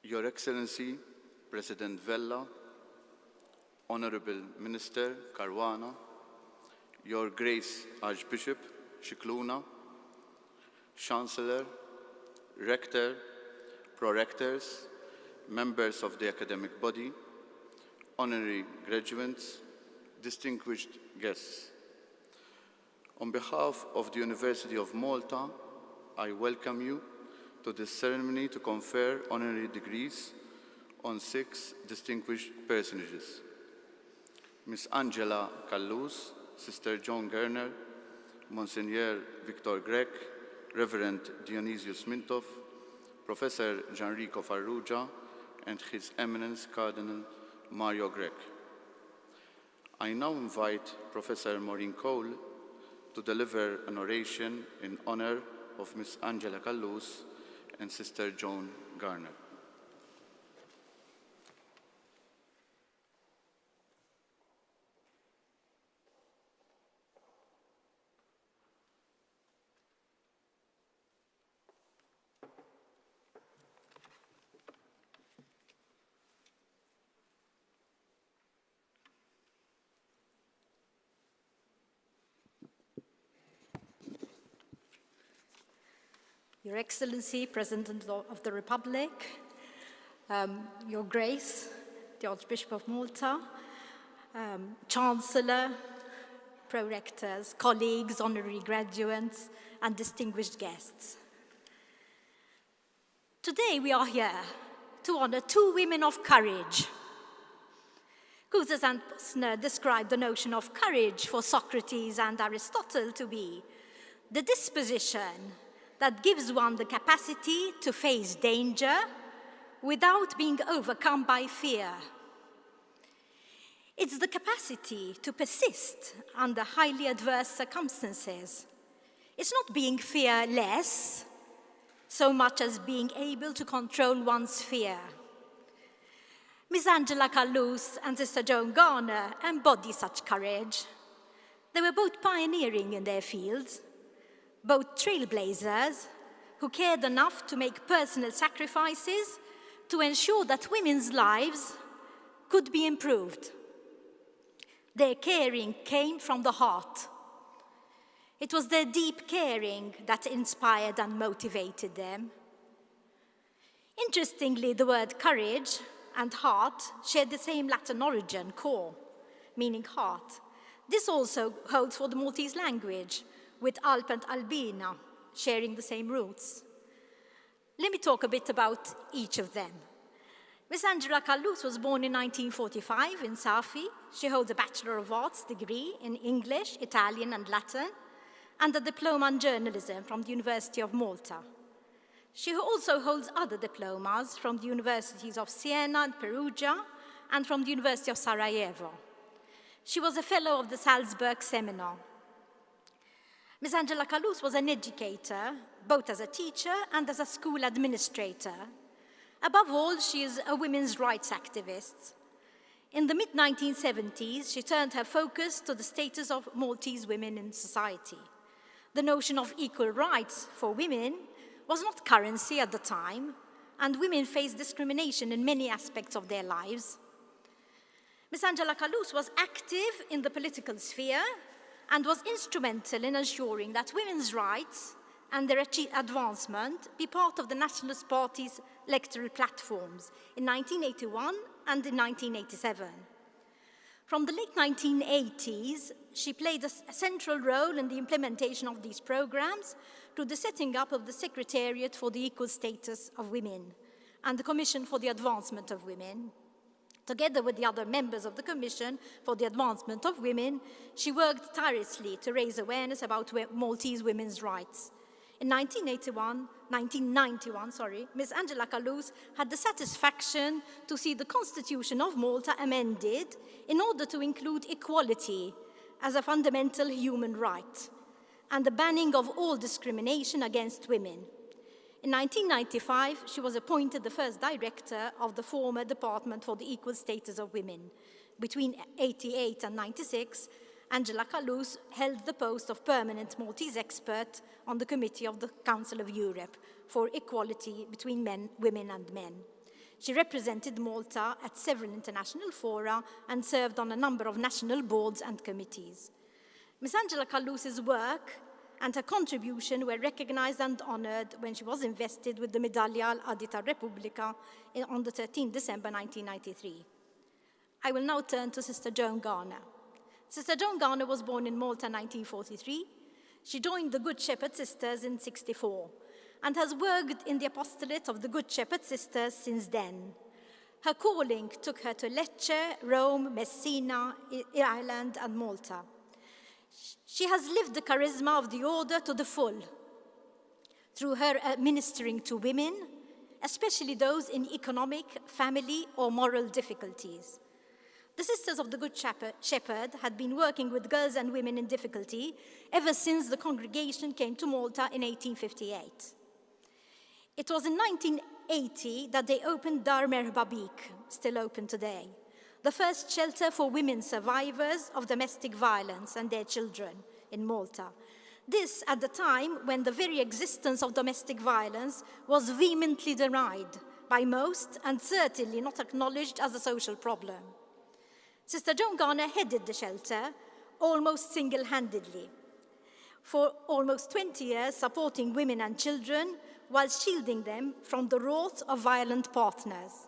Your Excellency, President Vella, Honorable Minister Caruana, Your Grace Archbishop Scicluna, Chancellor, Rector, Prorectors, members of the academic body, honorary graduates, distinguished guests. On behalf of the University of Malta, I welcome you to this ceremony to confer honorary degrees on 6 distinguished personages. Ms. Angela Kallus, Sister John Garner, Monsignor Victor Grech, Reverend Dionysius Mintoff, Professor Gianrico Farrugia, and His Eminence Cardinal Mario Grech. I now invite Professor Maureen Cole to deliver an oration in honor of Ms. Angela Kallus and Sister Joan Garner. Your Excellency, President of the Republic, Your Grace, the Archbishop of Malta, Chancellor, Prorectors, colleagues, honorary graduates, and distinguished guests. Today we are here to honor 2 women of courage. Cousins and Pussner described the notion of courage for Socrates and Aristotle to be the disposition that gives one the capacity to face danger without being overcome by fear. It's the capacity to persist under highly adverse circumstances. It's not being fearless so much as being able to control one's fear. Ms. Angela Kallus and Sister Joan Garner embody such courage. They were both pioneering in their fields, both trailblazers who cared enough to make personal sacrifices to ensure that women's lives could be improved. Their caring came from the heart. It was their deep caring that inspired and motivated them. Interestingly, the word courage and heart share the same Latin origin, cor, meaning heart. This also holds for the Maltese language, with Alp and Albina sharing the same roots. Let me talk a bit about each of them. Miss Angela Kallus was born in 1945 in Safi. She holds a Bachelor of Arts degree in English, Italian, and Latin, and a diploma in journalism from the University of Malta. She also holds other diplomas from the universities of Siena and Perugia, and from the University of Sarajevo. She was a fellow of the Salzburg Seminar. Ms. Angela Kallus was an educator, both as a teacher and as a school administrator. Above all, she is a women's rights activist. In the mid-1970s, she turned her focus to the status of Maltese women in society. The notion of equal rights for women was not currency at the time, and women faced discrimination in many aspects of their lives. Ms. Angela Kallus was active in the political sphere and was instrumental in ensuring that women's rights and their advancement be part of the Nationalist Party's electoral platforms in 1981 and in 1987. From the late 1980s, she played a central role in the implementation of these programs through the setting up of the Secretariat for the Equal Status of Women and the Commission for the Advancement of Women. Together with the other members of the Commission for the Advancement of Women, she worked tirelessly to raise awareness about Maltese women's rights. In 1991, Ms. Angela Kallus had the satisfaction to see the Constitution of Malta amended in order to include equality as a fundamental human right and the banning of all discrimination against women. In 1995, she was appointed the first director of the former Department for the Equal Status of Women. Between 1988 and 1996, Angela Kallus held the post of permanent Maltese expert on the Committee of the Council of Europe for Equality between women and men. She represented Malta at several international fora and served on a number of national boards and committees. Ms. Angela Kallus's work and her contribution were recognized and honored when she was invested with the Medaglia al-Adita Repubblica on the 13th December 1993. I will now turn to Sister Joan Garner. Sister Joan Garner was born in Malta in 1943. She joined the Good Shepherd Sisters in 1964 and has worked in the apostolate of the Good Shepherd Sisters since then. Her calling took her to Lecce, Rome, Messina, Ireland, and Malta. She has lived the charisma of the order to the full through her ministering to women, especially those in economic, family, or moral difficulties. The Sisters of the Good Shepherd had been working with girls and women in difficulty ever since the congregation came to Malta in 1858. It was in 1980 that they opened Dar Merbabik, still open today, the first shelter for women survivors of domestic violence and their children in Malta. This at the time when the very existence of domestic violence was vehemently denied by most and certainly not acknowledged as a social problem. Sister Joan Garner headed the shelter almost single-handedly for almost 20 years, supporting women and children while shielding them from the wrath of violent partners.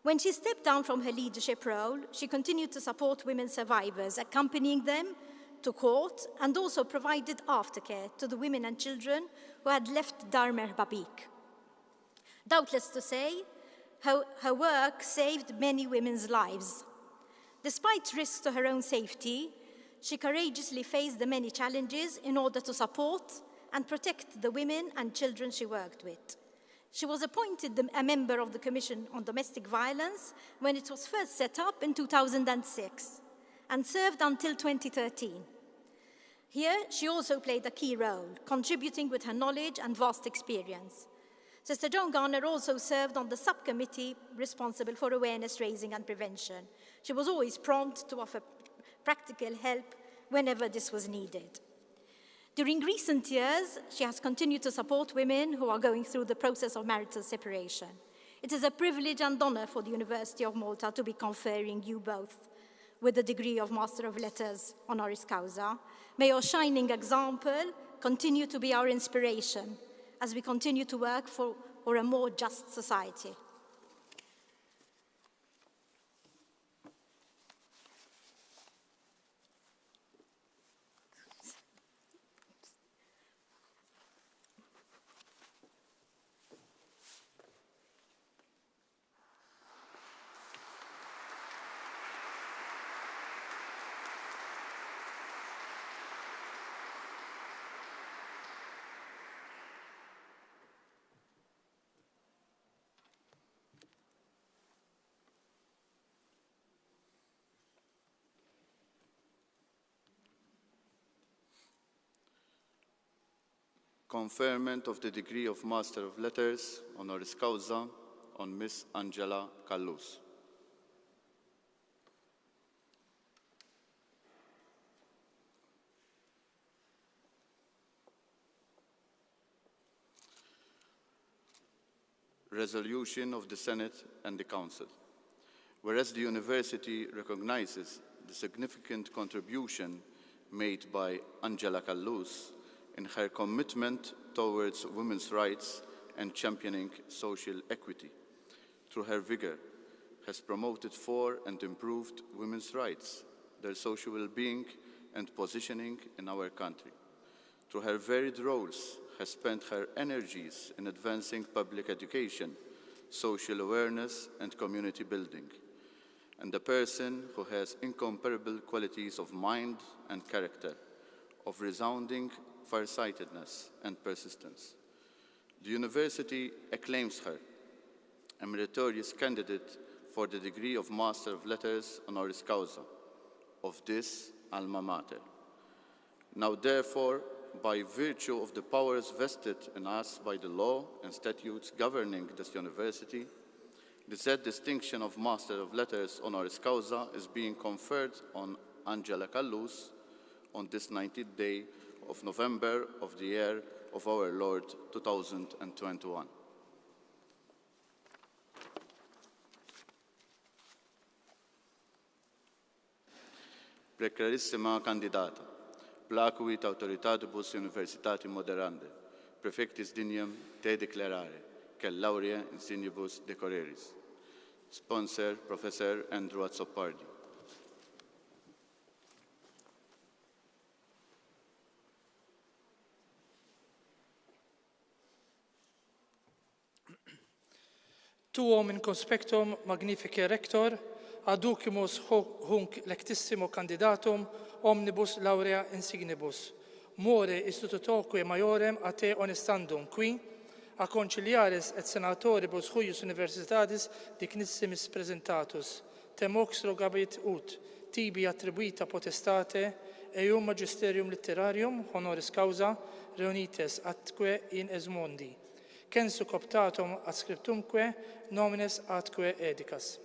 When she stepped down from her leadership role, she continued to support women survivors, accompanying them to court and also provided aftercare to the women and children who had left Dar Merbabik. Doubtless to say, her work saved many women's lives. Despite risks to her own safety, she courageously faced the many challenges in order to support and protect the women and children she worked with. She was appointed a member of the Commission on Domestic Violence when it was first set up in 2006 and served until 2013. Here, she also played a key role, contributing with her knowledge and vast experience. Sister Joan Garner also served on the subcommittee responsible for awareness raising and prevention. She was always prompt to offer practical help whenever this was needed. During recent years, she has continued to support women who are going through the process of marital separation. It is a privilege and honor for the University of Malta to be conferring you both with the degree of Master of Letters honoris causa. May your shining example continue to be our inspiration as we continue to work for a more just society. Conferment of the degree of Master of Letters honoris causa on Miss Angela Kallus. Resolution of the Senate and the Council. Whereas the University recognizes the significant contribution made by Angela Kallus in her commitment towards women's rights and championing social equity, through her vigor, has promoted for and improved women's rights, their social well-being and positioning in our country. Through her varied roles, has spent her energies in advancing public education, social awareness, and community building, and a person who has incomparable qualities of mind and character, of resounding farsightedness and persistence. The university acclaims her a meritorious candidate for the degree of Master of Letters honoris causa of this alma mater. Now therefore, by virtue of the powers vested in us by the law and statutes governing this university, the said distinction of Master of Letters honoris causa is being conferred on Angela Kallus on this 19th day of November of the year of our Lord 2021. Preclarissima candidata, placuit autoritatibus universitati moderande, prefectis dinium te declarare, quel laurea insignibus decoreris. Sponsor, Professor Andrew Azzopardi. Tuum in conspectum magnifice rector, aducimus hunc lectissimo candidatum omnibus laurea insignibus, more institutoque maiorem a te honestandum, qui, a conciliaris et senatoribus huius universitatis dignissimis presentatus, temox rogabit ut, tibi attribuita potestate, eum magisterium literarium, honoris causa, reunites atque in Esmondi, censu coptatum adscriptumque nomines atque edicas.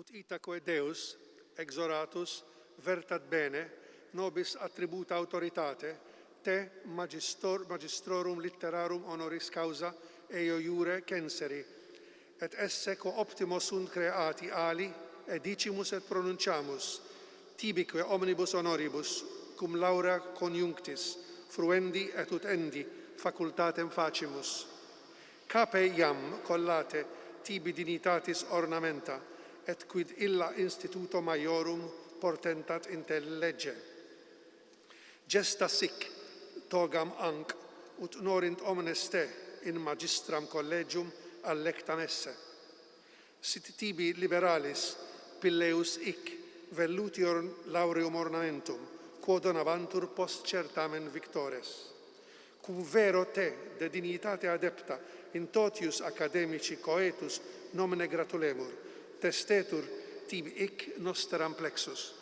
Ut itaque Deus, exoratus, vertat bene, nobis attributa autoritate, te magistrorum litterarum honoris causa eo iure censeri, et esse co optimo sunt creati ali, edicimus et pronunciamus, tibique omnibus honoribus, cum laurea conjunctis, fruendi et utendi, facultatem facimus. Cape iam collate tibi dignitatis ornamenta, et quid illa instituto maiorum portentat intel legge. Gesta sic togam anc, ut norint omnes te in magistram collegium allectam esse. Sit tibi liberalis pilleus ic vellutior laureum ornamentum, quod donavantur post certamen victores. Cum vero te de dignitate adepta in totius academici coetus nomine gratulemur, testetur tibi ic nosteram plexus.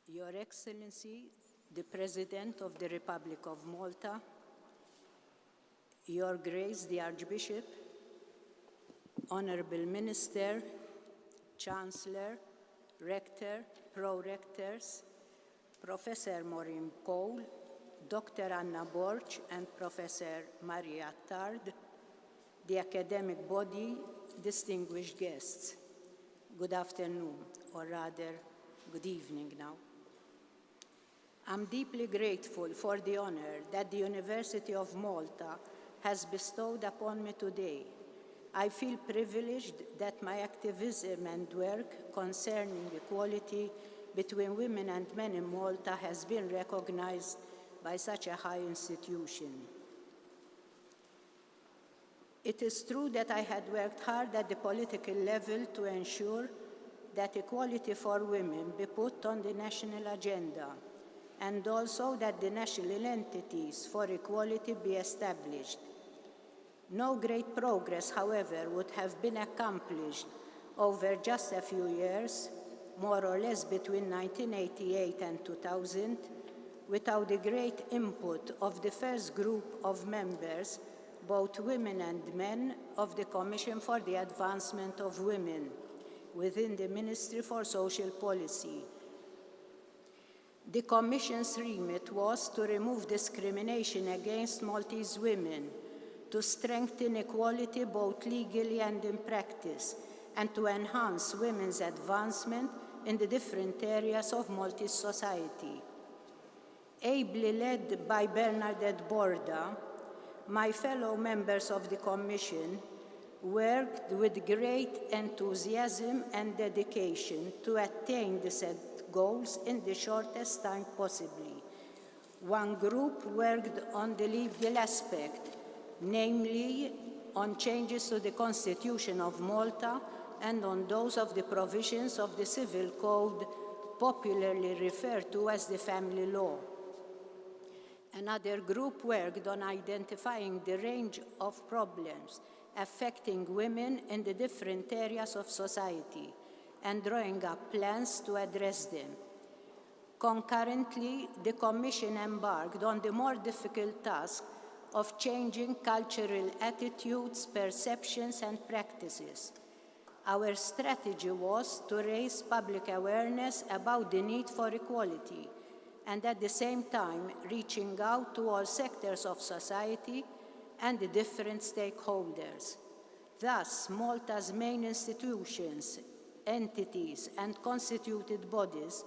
Your Excellency, the President of the Republic of Malta, Your Grace the Archbishop, Honorable Minister, Chancellor, Rector, Pro-Rectors, Professor Maureen Cole, Dr. Anna Borch, and Professor Maria Attard, the academic body, distinguished guests. Good afternoon, or rather, good evening now. I'm deeply grateful for the honor that the University of Malta has bestowed upon me today. I feel privileged that my activism and work concerning equality between women and men in Malta has been recognized by such a high institution. It is true that I had worked hard at the political level to ensure that equality for women be put on the national agenda. and also that the national entities for equality be established. No great progress, however, would have been accomplished over just a few years, more or less between 1988 and 2000, without the great input of the first group of members, both women and men, of the Commission for the Advancement of Women within the Ministry for Social Policy. The Commission's remit was to remove discrimination against Maltese women, to strengthen equality both legally and in practice, and to enhance women's advancement in the different areas of Maltese society. Ably led by Bernadette Borda, my fellow members of the Commission worked with great enthusiasm and dedication to attain the set goals in the shortest time possibly. One group worked on the legal aspect, namely on changes to the Constitution of Malta and on those of the provisions of the Civil Code, popularly referred to as the family law. Another group worked on identifying the range of problems affecting women in the different areas of society and drawing up plans to address them. Concurrently, the Commission embarked on the more difficult task of changing cultural attitudes, perceptions, and practices. Our strategy was to raise public awareness about the need for equality, and at the same time reaching out to all sectors of society and the different stakeholders. Thus, Malta's main institutions, entities, and constituted bodies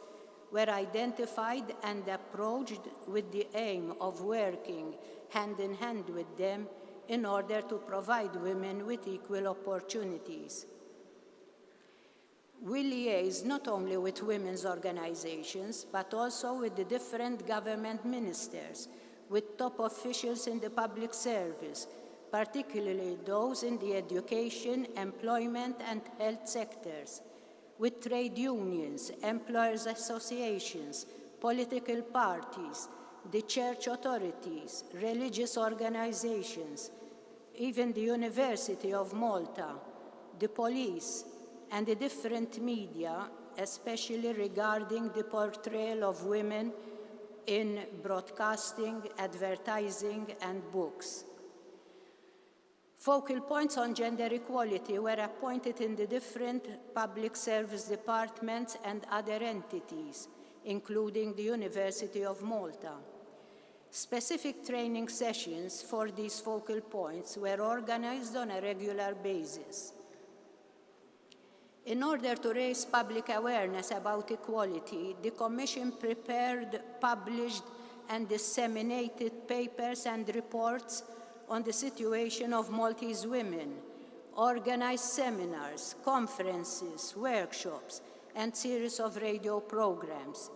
were identified and approached with the aim of working hand in hand with them in order to provide women with equal opportunities. We liaise not only with women's organizations, but also with the different government ministers, with top officials in the public service, particularly those in the education, employment, and health sectors, with trade unions, employers' associations, political parties, the church authorities, religious organizations, even the University of Malta, the police, and the different media, especially regarding the portrayal of women in broadcasting, advertising, and books. Focal points on gender equality were appointed in the different public service departments and other entities, including the University of Malta. Specific training sessions for these focal points were organized on a regular basis. In order to raise public awareness about equality, the Commission prepared, published, and disseminated papers and reports on the situation of Maltese women, organized seminars, conferences, workshops, and series of radio programs.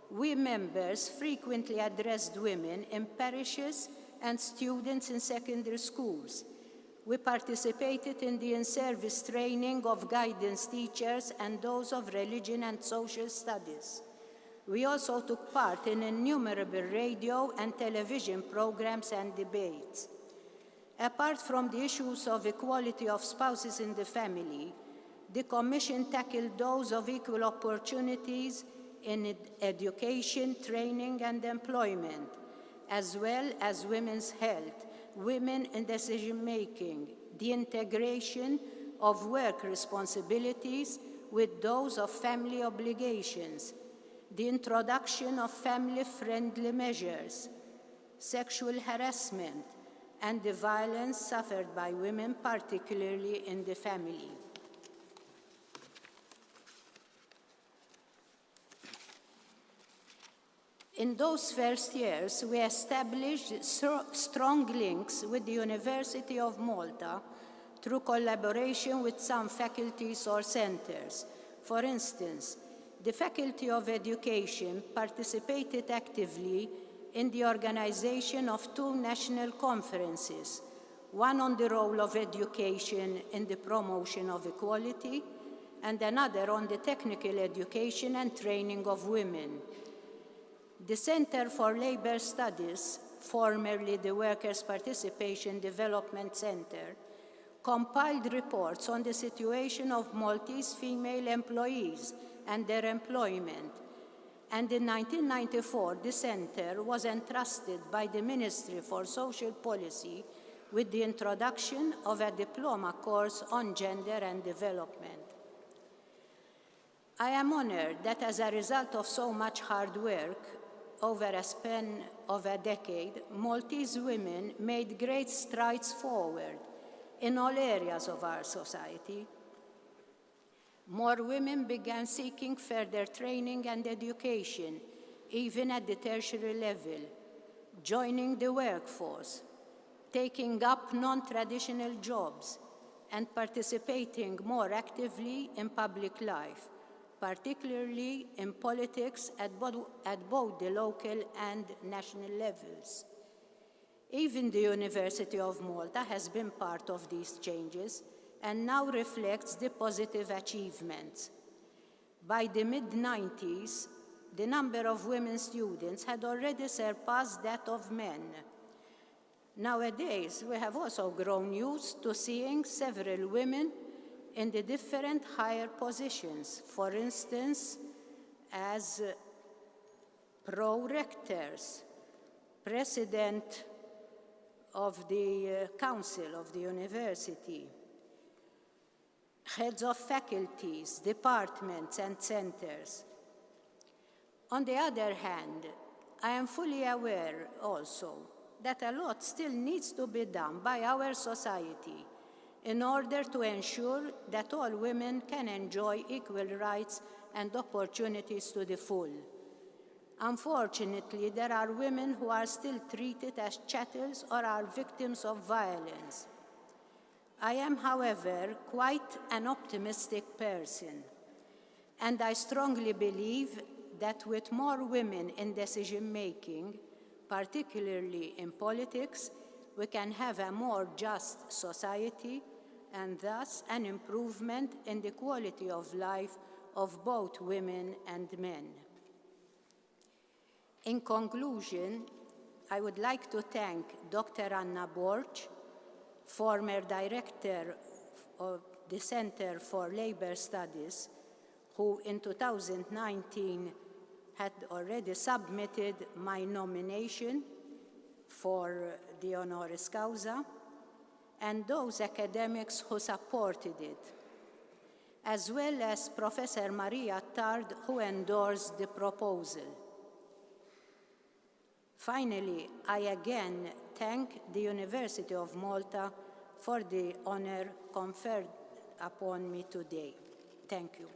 We members frequently addressed women in parishes and students in secondary schools. We participated in the in-service training of guidance teachers and those of religion and social studies. We also took part in innumerable radio and television programs and debates. Apart from the issues of equality of spouses in the family, the Commission tackled those of equal opportunities in education, training, and employment, as well as women's health, women in decision-making, the integration of work responsibilities with those of family obligations, the introduction of family-friendly measures, sexual harassment, and the violence suffered by women, particularly in the family. In those first years, we established strong links with the University of Malta through collaboration with some faculties or centers. For instance, the Faculty of Education participated actively in the organization of 2 national conferences, one on the role of education in the promotion of equality, and another on the technical education and training of women. The Center for Labor Studies, formerly the Workers' Participation Development Center, compiled reports on the situation of Maltese female employees and their employment. And in 1994, the center was entrusted by the Ministry for Social Policy with the introduction of a diploma course on gender and development. I am honored that as a result of so much hard work over a span of a decade, Maltese women made great strides forward in all areas of our society. More women began seeking further training and education, even at the tertiary level, joining the workforce, taking up non-traditional jobs, and participating more actively in public life, particularly in politics at both the local and national levels. Even the University of Malta has been part of these changes and now reflects the positive achievements. By the mid-90s, the number of women students had already surpassed that of men. Nowadays, we have also grown used to seeing several women in the different higher positions, for instance, as pro-rectors, president of the council of the university, heads of faculties, departments, and centers. On the other hand, I am fully aware also that a lot still needs to be done by our society in order to ensure that all women can enjoy equal rights and opportunities to the full. Unfortunately, there are women who are still treated as chattels or are victims of violence. I am, however, quite an optimistic person, and I strongly believe that with more women in decision-making, particularly in politics, we can have a more just society and thus an improvement in the quality of life of both women and men. In conclusion, I would like to thank Dr. Anna Borch, former director of the Center for Labor Studies, who in 2019 had already submitted my nomination for the honoris causa, and those academics who supported it, as well as Professor Maria Tard, who endorsed the proposal. Finally, I again thank the University of Malta for the honor conferred upon me today. Thank you.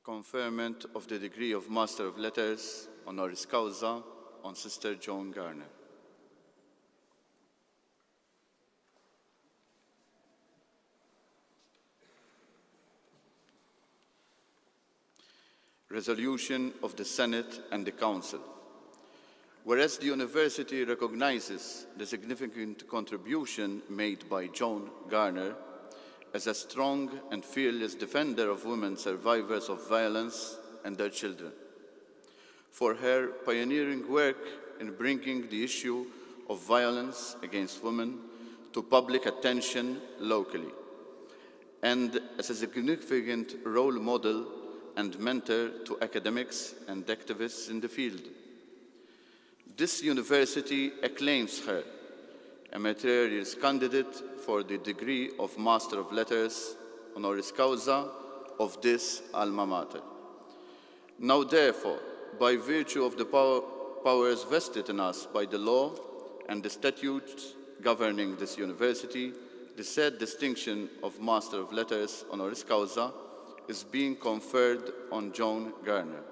Conferment of the degree of Master of Letters, honoris causa, on Sister Joan Garner. Resolution of the Senate and the Council. Whereas the University recognizes the significant contribution made by Joan Garner as a strong and fearless defender of women survivors of violence and their children, for her pioneering work in bringing the issue of violence against women to public attention locally, and as a significant role model and mentor to academics and activists in the field. This university acclaims her a meritorious candidate for the degree of Master of Letters, honoris causa, of this alma mater. Now, therefore, by virtue of the powers vested in us by the law and the statutes governing this university, the said distinction of Master of Letters honoris causa is being conferred on Joan Garner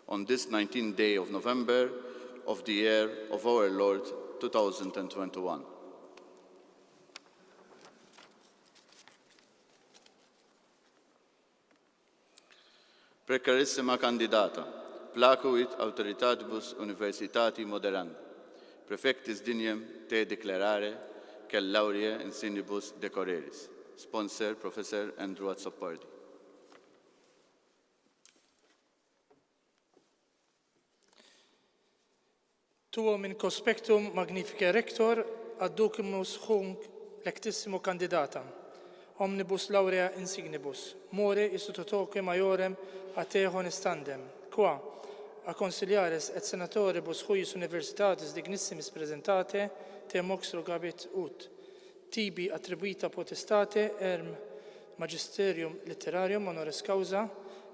on this 19th day of November of the year of our Lord 2021. Precarissima candidata, placuit autoritatibus universitati moderandi, prefectis diem te declarare, quel laurea insignibus decoreris. Sponsor, Professor Andrew Azzopardi. Tuo min conspectum magnifica rector ad ducimus hunc lectissimo candidatam, omnibus laurea insignibus, more istitutoque maiorem a te honestandem, qua, a consiliaris et senatoribus huius universitatis dignissimis presentate, te mox rogabit ut, tibi attribuita potestate erm magisterium literarium honoris causa,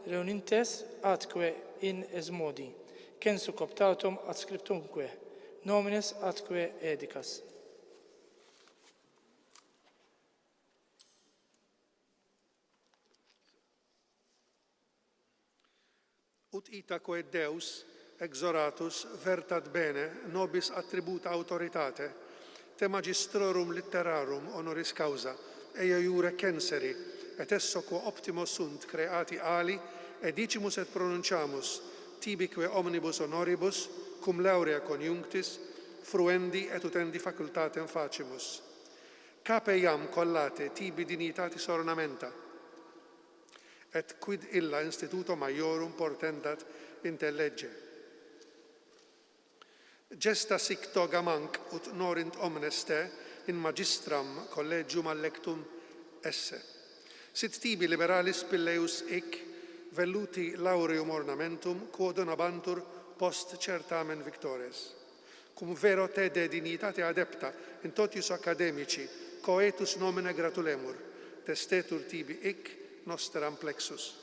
reunintes atque in esmodi, censu coptatum ad scriptumque, nomines atque edicas. Ut itaque Deus exoratus vertat bene nobis attributa autoritate te magistrorum litterarum honoris causa ea iure censeri et esso quo optimo sunt creati ali edicimus et pronunciamus tibique omnibus honoribus cum laurea conjunctis fruendi et utendi facultatem facimus cape iam collate tibi dignitatis ornamenta et quid illa instituto maiorum portendat intellegge. Gesta sic toga manc ut norint omnes te in magistram collegium allectum esse. Sit tibi liberalis pilleus ic velluti laureum ornamentum quod donabantur post certamen victores. Cum vero te de dignitate adepta in totius academici coetus nomine gratulemur, testetur tibi ic nosteram plexus.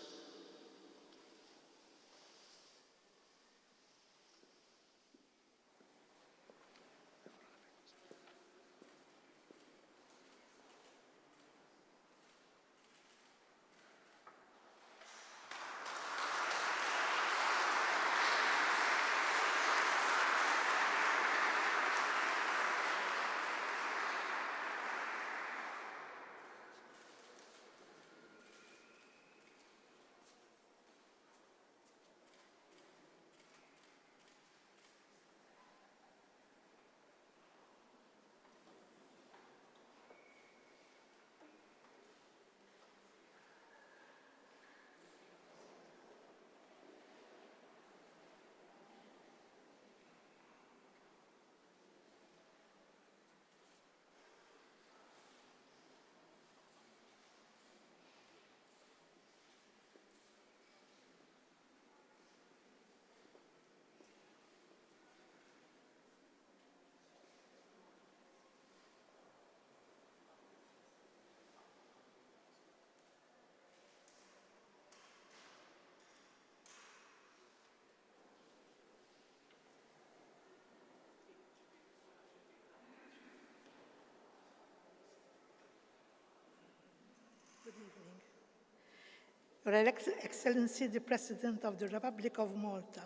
Your Excellency, the President of the Republic of Malta,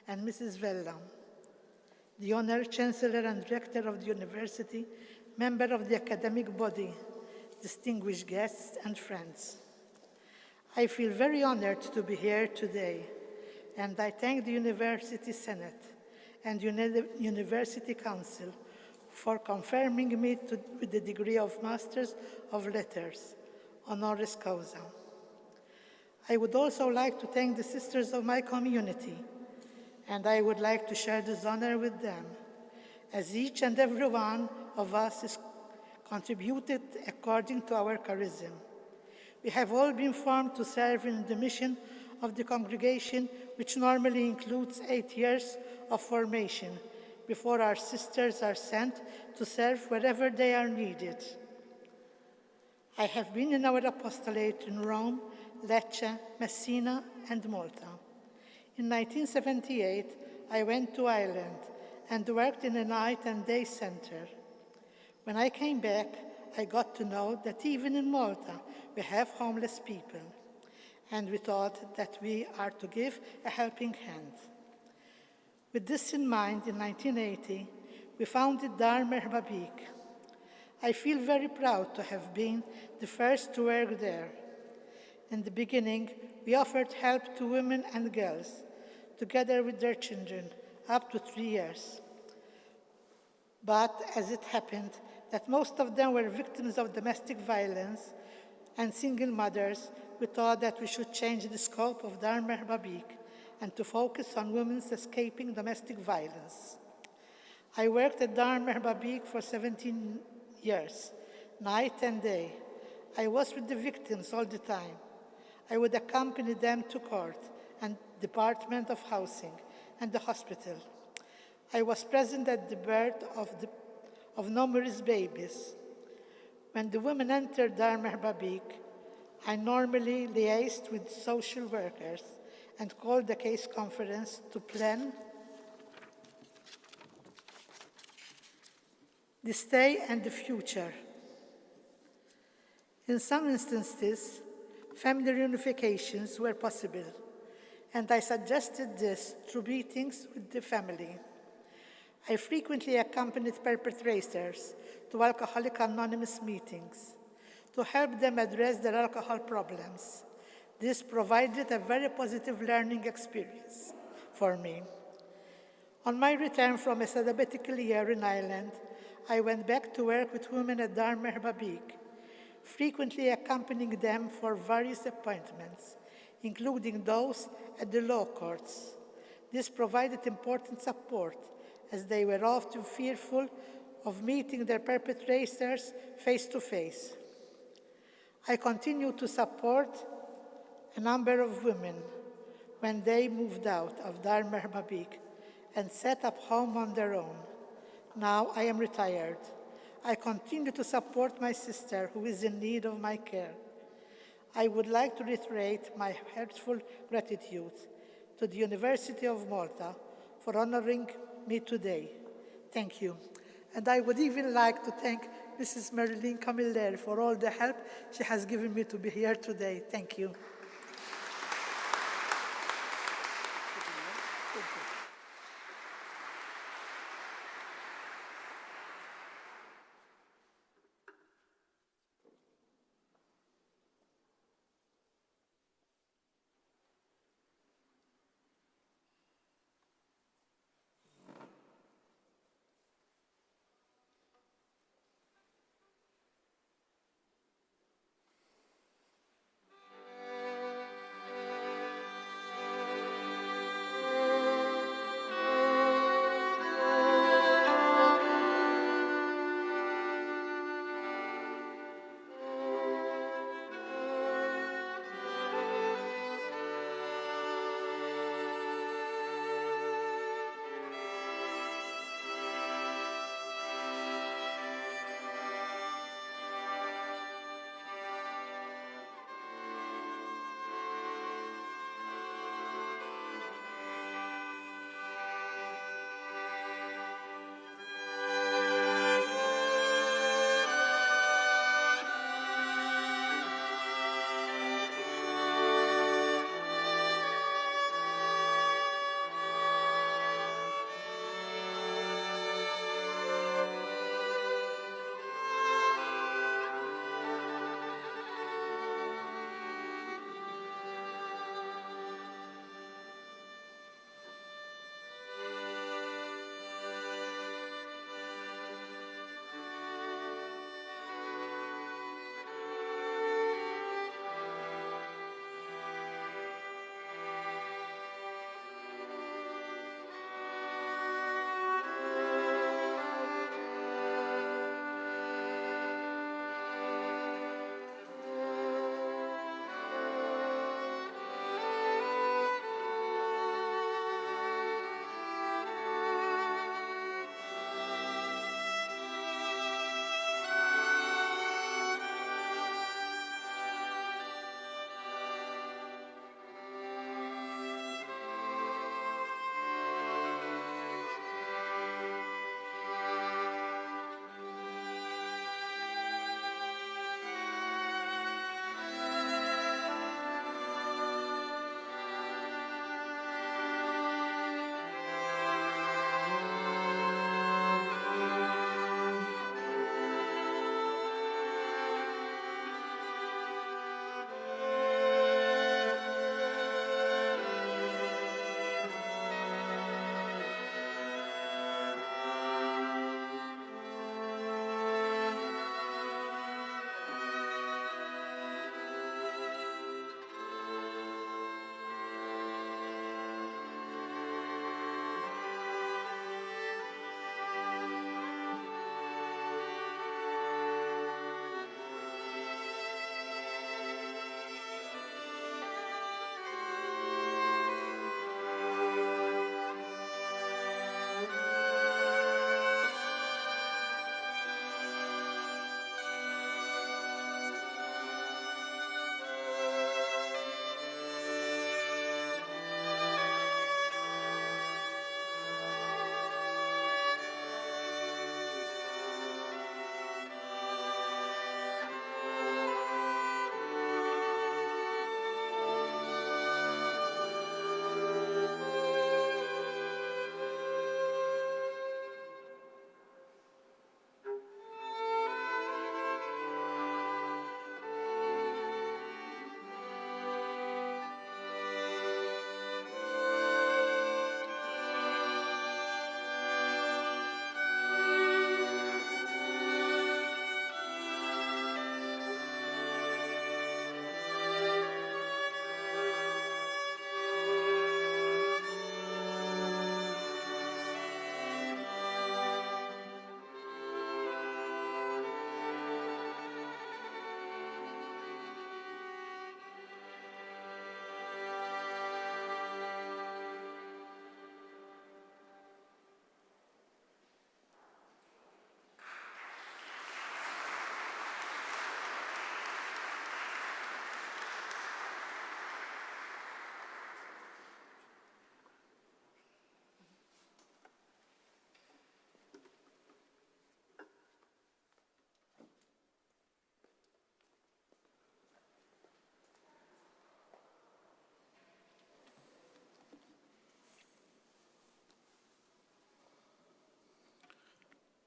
and Mrs. Vella, the Honorary Chancellor and Rector of the University, member of the academic body, distinguished guests and friends. I feel very honored to be here today, and I thank the University Senate and University Council for confirming me with the degree of Masters of Letters, honoris causa. I would also like to thank the sisters of my community, and I would like to share this honor with them, as each and every one of us is contributed according to our charism. We have all been formed to serve in the mission of the congregation, which normally includes 8 years of formation, before our sisters are sent to serve wherever they are needed. I have been in our apostolate in Rome Lecce, Messina, and Malta. In 1978, I went to Ireland and worked in a night and day center. When I came back, I got to know that even in Malta, we have homeless people, and we thought that we are to give a helping hand. With this in mind, in 1980, we founded Dar Merhaba Bik. I feel very proud to have been the first to work there. In the beginning, we offered help to women and girls, together with their children, up to 3 years. But as it happened, that most of them were victims of domestic violence and single mothers, we thought that we should change the scope of Dar Merhaba Bik and to focus on women escaping domestic violence. I worked at Dar Merhaba Bik for 17 years, night and day. I was with the victims all the time. I would accompany them to court and Department of Housing and the hospital. I was present at the birth of numerous babies. When the women entered Dar Merhaba Bik, I normally liaised with social workers and called the case conference to plan the stay and the future. In some instances, family reunifications were possible, and I suggested this through meetings with the family. I frequently accompanied perpetrators to Alcoholics Anonymous meetings to help them address their alcohol problems. This provided a very positive learning experience for me. On my return from a sabbatical year in Ireland, I went back to work with women at Dar Merhaba Bik, frequently accompanying them for various appointments, including those at the law courts. This provided important support, as they were often fearful of meeting their perpetrators face to face. I continued to support a number of women when they moved out of Dar Merhaba Bik and set up home on their own. Now I am retired. I continue to support my sister who is in need of my care. I would like to reiterate my heartfelt gratitude to the University of Malta for honoring me today. Thank you. And I would even like to thank Mrs. Marilyn Camilleri for all the help she has given me to be here today. Thank you.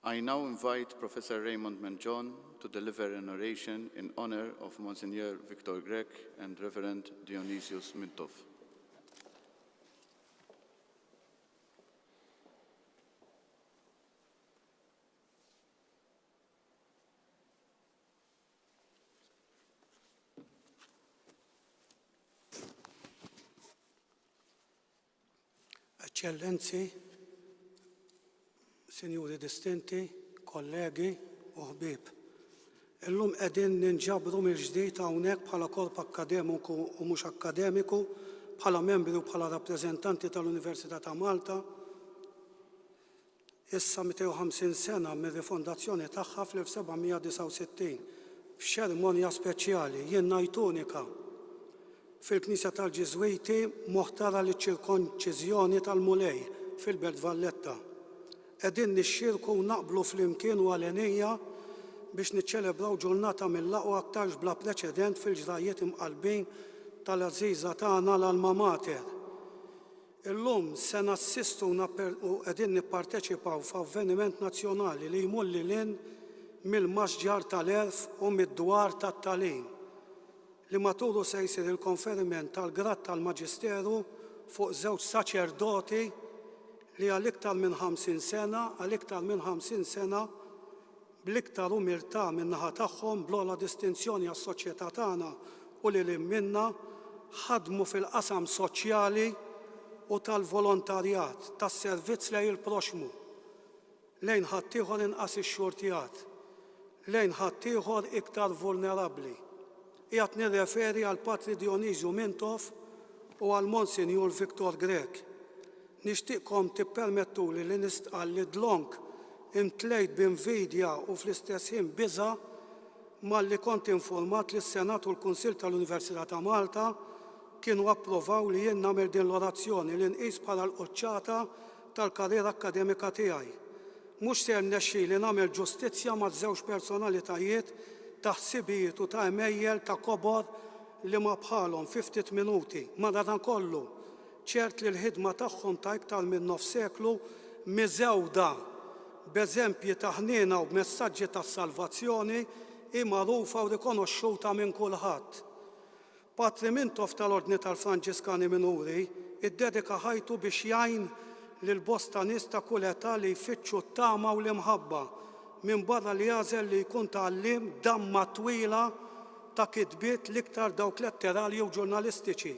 I now invite Professor Raymond Menjon to deliver an oration in honor of Monsignor Victor Grech and Reverend Dionysius Mintov. Eccellenzi, Sinjuri distinti, kollegi u ħbieb. Illum qegħdin ninġabru mill-ġdid hawnhekk bħala korp akademiku u mhux akademiku, bħala membri u bħala rappreżentanti tal-Università ta' Malta. Issa 250 sena mir-rifondazzjoni tagħha fl-1769 f'ċerimonja speċjali jien ngħid unika fil-Knisja tal-Ġiżwiti moħtara liċ-ċirkonċiżjoni tal-Mulej fil-Belt Valletta. Qegħdin nixxierku u naqblu flimkien u għalenija biex niċċelebraw ġurnata mill-aqwa aktarx bla preċedent fil-ġrajiet imqalbin tal-għażiża tagħna l-Alma Mater. Illum se nassistu u qegħdin nipparteċipaw f'avveniment nazzjonali li jmur lil mill-Maxġar tal-Erf u mid-dwar tat-Tagħlim li maturu se jsir il-konferiment tal-Gradd tal-Maġisteru fuq żewġ saċerdoti li għal-iktar minn 50 sena bl-iktar umiltà min-naħa tagħhom bl-ogħla distinzjoni għas-soċjetà tagħna u li minna ħadmu fil-qasam soċjali u tal-volontarjat, tas-servizz lejn il-proxmu, lejn ħaddieħor inqas ix-xurtijat, lejn ħaddieħor iktar vulnerabbli. Qiegħed nirreferi għal Patri Dionysiu Mintov u għal Monsignor Victor Grech. Nixtieqkom tippermettuli li nistqal li dlonk imtlejt b'invidja u fl-istess ħin biża' malli kont informat li s-Senat u l-Kunsill tal-Università ta' Malta kienu approvaw li jien nagħmel din l-orazzjoni li nqis bħala l-quċċata tal-karriera akkademika tiegħi. Mhux se rnexxieli nagħmel ġustizzja maż-żewġ personalitajiet ta' ħsibijiet u ta' emejjel ta' kobor li ma bħalhom fi ftit minuti. Madankollu ċert li l-ħidma tagħhom ta' iktar minn nofs seklu miżewda b'eżempji ta' ħniena u b'messaġġi ta' salvazzjoni magħrufa u rikonoxxuta minn kulħadd. Patri Mintov tal-Ordni tal-Franġiskani Minuri iddedika ħajtu biex jgħin lil bosta nies ta' kull età li jfittxu t-tama u l-imħabba minn barra li jażel li jkun tgħalliem damma twila ta' kitbiet l-iktar dawk letterali u ġurnalistiċi.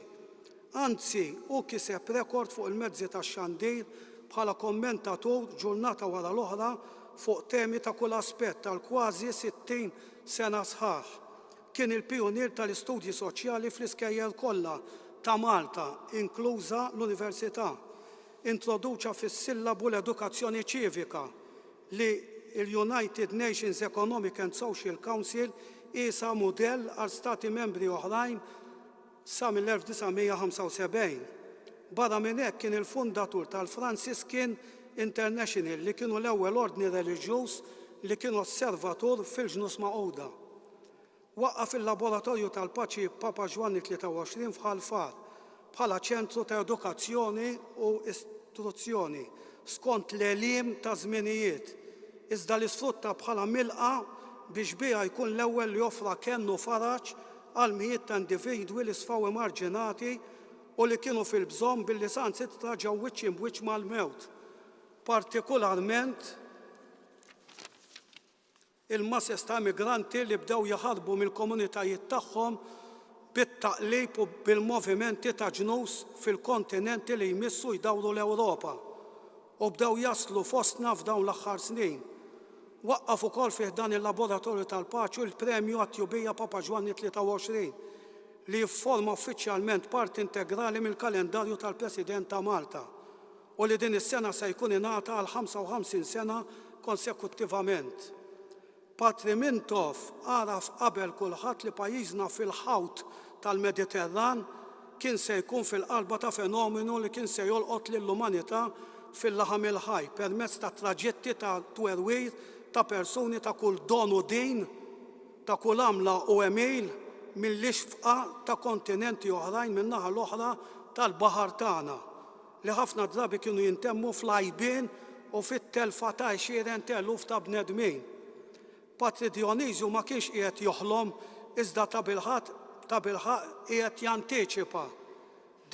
Anzi, hu kiseb rekord fuq il-mezzi tax-xandir bħala kommentatur ġurnata wara l-oħra fuq temi ta' kull aspett tal-kważi 60 sena sħaħ. Kien il-pionier tal-istudji soċjali fl-iskejjel kollha ta' Malta, inkluża l-Università. Introduċa fis-sillabu l-edukazzjoni ċivika li il-United Nations Economic and Social Council isa mudell għal stati membri oħrajn sa mill-1975. Barra minn hekk kien il-fundatur tal-Franciscan International li kienu l-ewwel ordni reliġjuż li kienu osservatur fil-ġnus Magħquda. Waqqaf il-laboratorju tal-paċi Papa Ġwanni 23 f'Ħalfar bħala ċentru ta' edukazzjoni u istruzzjoni skont l-elim ta' żminijiet. Iżda li sfrutta bħala milqa biex biha jkun l-ewwel li joffra kennu faraġ għal mijiet ta' individwi li sfaw emarġinati u li kienu fil-bżonn billi sansit traġaw wiċċ imwiċċ mal-mewt. Partikolarment il-masses ta' migranti li bdew jaħarbu mill-komunitajiet tagħhom bit-taqlib u bil-movimenti ta' ġnus fil-kontinenti li jmissu jdawru l-Ewropa u bdew jaslu fostna f'dawn l-aħħar snin. Waqqaf ukoll fih dan il-laboratorju tal-paċi il-premju għat-Tjubija Papa Ġwanni 23 li jifforma uffiċjalment parti integrali mill-kalendarju tal-President ta' Malta u li din is-sena se jkun ingħata għal 55 sena konsekuttivament. Patri Mintov għaraf qabel kulħadd li pajjiżna fil-ħawt tal-Mediterran kien se jkun fil-qalba ta' fenomenu li kien se jolqot lill-umanità fil-laħam il-ħaj permezz ta' traġetti ta' twerwir ta' persuni ta' kull don u din, ta' kull għamla u emil mill-ixfqa ta' kontinenti oħrajn min-naħa l-oħra tal-baħar tagħna li ħafna drabi kienu jintemmu fl-għajbien u fit-telfa ta' 20,000 ta' bnedmin. Patri Dionizju ma kienx qiegħed joħlom iżda ta' bilħaq qiegħed janteċipa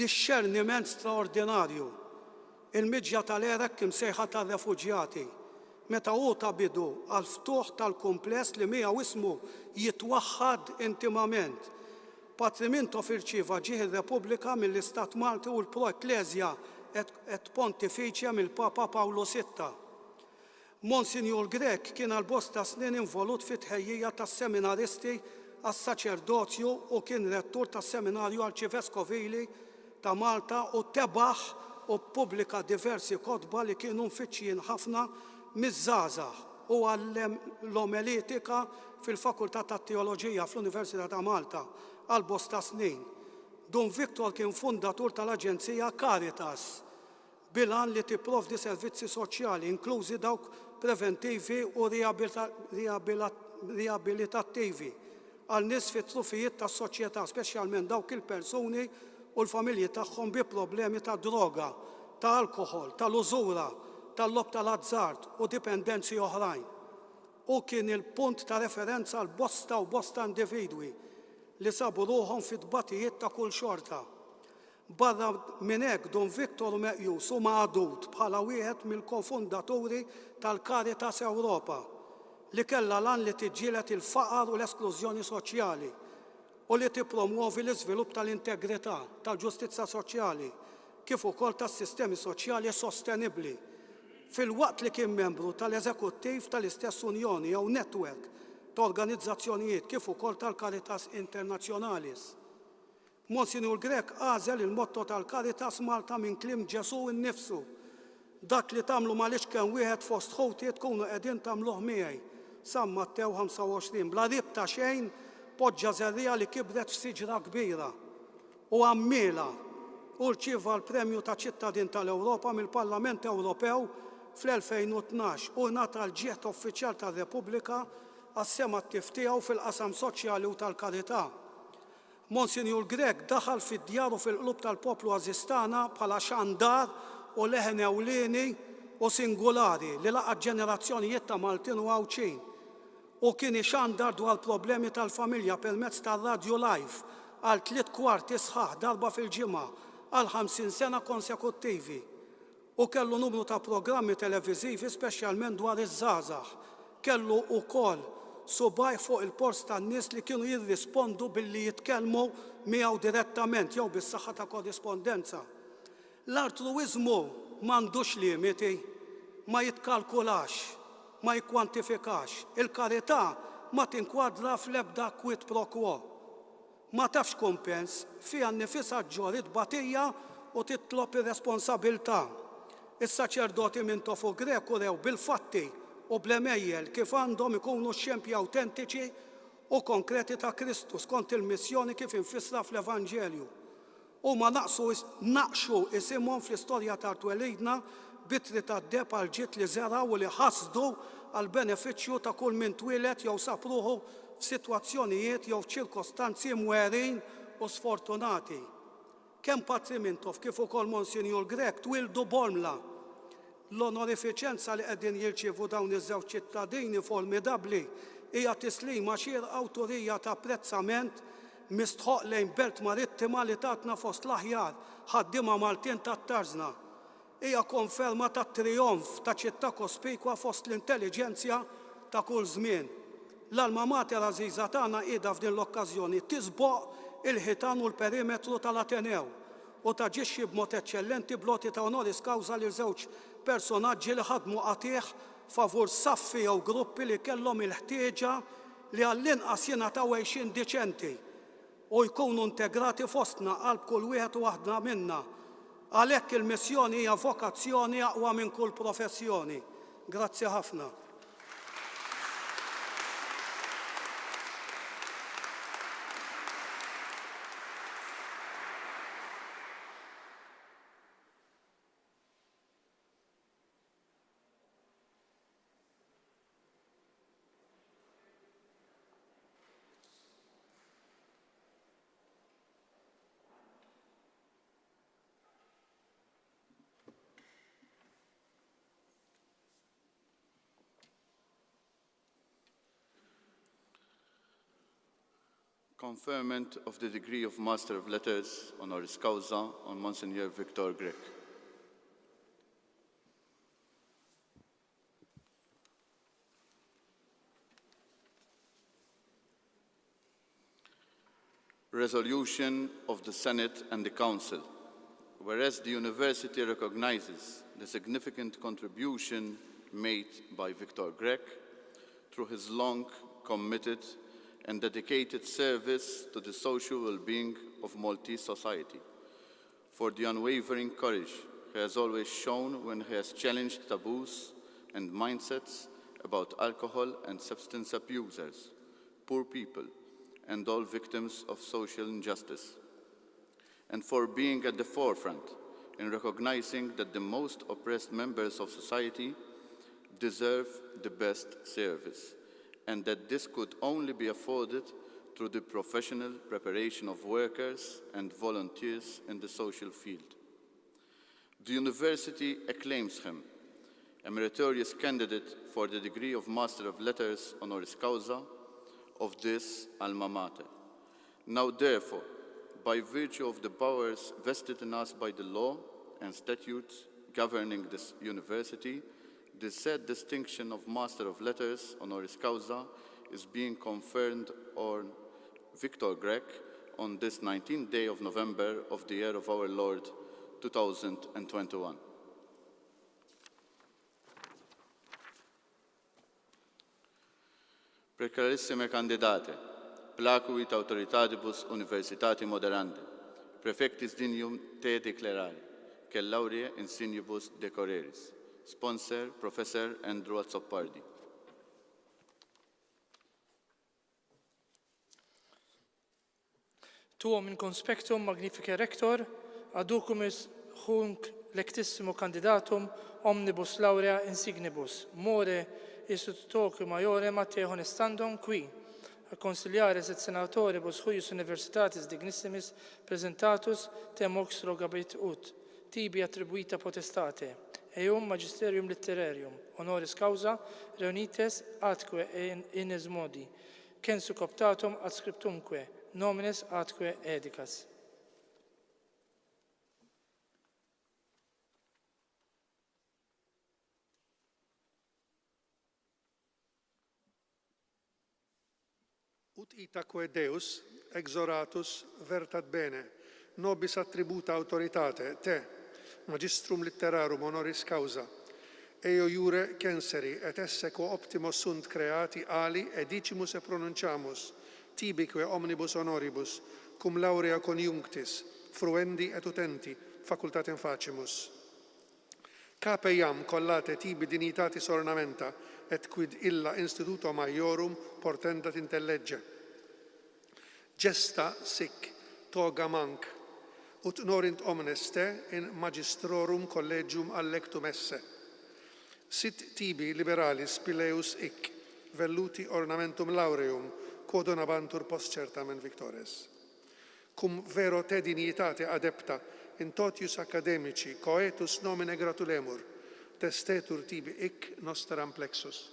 discerniment straordinarju. Il-miġja tal-erek imsejħa tar-refuġjati. Meta hu ta' bidu għal ftuħ tal-kumpless li miegħu ismu jitwaħħad intimament. Patrimento firċiva ġieħ ir-Repubblika mill-Istat Malti u l-Pro-Ekklesja et Pontifiċja mill-Papa Pawlu VI. Monsinjur Grek kien għal bosta snin involut fit-tħejjija tas-seminaristi għas-saċerdozju u kien rettur tas-seminarju arċiveskovili ta' Malta u tebaħ u ppubblika diversi kotba li kienu mfittxijin ħafna miż-żgħażagħ u għallem l-omeletika fil-Fakultà tat-Teoloġija fl-Università ta' Malta għal bosta snin. Don Viktor kien fundatur tal-Aġenzija Caritas bilan li tipprovdi servizzi soċjali, inklużi dawk preventivi u riabilitattivi għal nies fit-trufijiet tas-soċjetà, speċjalment dawk il-persuni u l-familji tagħhom bi problemi ta' droga, ta' alkohol, tal-użura, tal-lob tal-azzard u dipendenzi oħrajn. U kien il-punt ta' referenza għal bosta u bosta individwi li sabu ruħhom fit-tbatijiet ta' kull xorta. Barra minn hekk Don Viktor meqjus u magħdud bħala wieħed mill-kofundaturi tal-Caritas Ewropa li kellha lan li tiġġieled il-faqar u l-esklużjoni soċjali u li tippromuovi l-iżvilupp tal-integrità, tal-ġustizzja soċjali, kif ukoll tas-sistemi soċjali sostenibbli. Fil-waqt li kien membru tal-eżekuttiv tal-istess Unjoni jew netwerk ta' organizzazzjonijiet kif ukoll tal-Caritas Internazzjonalis. Monsinjur Grek għażel il-motto tal-Caritas Malta minn kliem Ġesu innifsu. Dak li tagħmlu m'għaliex kemm wieħed fost ħowtiet tkunu qegħdin tagħmluh miegħi. San Mattew 25. Bla rib ta' xejn poġġa żerrija li kibret f'siġra kbira u għammiela u rċieva l-Premju ta' ċittadin tal-Ewropa mill-Parlament Ewropew fl-2012 u ngħata l-ġieħ uffiċjal tar-Repubblika għas-sema t-tiftiegħu fil-qasam soċjali u tal-karità. Monsinjur Grek daħal fid-djar u fil-qlub tal-poplu Għażistana bħala xandar u leħen ewlieni u singolari li laqgħat ġenerazzjonijiet ta' Maltin u Għawċin u kien ixandar dwar problemi tal-familja permezz tar-Radio Live għal 3/4 sħaħ darba fil-ġimgħa għal 50 sena konsekuttivi u kellu numru ta' programmi televiżivi speċjalment dwar iż-żgħażagħ. Kellu wkoll subaj fuq il-post tan-nies li kienu jirrispondu billi jitkellmu miegħu direttament jew bis-saħħa ta' korrispondenza. L-altruiżmu m'għandux limiti, ma jitkalkulax, ma jikkwantifikax. Il-karità ma tinkwadra fl-ebda quid pro quo. Ma tafx kumpens fiha nnifisha ġġor tbatija u titlob ir-responsabbiltà. Is-saċerdoti minn tofu Greku rew bil-fatti u bl-emejjel kif għandhom ikunu x-xempji awtentiċi u konkreti ta' Kristu skont il-missjoni kif infissra fl-Evanġelju. U ma naqxu isimhom fl-istorja ta' twelidna bitri ta' deb għal ġiet li żeraw u li ħasdu għal benefiċċju ta' kull min twieled jew sapruħu f'sitwazzjonijiet jew f'ċirkostanzi mwerin u sfortunati. Kemm Patrimintov kif ukoll Monsinjur Grek twildu Bolmla. L-onorifiċenza li qegħdin jirċievu dawn iż-żewġ ċittadini formidabbli hija tislima xierqa awtorija ta' apprezzament mistħoq lejn belt marittima li tatna fost l-aħjar ħaddiema Maltin tat-Tarzna. Hija konferma tat-trionf ta' ċittà kospikwa fost l-intelliġenzja ta' kull żmien. L-alma mater għażiża tagħna qiegħda f'din l-okkażjoni tisboq il-ħitan u l-perimetru tal-Atenew u taġixxi b'mod eċċellenti bloti ta' honoris causa lil żewġ personaġġi li ħadmu qatih favur saffi jew gruppi li kellhom il-ħtieġa li għall-inqas jingħataw għejxin diċenti u jkunu integrati fostna qalb kull wieħed u waħda minna. Għalhekk il-missjoni hija vokazzjoni aqwa minn kull professjoni. Grazzi ħafna. Conferment of the degree of Master of Letters honoris causa on Monsignor Victor Grech. Resolution of the Senate and the Council. Whereas the University recognizes the significant contribution made by Victor Grech through his long, committed, and dedicated service to the social well-being of Maltese society, for the unwavering courage he has always shown when he has challenged taboos and mindsets about alcohol and substance abusers, poor people, and all victims of social injustice, and for being at the forefront in recognizing that the most oppressed members of society deserve the best service, and that this could only be afforded through the professional preparation of workers and volunteers in the social field. The university acclaims him a meritorious candidate for the degree of Master of Letters honoris causa of this alma mater. Now, therefore, by virtue of the powers vested in us by the law and statutes governing this university, the said distinction of Master of Letters honoris causa is being conferred on Victor Grech on this 19th day of November of the year of our Lord, 2021. Precarissime candidate, placuit autoritatibus universitati moderandi, prefectis dinium te declarare, che laurea insignibus decoreris. Sponsor, Professor Andrew Azzopardi. Tuum in conspectum magnifica rector, aducumis hunc lectissimo candidatum omnibus laurea insignibus, more istitutoque maiorem a te honestandum qui, a consiliaris et senatoribus huius universitatis dignissimis presentatus te mox rogabit ut, tibi attribuita potestate, eum magisterium litterarium, honoris causa, reunites atque in esmodi, censu coptatum adscriptumque, nomines atque edicas. Ut itaque Deus, exoratus, vertat bene, nobis attributa autoritate, te, magistrum litterarum honoris causa, eo iure censeri, et esse quo optimos sunt creati ali, edicimus e pronunciamus, tibique omnibus honoribus, cum laurea coniunctis, fruendi et utenti, facultatem facimus. Cape iam collate tibi dignitatis ornamenta, et quid illa instituto maiorum portendat intellegge. Gesta sic toga manc, ut norint omnes te in magistrorum collegium allectum esse. Sit tibi liberalis pileus ic, velluti ornamentum laureum, quod donabantur post certamen victores. Cum vero te dignitate adepta, in totius academici, coetus nomine gratulemur, testetur tibi ic nostram plexus.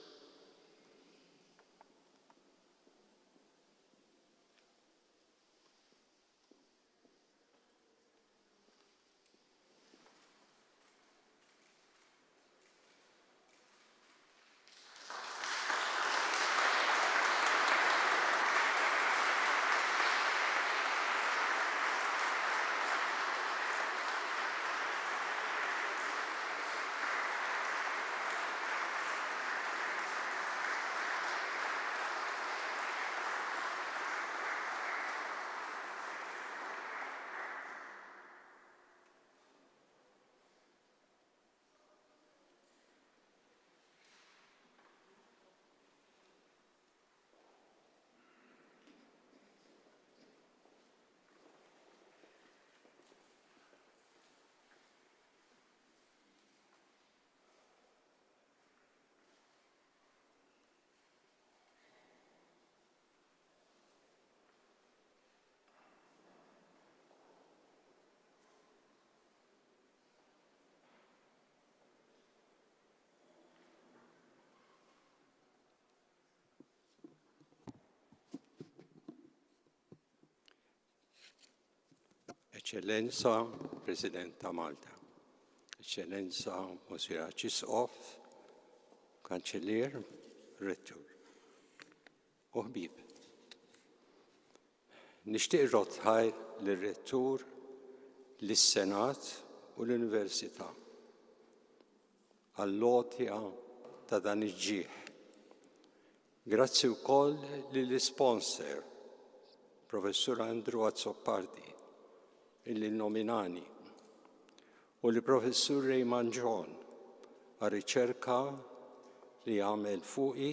Eccellenza, President ta' Malta, Eccellenza Monsieur Arċisqof, Kanċellier, Rettur, u ħbib. Nixtieq rotħajr lir-Rettur, lis-Senat u l-Università għall-lotja ta' dan iġġieħ. Grazzi wkoll lill-sponsor, Professur Andrew Azzoppardi, illi nominani, u l-Professur Raymond John għal-riċerka li għamel fuqi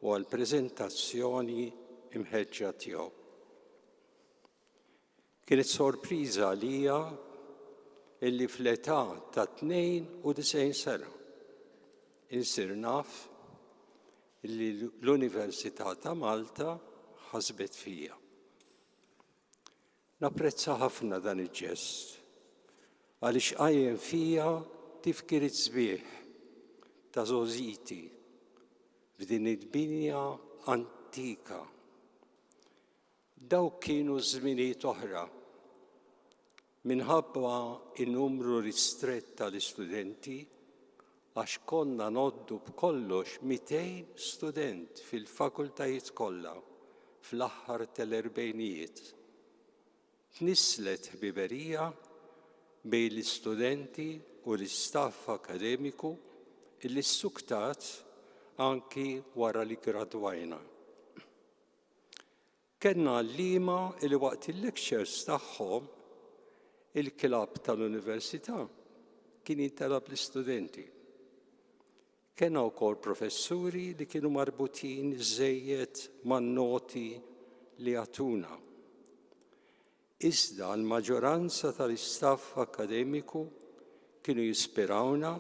u għal-prezentazzjoni imħeġġa tiegħu. Kienet sorpriża għalija illi fl-età ta' 92 sena insir naf illi l-Università ta' Malta ħasbet fija. Napprezza ħafna dan il-ġest għaliex qajjem fija tifkiriet sbieħ ta' Żożiti f'din il-binja antika. Dawk kienu żminijiet oħra minħabba in-numru ristrett tal-istudenti għax konna noddu b'kollox 200 student fil-fakultajiet kollha fl-aħħar tal-erbejnijiet. Tnislet ħbiberija bejn l-istudenti u l-istaff akademiku illi ssuktat anki wara li gradwajna. Kenna għallima li waqt il-lectures tagħhom il-klab tal-Università kien jintalab l-istudenti. Kenna wkoll professuri li kienu marbutin żejjed man-noti li għatuna. Iżda l-maġġoranza tal-istaff akademiku kienu jispirawna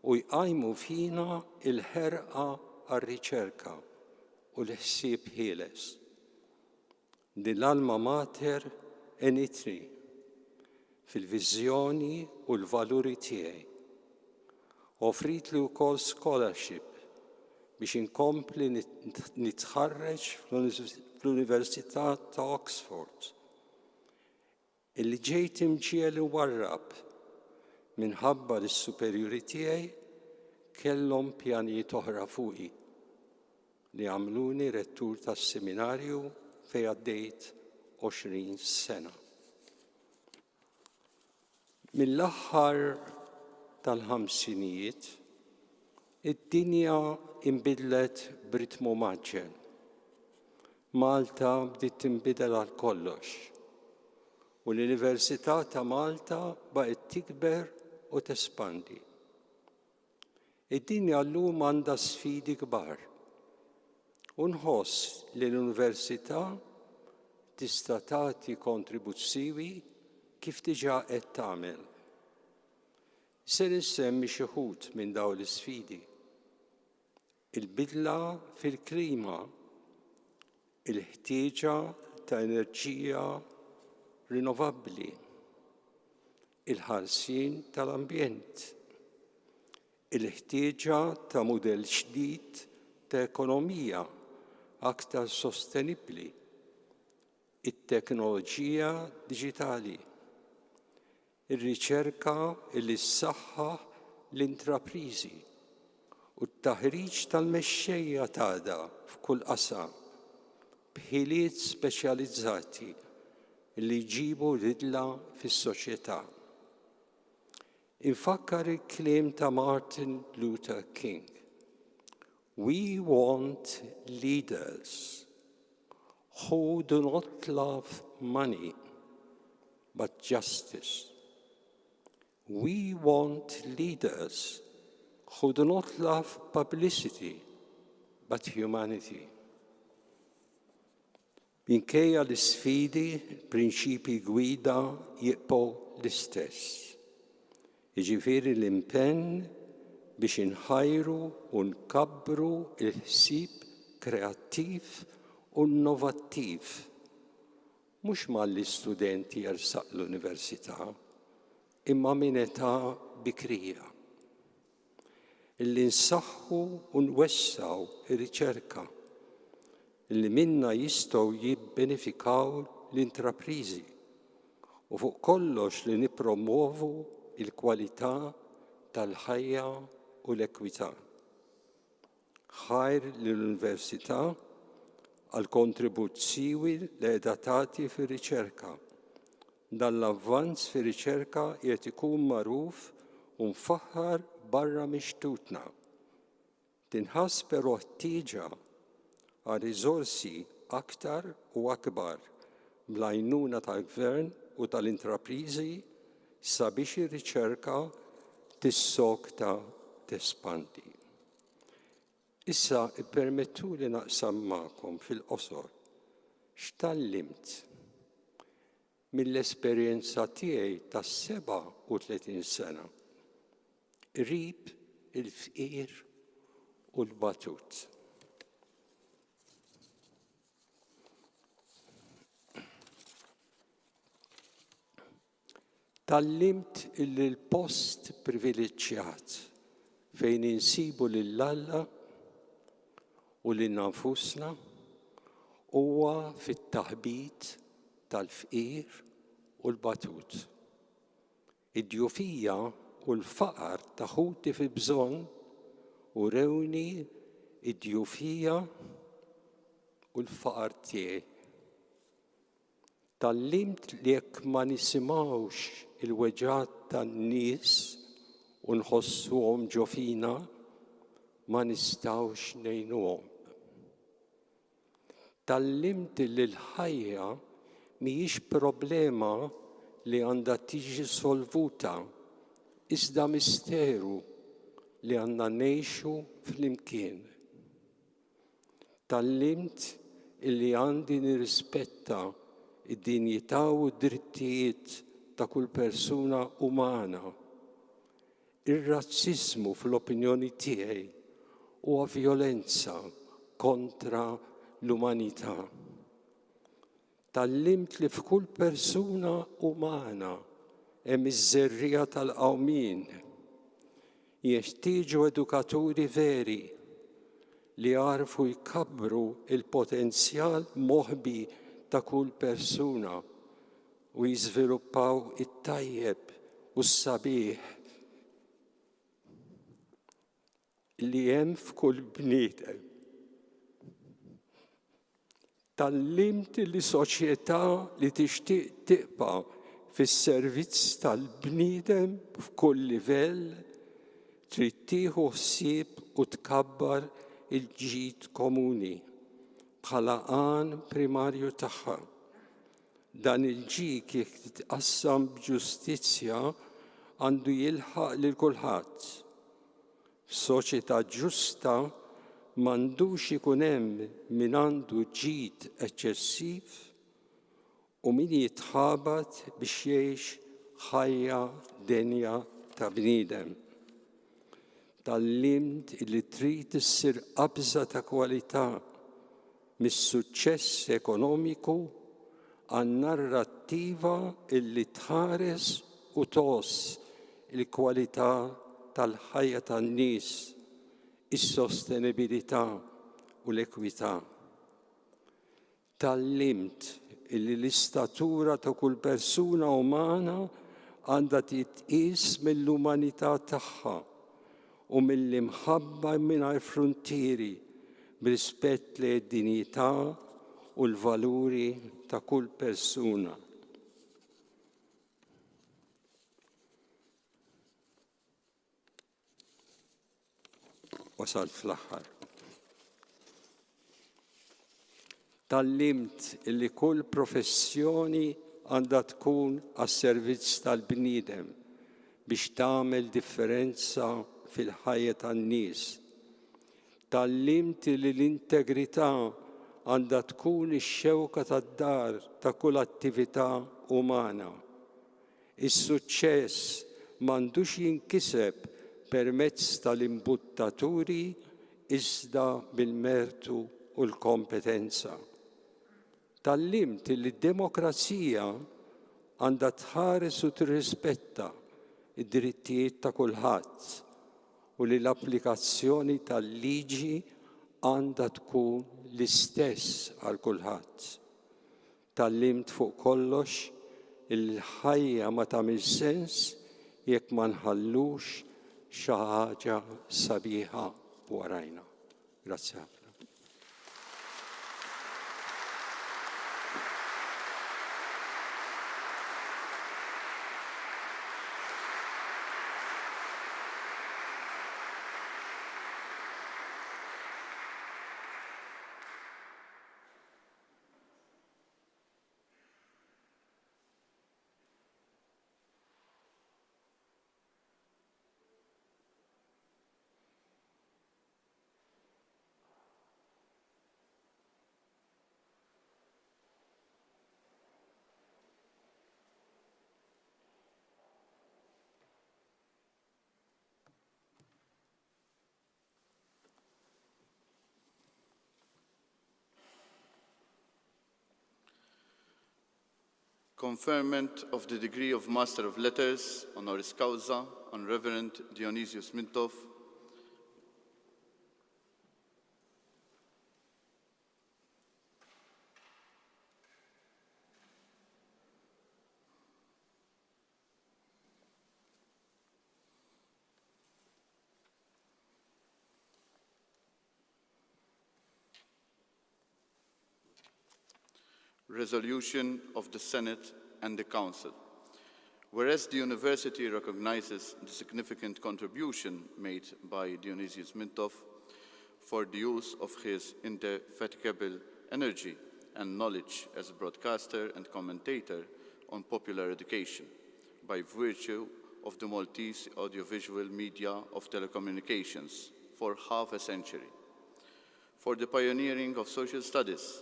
u jqajmu fina il-ħerqa għar-riċerka u l-ħsieb ħieles. Din l-alma mater enitni fil-viżjoni u l-valuri tiegħi. Offrit li wkoll scholarship biex inkompli nitħarreġ fl-Università ta' Oxford. Illi ġejt imġiel u warrab minħabba l-superjuri tiegħi kellhom pjanijiet oħra fuqi li għamluni rettur tas-seminarju fejn għaddejt 20 sena. Mill-aħħar tal-ħamsinijiet, id-dinja inbidlet b'ritmu maġġel. Malta bdiet tinbidel għal kollox u l-Università ta' Malta baqgħet tikber u tespandi. Id-dinja llum għandha sfidi kbar u nħoss li l-Università tista' tagħti kontribuzzjiwi kif diġà qed tagħmel. Se nissemmi xi ħud minn dawn l-isfidi. Il-bidla fil-klima, il-ħtieġa ta' enerġija rinnovabbli, il-ħarsien tal-ambjent, il-ħtieġa ta' mudell ġdid ta' ekonomija aktar sostenibbli, it-teknoloġija diġitali, ir-riċerka li ssaħħaħ l-intrapriżi u t-taħriġ tal-mexxejja tagħha f'kull qasam b'ħiliet speċjalizzati li jġibu ridla fis-soċjetà. Infakkar il-kliem ta' Martin Luther King. We want leaders who do not love money but justice. We want leaders who do not love publicity, but humanity. Minkejja l-isfidi, prinċipi gwida jibqgħu l-istess. Jiġifieri l-impenn biex inħajru u nkabbru il-ħsieb kreattiv u innovattiv. Mhux mal-istudenti jersaq l-università, imma minn età bikrija. Illi nsaħħu u nwessaw ir-riċerka, illi minna jistgħu jibbenefikaw l-intrapriżi u fuq kollox li nippromovu il-kwalità tal-ħajja u l-ekwità. Ħajr l-Università għal kontribut siwi li qiegħda tagħti fir-riċerka. Dan l-avvanz fir-riċerka qiegħed ikun magħruf u mfaħħar barra mixtutna. Tinħass però ħtieġa għal riżorsi aktar u akbar bl-għajnuna tal-Gvern u tal-intrapriżi sabiex ir-riċerka tissokta tespandi. Issa ippermettuli naqsam magħkom fil-qosor x'tallimt mill-esperjenza tiegħi tas-37 sena qrib il-fqir u l-batut. Tallimt illi l-post privileġġjat fejn insibu lill-Alla u lil nafusna huwa fit-taħbit tal-fqir u l-batut. Id-djufija u l-faqar ta' ħuti fi bżonn u rewni id-djufija u l-faqar tiegħi. Tallimt li jekk ma nisimgħux il-weġgħat tan-nies u nħossuhom ġofina ma nistgħux ngħinuhom. Tallimt li l-ħajja mhijiex problema li għandha tiġi solvuta, iżda misteru li għandna ngħixu flimkien. Tallimt illi għandi nirrispetta id-dinjità u d-drittijiet ta' kull persuna umana. Ir-razziżmu fl-opinjoni tiegħi huwa vjolenza kontra l-umanità. Tallimt li f'kull persuna umana hemm iż-żerrija tal-qawmin. Jeħtieġu edukaturi veri li jarfu jkabbru il-potenzjal moħbi ta' kull persuna u jiżviluppaw it-tajjeb u s-sabiħ li hemm f'kull bniedem. Tallimt li soċjetà li tixtieq tibqa' fis-servizz tal-bniedem f'kull livell trid tieħu ħsieb u tkabbar il-ġid komuni bħala għan primarju tagħha. Dan il-ġid jekk titqassam b'ġustizzja għandu jilħaq lil kulħadd. F'soċjetà ġusta m'għandux ikun hemm min għandu ġid eċċessiv u min jitħabat biex jgħix ħajja denja ta' bniedem. Tallimt li trid issir qabża ta' kwalità mis-suċċess ekonomiku għan-narrattiva illi tħares u toss il-kwalità tal-ħajja tan-nies, is-sostenibilità u l-ekwità. Tallimt illi l-istatura ta' kull persuna umana għandha titqies mill-umanità tagħha u mill-imħabba mingħajr fruntieri b'rispett lejn id-dinjità u l-valuri ta' kull persuna. Wasal fl-aħħar. Tallimt illi kull professjoni għandha tkun għas-servizz tal-bniedem biex tagħmel differenza fil-ħajja tan-nies. Tallimt li l-integrità għandha tkun ix-xewka tad-dar ta' kull attività umana. Is-suċċess m'għandux jinkiseb permezz tal-imbuttaturi iżda bil-mertu u l-kompetenza. Tallimt li d-demokrazija għandha tħares u tirrispetta id-drittijiet ta' kulħadd u li l-applikazzjoni tal-liġi għandha tkun l-istess għal kulħadd. Tallimt fuq kollox il-ħajja ma tagħmel sens jekk ma nħallux xi ħaġa sabiħa warajna. Grazzi ħafna. Conferment of the degree of Master of Letters, honoris causa, on Reverend Dionysius Mintov. Resolution of the Senate and the Council. Whereas the University recognizes the significant contribution made by Dionysius Mintov for the use of his indefatigable energy and knowledge as a broadcaster and commentator on popular education, by virtue of the Maltese audiovisual media of telecommunications for half a century, for the pioneering of social studies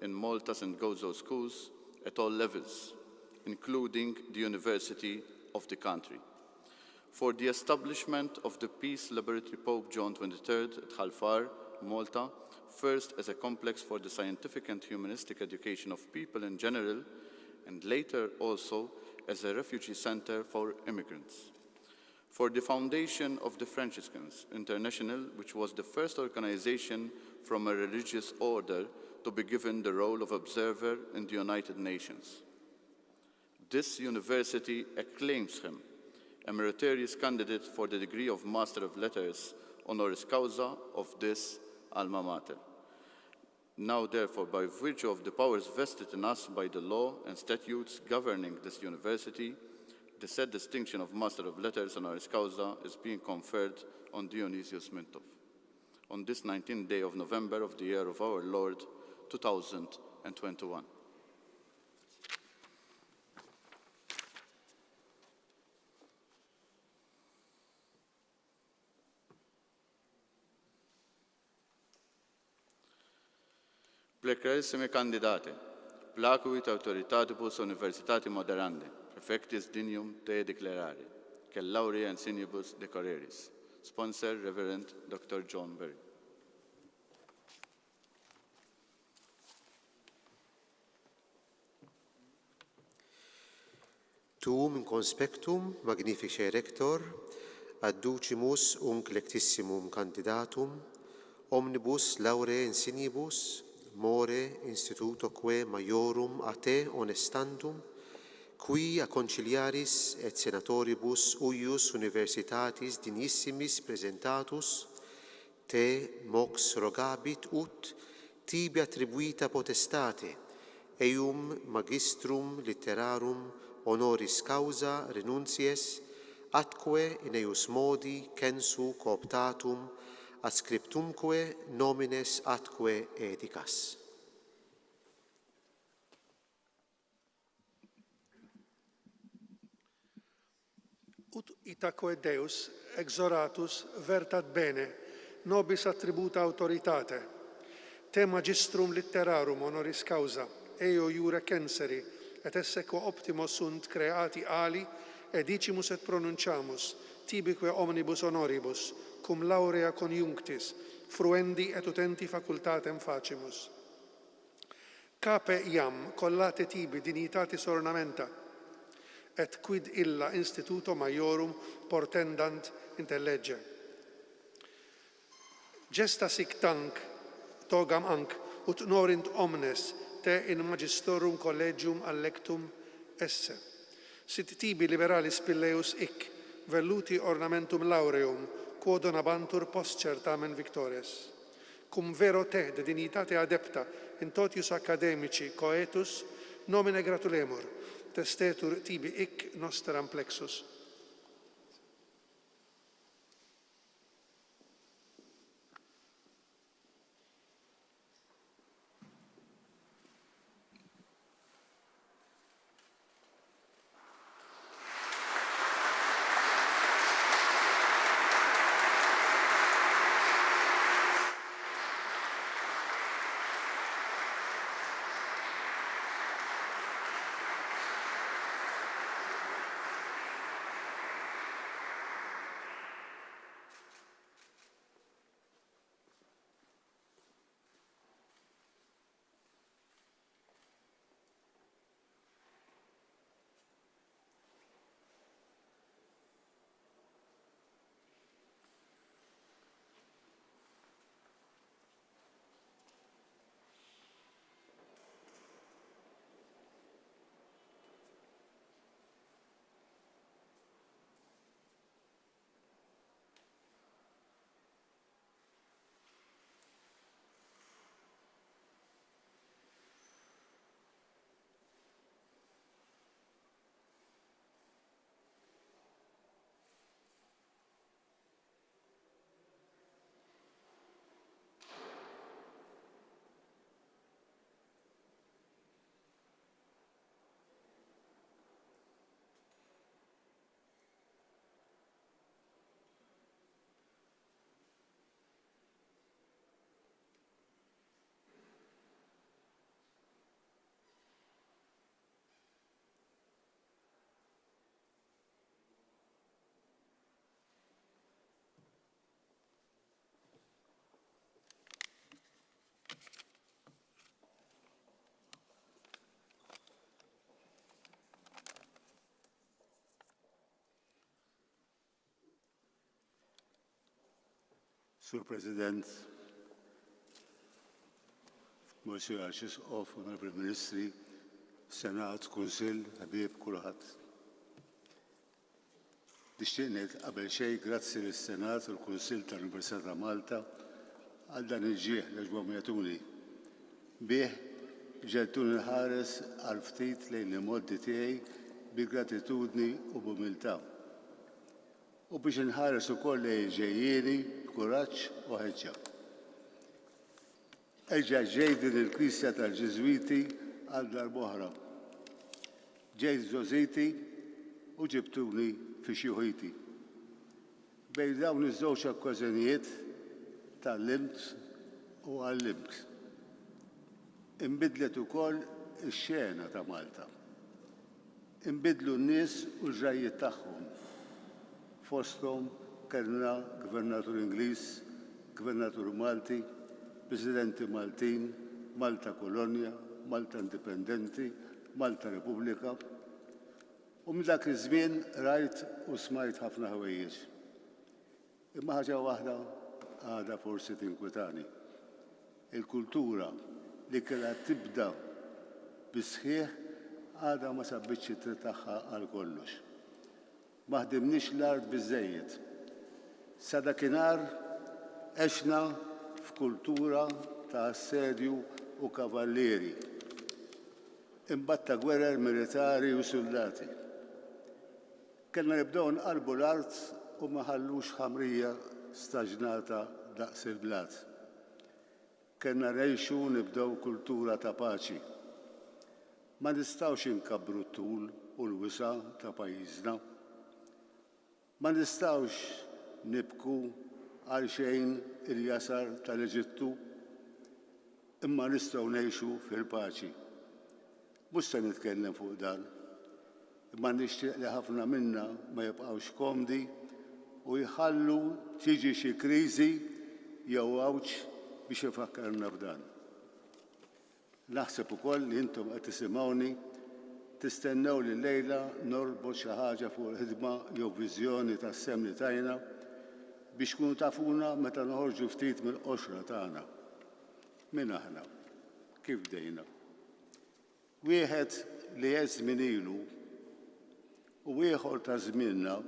in Malta St. Gozo schools at all levels, including the University of the country, for the establishment of the Peace Laboratory Pope John XXIII at Halfar, Malta, first as a complex for the scientific and humanistic education of people in general, and later also as a refugee center for immigrants, for the foundation of the Franciscans International, which was the first organization from a religious order to be given the role of observer in the United Nations. This university acclaims him a meritorious candidate for the degree of Master of Letters, honoris causa, of this alma mater. Now, therefore, by virtue of the powers vested in us by the law and statutes governing this university, the said distinction of Master of Letters, honoris causa, is being conferred on Dionysius Mintov on this 19th day of November of the year of our Lord, 2021. Plecrarissime candidate, placuit autoritatibus universitati moderandi, perfectis dinium te declarare, che laurea insignibus decoreris. Sponsor, Reverend Dr. John Berry. Tuum in conspectum magnificae rector, adducimus unc lectissimum candidatum, omnibus laureae insignibus, more institutoque maiorum a te honestandum, qui a conciliaris et senatoribus uius universitatis dignissimis presentatus, te mox rogabit ut tibi attribuita potestate, eum magistrum litterarum honoris causa renuncies, atque in eius modi censu cooptatum, adscriptumque nomines atque edicas. Ut itaque Deus exoratus vertat bene, nobis attributa autoritate, te magistrum litterarum honoris causa, eo iure censeri, et esse quo optimo sunt creati ali, edicimus et pronunciamus, tibique omnibus honoribus, cum laurea conjunctis, fruendi et utenti facultatem facimus. Cape iam collate tibi dignitatis ornamenta, et quid illa instituto maiorum portendant intellegge. Gesta sic tanc, togam anc, ut norint omnes te in magistorum collegium allectum esse. Sit tibi liberalis pilleus ic, velluti ornamentum laureum, quod donabantur poscer tamen victores. Cum vero te de dignitate adepta in totius academici coetus, nomine gratulemur, testetur tibi ic nosteram plexus. Sur President, Monsieur Archbishop, Honorable Ministry, Senat, Kunsill, ħbieb kulħadd. Nixtieq ngħid qabel xejn grazzi lis-Senat u l-Kunsill tal-Università ta' Malta għal dan il-ġieħ li ġbhom jagħtuni. Bih ġeltuni nħares għal ftit lejn il-modi tiegħi bi gratitudni u b'umiltà. U biex inħares ukoll lejn ġejjieni b'kuraġġ u ħeġġa. Erġa' ġejt din il-Klisja tal-Ġiżwiti għal darb'oħra. Ġejt Ġożiti u ġibtuni fi xi ħujti. Bejn dawn iż-żewġ okkażjonijiet tallimt u għallimt. Inbidlet ukoll ix-xena ta' Malta. Inbidlu n-nies u l-ġrajiet tagħhom. Fosthom kellna Gvernatur Ingliż, Gvernatur Malti, Presidenti Maltin, Malta Kolonja, Malta Indipendenti, Malta Repubblika. U minn dak iż-żmien rajt u smajt ħafna ħwejjeġ. Imma ħaġa waħda għadha forsi tinkwetani. Il-kultura li kellha tibda bi-sħiħ għadha ma sabbitx it-triq tagħha għal kollox. Ma ħdimniex l-art biżżejjed. Sa dakinhar għexna f'kultura ta' assedju u kavallieri. Imbagħad ta' gwerer militari u soldati. Kellna nibdew nqalbu l-art u ma ħallux ħamrija staġnata daqs il-blat. Kellna ngħixu nibdew kultura ta' paċi. Ma nistgħux inkabbru t-tul u l-wisa ta' pajjiżna. Ma nistgħux nibku għal xejn il-jasar tal-Eġittu, imma nistgħu ngħixu fil-paċi. Mhux se nitkellem fuq dan, imma nixtieq li ħafna minna ma jibqgħux komdi u jħallu tiġi xi kriżi jew għawġ biex ifakkarna f'dan. Naħseb ukoll li intom qed tisimgħuni tistennew li lejla norbot xi ħaġa fuq il-ħidma jew viżjoni tas-sem li tajna biex tkunu tafuna meta noħorġu ftit mill-qoxra tagħna. Min aħna? Kif bdejna? Wieħed li jeżmin ilu u ieħor ta' żmienna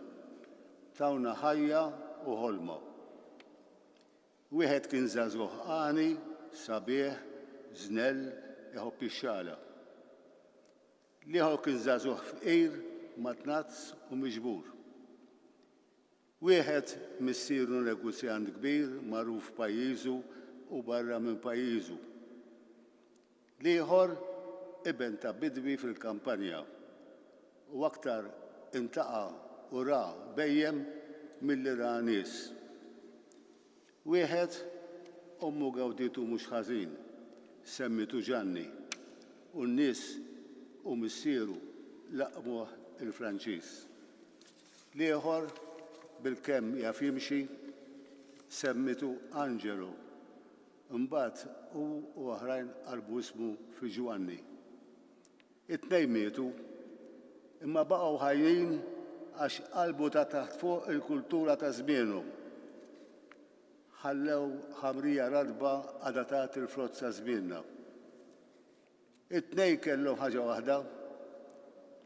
tawna ħajja u ħolma. Wieħed kien żagħżugħ qani, sabiħ, żnell, iħobb ix-xagħla. L-ieħor kien żagħżugħ fqir, matnazz u miġbur. Wieħed missieru negozjant kbir magħruf f'pajjiżu u barra minn pajjiżu. L-ieħor iben ta' bidwi fil-kampanja u aktar intaqa' u ra bejjem milli ra nies. Wieħed ommu gawditu mhux ħażin, semmitu Ġanni, u n-nies u missieru laqmuh il-Franċiż. L-ieħor bil-kemm jaf jimxi semmitu Angelo, imbagħad hu u oħrajn qalbu ismu fi Ġwanni. It-tnejn mietu imma baqgħu ħajjin għax qalbu ta' taħt fuq il-kultura ta' żmienhom. Ħallew ħamrija radba adatat il-frott ta' żmienna. It-tnejn kellhom ħaġa waħda,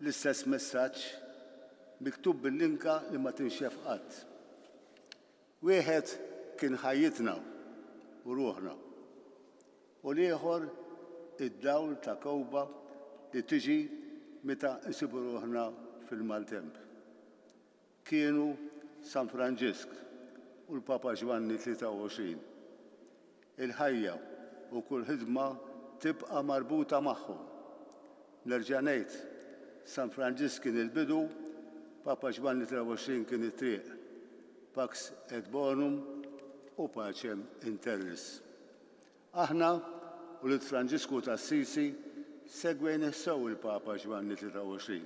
l-istess messaġġ miktub bil-linka li ma tinxef qatt. Wieħed kien ħajjitna u ruħna, u l-ieħor id-dawl ta' kowba li tiġi meta nsibu ruħna fil-maltemp. Kienu San Franġisk u l-Papa Ġwanni 23. Il-ħajja u kull ħidma tibqa' marbuta magħhom. Nerġa' ngħid, San Franġisk kien il-bidu, Papa Ġwanni 23 kien it-triq. Pax et bonum u pacem in terris. Aħna u l-Franġisku ta' Assisi segwejn sew il-Papa Ġwanni 23.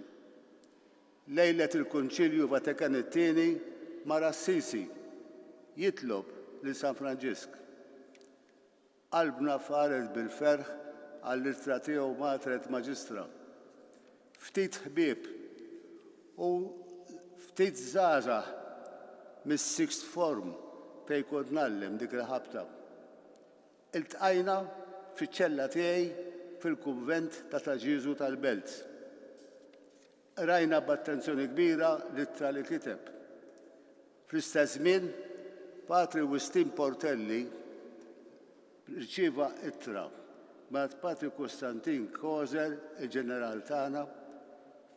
Lejlet il-Kunċilju Vatikan it-tieni mara Assisi jitlob lil San Franġisk. Qalbna faret bil-ferħ għall-ittra tiegħu Matret Maġistra. Ftit ħbieb u ftit żgħażagħ mis-sixth form fejn kont nagħllem dik il-ħabta. Iltqajna fiċ-ċella tiegħi fil-kunvent ta' Taġiżu tal-Belt. Rajna b'attenzjoni kbira l-ittra li kiteb. Fl-istess żmien, Patri Wistin Portelli rċieva ittra mat Patri Kostantin Kozer, il-ġeneral tagħna,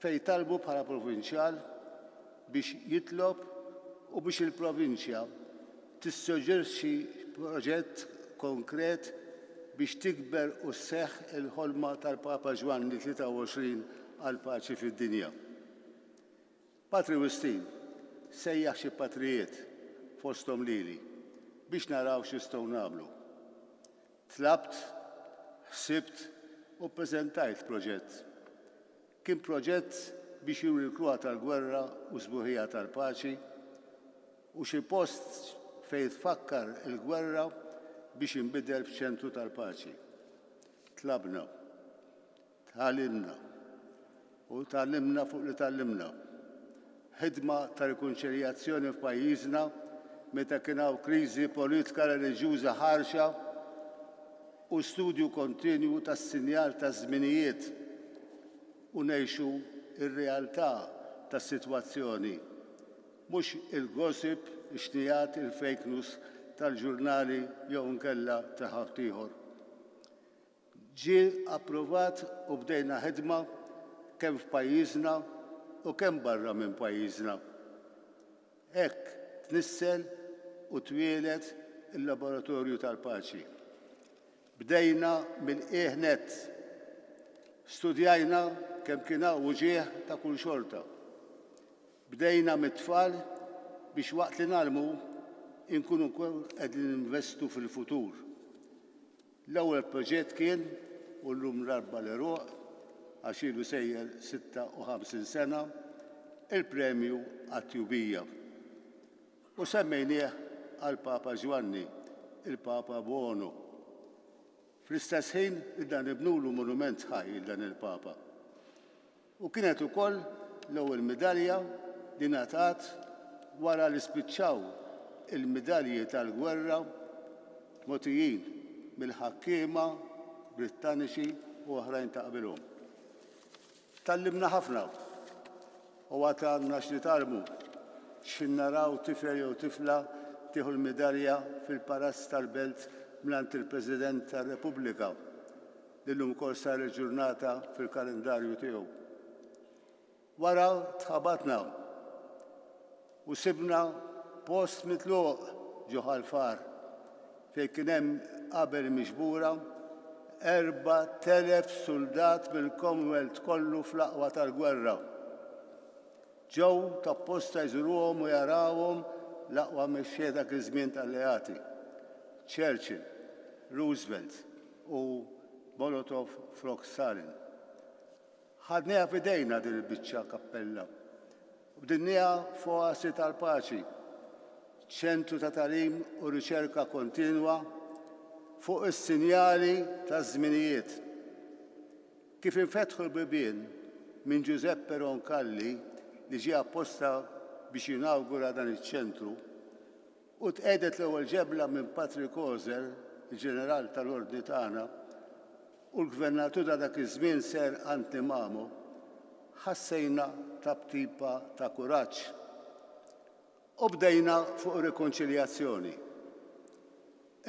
fejn talbu bħala provinċjal biex jitlob u biex il-provinċja tissuġġerixxi proġett konkret biex tikber u sseħħ il-ħolma tal-Papa Ġwanni 23 għal paċi fid-dinja. Patri Wistin sejjaħ xi patrijiet fosthom lili biex naraw x'istgħu nagħmlu. Tlabt, ħsibt u ppreżentajt proġett. Kien proġett biex juri l-kruħa tal-gwerra u sbuħija tal-paċi u xi post fejn tfakkar il-gwerra biex inbidel f'ċentru tal-paċi. Tlabna, tħallimna u tgħallimna fuq li tgħallimna. Ħidma ta' rikunċiljazzjoni f'pajjiżna meta kien hawn kriżi politika reliġjuża ħarxa u studju kontinju tas-sinjal taż-żminijiet u ngħixu r-realtà tas-sitwazzjoni, mhux il-gossip, ix-xnijat, il-fake news tal-ġurnali jew inkella ta' ħadd ieħor. Ġie approvat u bdejna ħidma kemm f'pajjiżna u kemm barra minn pajjiżna. Hekk tnissel u twieled il-Laboratorju tal-Paċi. Bdejna mill-qiegħ nett. Studjajna kemm kien hawn wuġieħ ta' kull xorta. Bdejna mit-tfal biex waqt li nagħlmu inkunu qegħdin ninvestu fil-futur. L-ewwel proġett kien u llum l-arba l-eruq għax ilu sejjer 56 sena il-premju għat-tjubija. U semmejnieh għal Papa Ġwanni, il-Papa Buono. Fl-istess ħin idna nibnulu monument ħaj il dan il-Papa. U kienet ukoll l-ewwel medalja li ngħatat wara li spiċċaw il-medalji tal-gwerra mogħtijin mill-ħakkiema Brittaniċi u oħrajn ta' qabilhom. Tallimna ħafna u għatanna x'nitalmu x'in naraw tifel jew tifla tieħu l-medalja fil-Palazz tal-Belt mingħand il-President tar-Repubblika li llum ukoll sar il-ġurnata fil-kalendarju tiegħu. Wara tħabatna u sibna post mitluq ġo ħalfar fejn kien hemm qabel miġbura 4,000 soldat mill-Commonwealth kollu fl-aqwa tal-gwerra. Ġew tapposta jżuruhom u jarawhom l-aqwa mexxej dak iż-żmien tal-alleati. Churchill, Roosevelt u Molotov flok Stalin. Ħadniha f'idejna din il-biċċa kappella u bdinniha f'oasi tal-paċi, ċentru ta' tagħlim u riċerka kontinwa fuq is-sinjali taż-żminijiet. Kif infetħu l-bibien minn Giuseppe Roncalli li ġie apposta biex jinawgura dan iċ-ċentru u tqedet l-ewwel ġebla minn Patrick Ozer, il-ġeneral tal-Ordni tagħna, u l-gvernatur ta' dak iż-żmien Ser Antimamo, ħassejna tabtipa ta' kuraġġ. U bdejna fuq rikonċiljazzjoni.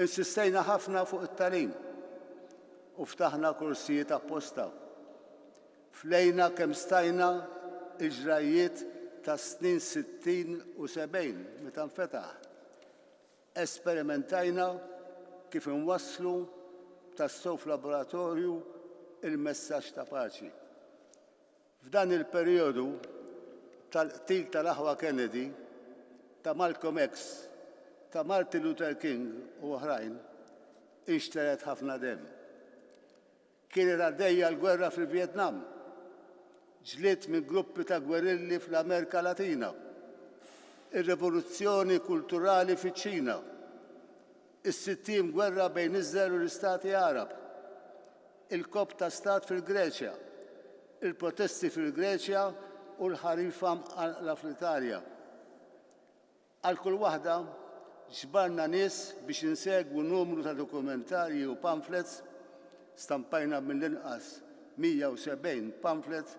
Insistejna ħafna fuq it-tagħlim u ftaħna kursijiet apposta. Flejna kemm stajna il-ġrajiet ta' snin 60 u 70 meta nfetaħ. Esperimentajna kif inwasslu tas-sew f'laboratorju il-messaġġ ta' paċi. F'dan il-perjodu tal-qtil tal-aħwa Kennedy, ta' Malcolm X, ta' Martin Luther King u oħrajn, inxteret ħafna demm. Kienet għaddejja l-gwerra fil-Vjetnam, ġlied minn gruppi ta' gwerilli fl-Amerika Latina, ir-rivoluzzjoni kulturali fiċ-Ċina, is-sittim gwerra bejn Iżrael u l-Istati Arab, il-kop ta' stat fil-Greċja, il-protesti fil-Greċja u l-ħarifa fl-Italja. Għal kull waħda ġbarna nies biex insegwu numru ta' dokumentarji u pamphlets, stampajna mill-inqas 170 pamphlet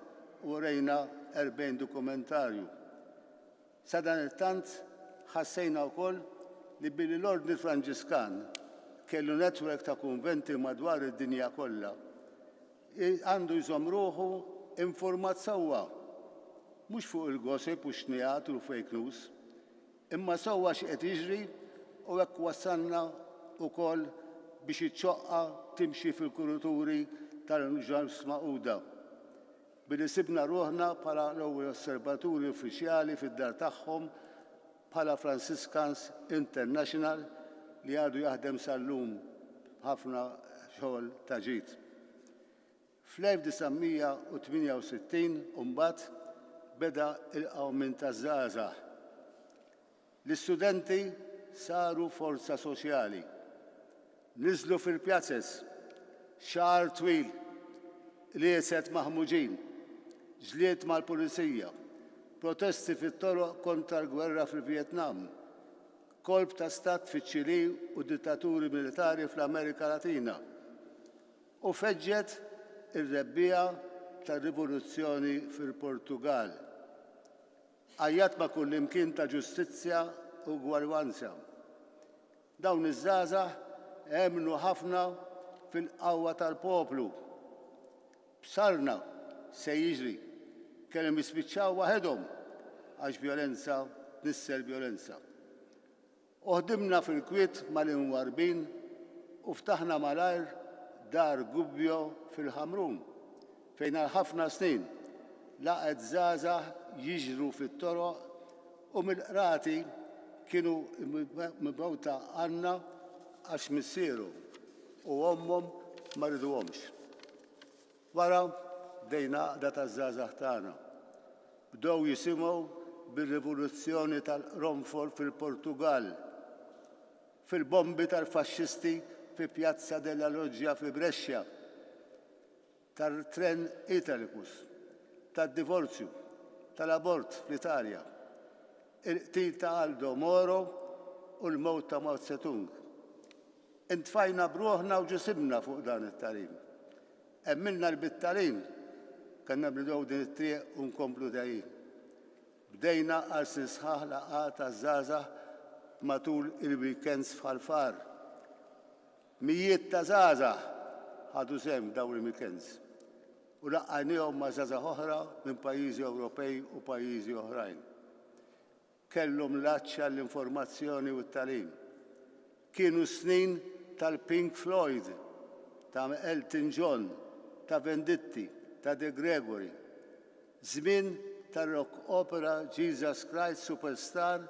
u rejna 40 dokumentarju. Sa dan il-tant ħassejna wkoll li billi l-Ordni Franġiskan kellu netwerk ta' konventi madwar id-dinja kollha għandu jżomm ruħu informat sewwa, mhux fuq il-gossip u xnijat u fake news, imma sewwa x'qed jiġri u hekk wassalna wkoll biex iċ-ċoqqa timxi fil-kurituri tal-ġnus Magħquda. Billi sibna ruħna bħala l-ewwel osservaturi uffiċjali fid-dar tagħhom bħala Franciscans International li għadu jaħdem sal-lum ħafna xogħol ta' ġid. Fl-1968 mbagħad beda il-qawmin taż-żgħażagħ. L-istudenti saru forza soċjali. Niżlu fil-pjazzes, xahar twil, lieset maħmuġin, ġlied mal-pulizija, protesti fit-toroq kontra l-gwerra fil-Vjetnam, kolb ta' stat fiċ-Ċili u dittaturi militari fl-Amerika Latina u feġġet ir-rebbija tar-rivoluzzjoni fil-Portugal. Għajjat ma' kullimkien ta' ġustizzja u gwaljanza. Dawn iż-żgħażagħ għemlu ħafna fil-qawwa tal-poplu. B'sarna se jiġri kellhom jispiċċaw waħedhom għax vjolenza tnisser vjolenza. Oħdimna fil-kwiet mal-imwarbin u ftaħna malajr dar Gubbio fil-Ħamrun fejn għal ħafna snin laqgħet żgħażagħ jiġru fit-toroq u mill-qrati kienu mibgħuta għandna għax missieru u ommhom ma rriduhomx. Wara bdejna għaqda taż-żgħażagħ tagħna. Bdew jisimgħu bir-rivoluzzjoni tal-Romford fil-Portugal, fil-bombi tal-faxxisti fi Pjazza della Loggia fi Brescia, tal-tren Italicus, tad-divorzju, tal-abort fl-Italja, il-qtil ta' Aldo Moro u l-mewt ta' Mao Zedong. Intfajna bruħna u ġisibna fuq dan it-tagħlim. Emmilna l-bit-tagħlim kanna bnidew din it-triq u nkomplu dejjin. Bdejna għal sisħaħ laqgħat taż-żgħażagħ matul il-weekends f'Ħalfar. Mijiet ta' żgħażagħ ħadu sehem dawn il-weekends u laqqajniehom ma' żgħażagħ oħra minn pajjiżi Ewropej u pajjiżi oħrajn. Kellhom l-aċċess għall-informazzjoni u t-tagħlim. Kienu snin tal-Pink Floyd, ta' Elton John, ta' Venditti, ta' De Gregory. Żmien tar-rock opera Jesus Christ Superstar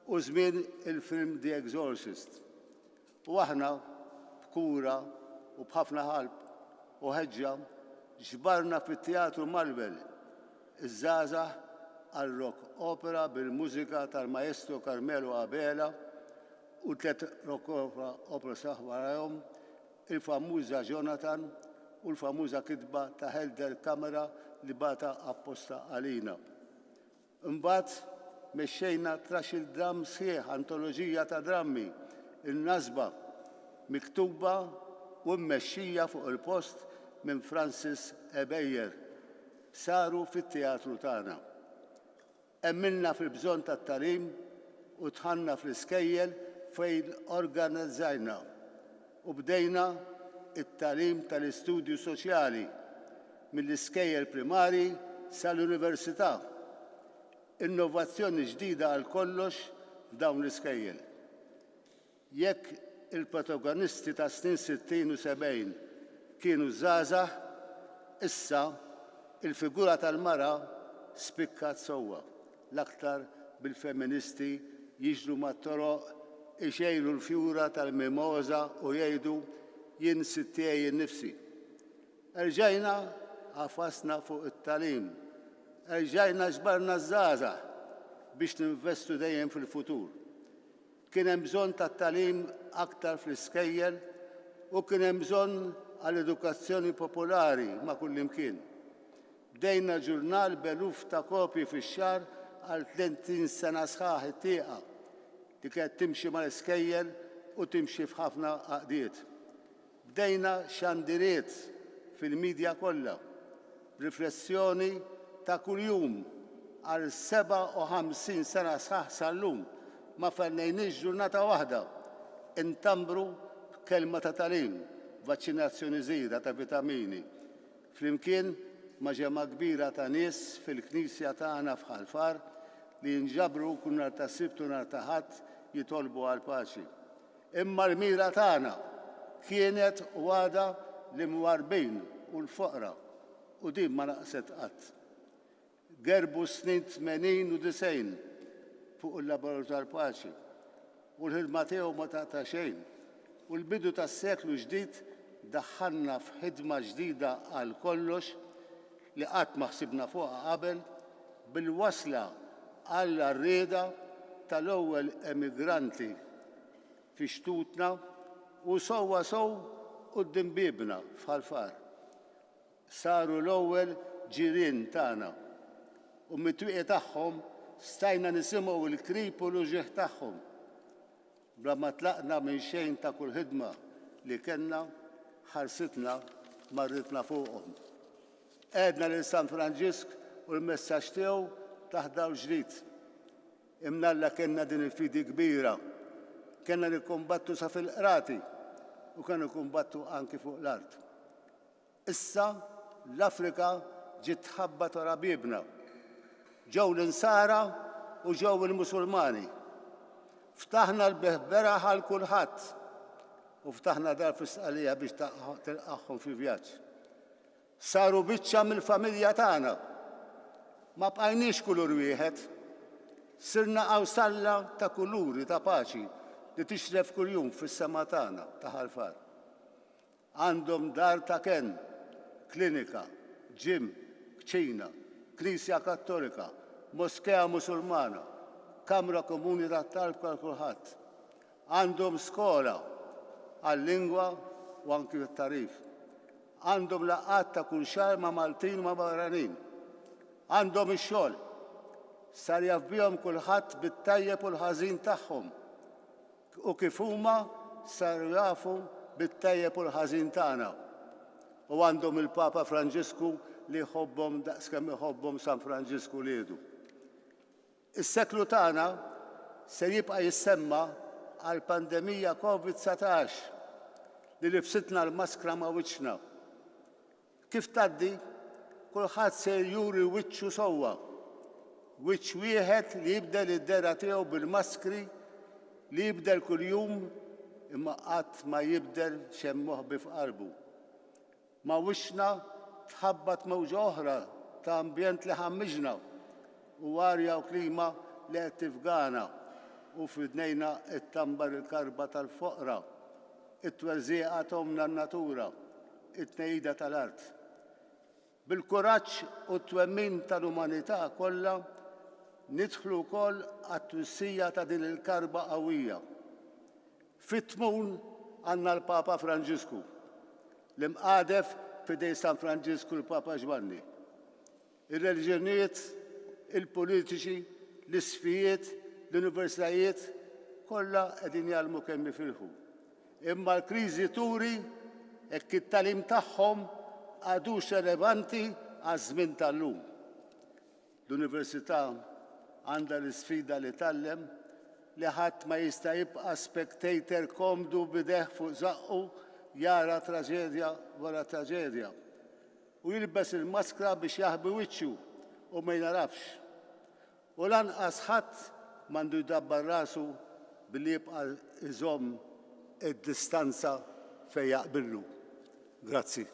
u żmien il-film The Exorcist. U aħna b'kura u b'ħafna ħalb u ħeġġa ġbarna fit-Teatru Malbel iż-żgħażagħ għal-rock opera bil-mużika tal-Maestro Carmelo Abela u 3 rock opera saħ warahom, il-famuża Jonathan u l-famuża kitba ta' Helder Kamera li bata apposta għalina. Imbagħad mexxejna trax il-dram sħiħ, antoloġija ta' drammi, il-Nasba, miktuba u mmexxija fuq il-post minn Francis Ebeyer. Saru fit-teatru tagħna. Emmilna fil-bżonn tat-tagħlim u tħanna fl-iskejjel fejn organizzajna u bdejna it-tagħlim tal-istudju soċjali mill-iskejjel primari sal-università. Innovazzjoni ġdida għal kollox f'dawn l-iskejjel. Jekk il-protagonisti ta' snin 60 u 70 kienu żgħażagħ, issa il-figura tal-mara spikkat sewwa. L-aktar bil-feministi jiġru mat-toroq ixejru l-fjura tal-mimoża u jgħidu jien sittieji nnifsi. Erġajna għafasna fuq it-tagħlim. Erġajna ġbarna żgħażagħ biex ninvestu dejjem fil-futur. Kien hemm bżonn tat-tagħlim aktar fl-iskejjel u kien hemm bżonn għall-edukazzjoni popolari ma' kullimkien. Bdejna ġurnal b'eluf ta' kopji fix-xahar għal 30 sena sħaħ it-tieqa li kienet timxi mal-iskejjel u timxi f'ħafna għaqdiet. Bdejna xandiriet fil-medja kollha, riflessjoni ta' kuljum għal 57 sena sħaħ sal-lum ma fennejniex ġurnata waħda intambru kelma ta' tagħlim, vaċċinazzjoni żieda ta' vitamini. Flimkien ma' ġemma kbira ta' nies fil-Knisja tagħna f'Ħalfar li jinġabru kull nhar ta' Sibt u nhar ta' Ħadd jitolbu għal paċi. Imma l-mira tagħna kienet u għada l-imwarbin u l-foqra u din ma naqset qatt. Gerbu snin 80 u 90 fuq il-laboratorju tal-paċi u l-ħidma tiegħu ma ta' xejn. U l-bidu tas-seklu ġdid daħħalna f'ħidma ġdida għal kollox li qatt ma ħsibna fuqha qabel bil-wasla għall-arrieda tal-ewwel emigranti fi xtutna u sewwa sew quddiem biebna f'Ħalfar. Saru l-ewwel ġirien tagħna u mit-twieqi tagħhom stajna nisimgħu l-krip u l-uġigħ tagħhom. Bla ma tlaqna minn xejn ta' kull ħidma li kellna ħarsitna marritna fuqhom. Għedna lil San Franġisk u l-messaġġ tiegħu taħdaw ġrid. Imnalla kellna din il-fidi kbira. Kellna nikkumbattu sa fil-qrati u kienu nikkumbattu anki fuq l-art. Issa l-Afrika ġiet tħabba tora biebna. Ġew l-insara u ġew il-Musulmani. Ftaħna l-beħbera għal kulħadd u ftaħna dar fis-sqalija biex tilqaħħom fi vjaġġ. Saru biċċa mill-familja tagħna. Ma bqajniex kulur wieħed, sirna qawsalla ta' kuluri ta' paċi li tixref kuljum fis-sema tagħna ta' Ħalfar. Għandhom dar ta' ken, klinika, ġim, kċina, Knisja Kattolika, Moskea Musulmana, Kamra Komuni tat-Talb għal kulħadd. Għandhom skola għal-lingwa u anki t-tarif. Għandhom laqgħat ta' kull xahar ma' Maltin ma' barranin. Għandhom ix-xogħol. Sar jaf bihom kulħadd bit-tajjeb u l-ħażin tagħhom. U kif huma saru jafu bit-tajjeb u l-ħażin tagħna. u għandhom il-Papa Franġisku li jħobbhom daqskemm iħobbhom San Franġisku liedu. Is-seklu tagħna se jibqa' jissemma għal pandemija COVID-19 li libsitna l-maskra ma' wiċċna. Kif tgħaddi, kulħadd se juri wiċċu sewwa. Wiċċ wieħed li jibdel id-dera tiegħu bil-maskri li jibdel kuljum imma qatt ma jibdel xemmuh bi f'qalbu. Ma' wiċċna tħabbat mewġa oħra ta' ambjent li ħammiġna u arja u klima li qed tifgana u fidnejna it-tambar il-karba tal-foqra, it-twerżieqa tomna n-natura, it-tnejda tal-art. Bil-kuraġġ u t-twemmin tal-umanità kollha nidħlu wkoll għat-twissija ta' din il-karba qawwija. Fit-tmun għandna l-Papa Franġisku li mqadef f'idej San Franġisku l-Papa Ġwanni. Ir-reliġjonijiet, il-politiċi, l-isfijiet, l-universitajiet kollha qegħdin jgħalmu kemm ifilħu. Imma l-kriżi turi hekk it-tagħlim tagħhom għadux relevanti għaż-żmien tal-lum. L-Università għandha l-isfida li tgħallem li ħadd ma jista' jibqa' spectator komdu bideh fuq zaqqu jara traġedja wara traġedja u jilbes il-maskra biex jaħbi wiċċu u ma jnarafx. U lanqas ħadd m'għandu jdabbar rasu billi jibqa' iżomm id-distanza fejn jaqbillu. Grazzi.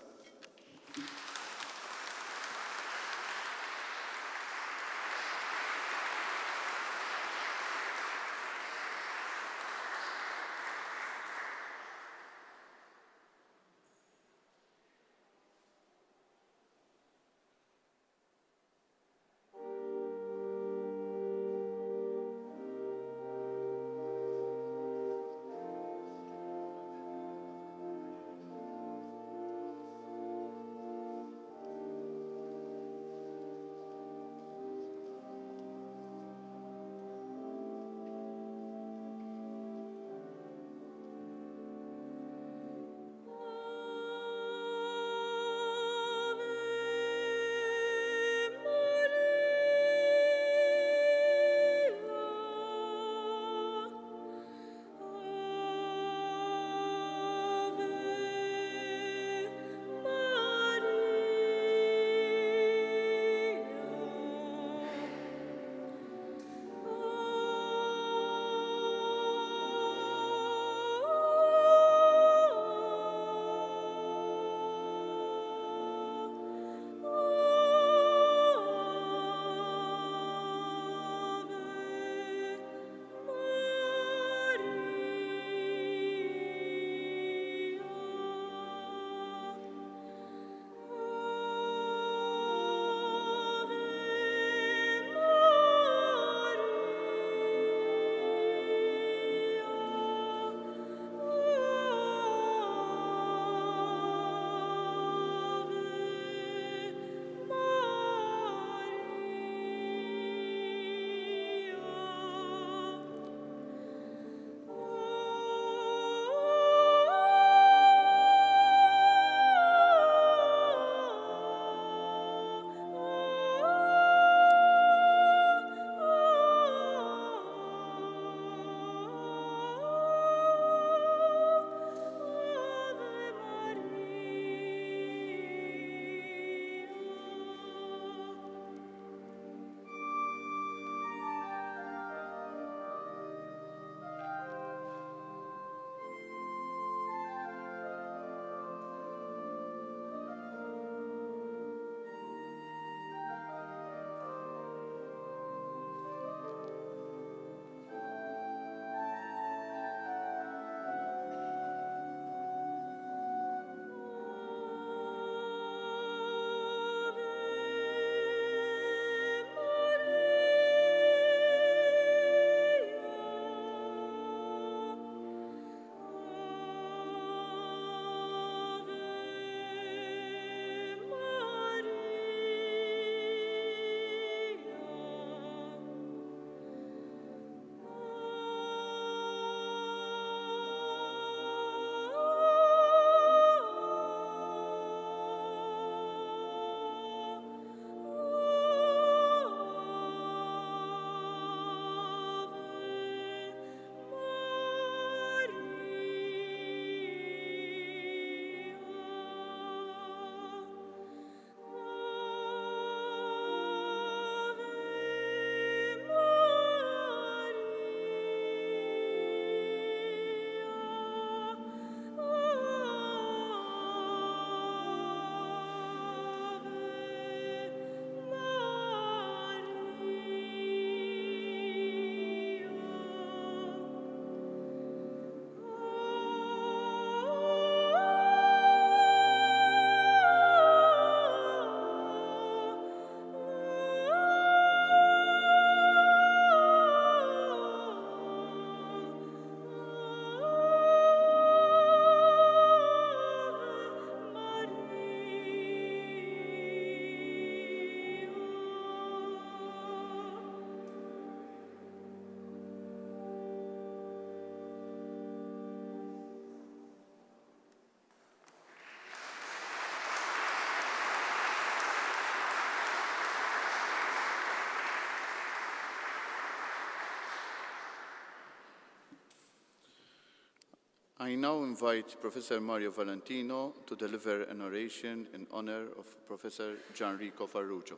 I now invite Professor Mario Valentino to deliver an oration in honor of Professor Gianrico Farrugia.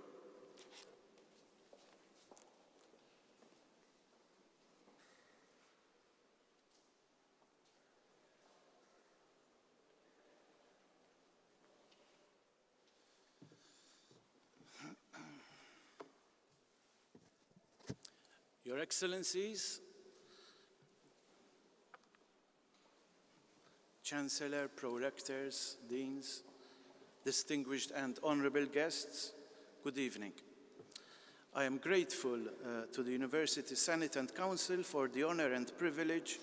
Your Excellencies, Chancellor, Prorectors, Deans, distinguished and honorable guests, good evening. I am grateful to the University Senate and Council for the honor and privilege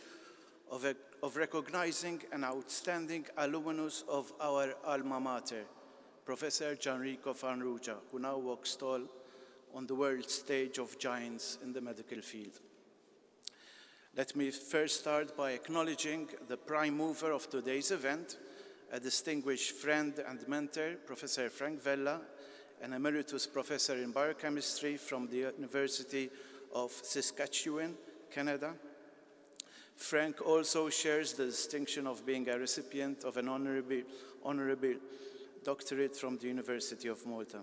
of recognizing an outstanding alumnus of our alma mater, Professor Gianrico Farrugia, who now walks tall on the world stage of giants in the medical field. Let me first start by acknowledging the prime mover of today's event, a distinguished friend and mentor, Professor Frank Vella, an emeritus professor in biochemistry from the University of Saskatchewan, Canada. Frank also shares the distinction of being a recipient of an honorary doctorate from the University of Malta.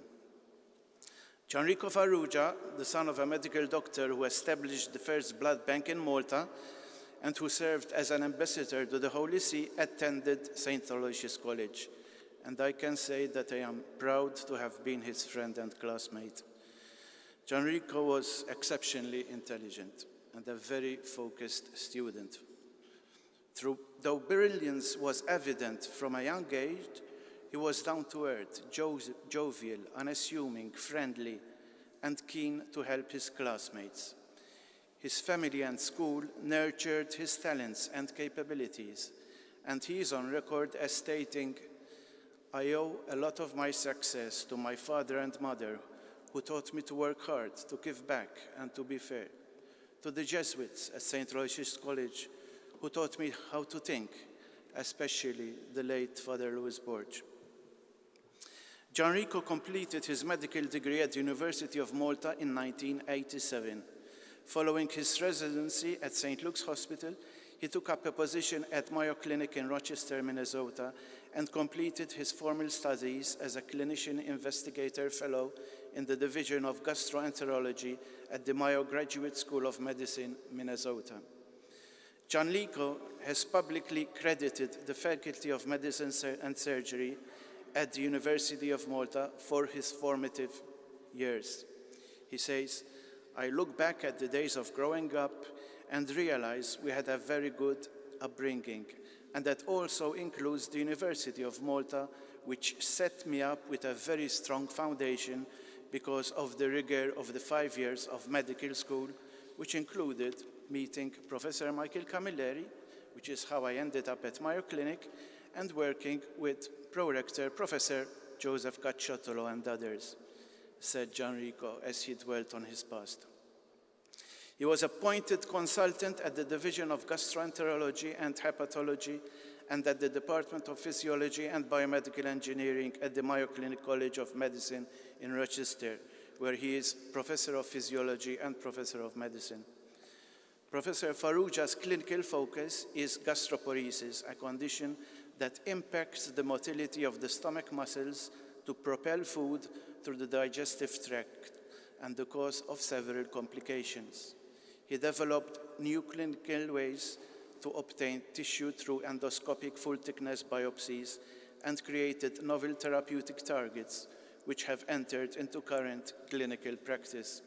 Gianrico Farrugia, the son of a medical doctor who established the first blood bank in Malta and who served as an ambassador to the Holy See, attended St. Aloysius College. And I can say that I am proud to have been his friend and classmate. Gianrico was exceptionally intelligent and a very focused student. Though brilliance was evident from a young age, he was down-to-earth, jovial, unassuming, friendly, and keen to help his classmates. His family and school nurtured his talents and capabilities, and he is on record as stating, "I owe a lot of my success to my father and mother, who taught me to work hard, to give back, and to be fair. To the Jesuits at St. Aloysius College, who taught me how to think, especially the late Father Louis Borge." Gianrico completed his medical degree at the University of Malta in 1987. Following his residency at St. Luke's Hospital, he took up a position at Mayo Clinic in Rochester, Minnesota, and completed his formal studies as a clinician investigator fellow in the Division of Gastroenterology at the Mayo Graduate School of Medicine, Minnesota. Gianrico has publicly credited the Faculty of Medicine and Surgery at the University of Malta for his formative years. He says, "I look back at the days of growing up and realize we had a very good upbringing, and that also includes the University of Malta, which set me up with a very strong foundation because of the rigor of the 5 years of medical school, which included meeting Professor Michael Camilleri, which is how I ended up at Mayo Clinic, and working with Prorector Professor Joseph Cacciotolo and others," said Gianrico as he dwelt on his past. He was appointed consultant at the Division of Gastroenterology and Hepatology and at the Department of Physiology and Biomedical Engineering at the Mayo Clinic College of Medicine in Rochester, where he is Professor of Physiology and Professor of Medicine. Professor Farrugia's clinical focus is gastroparesis, a condition that impacts the motility of the stomach muscles to propel food through the digestive tract and the cause of several complications. He developed new clinical ways to obtain tissue through endoscopic full-thickness biopsies and created novel therapeutic targets which have entered into current clinical practice.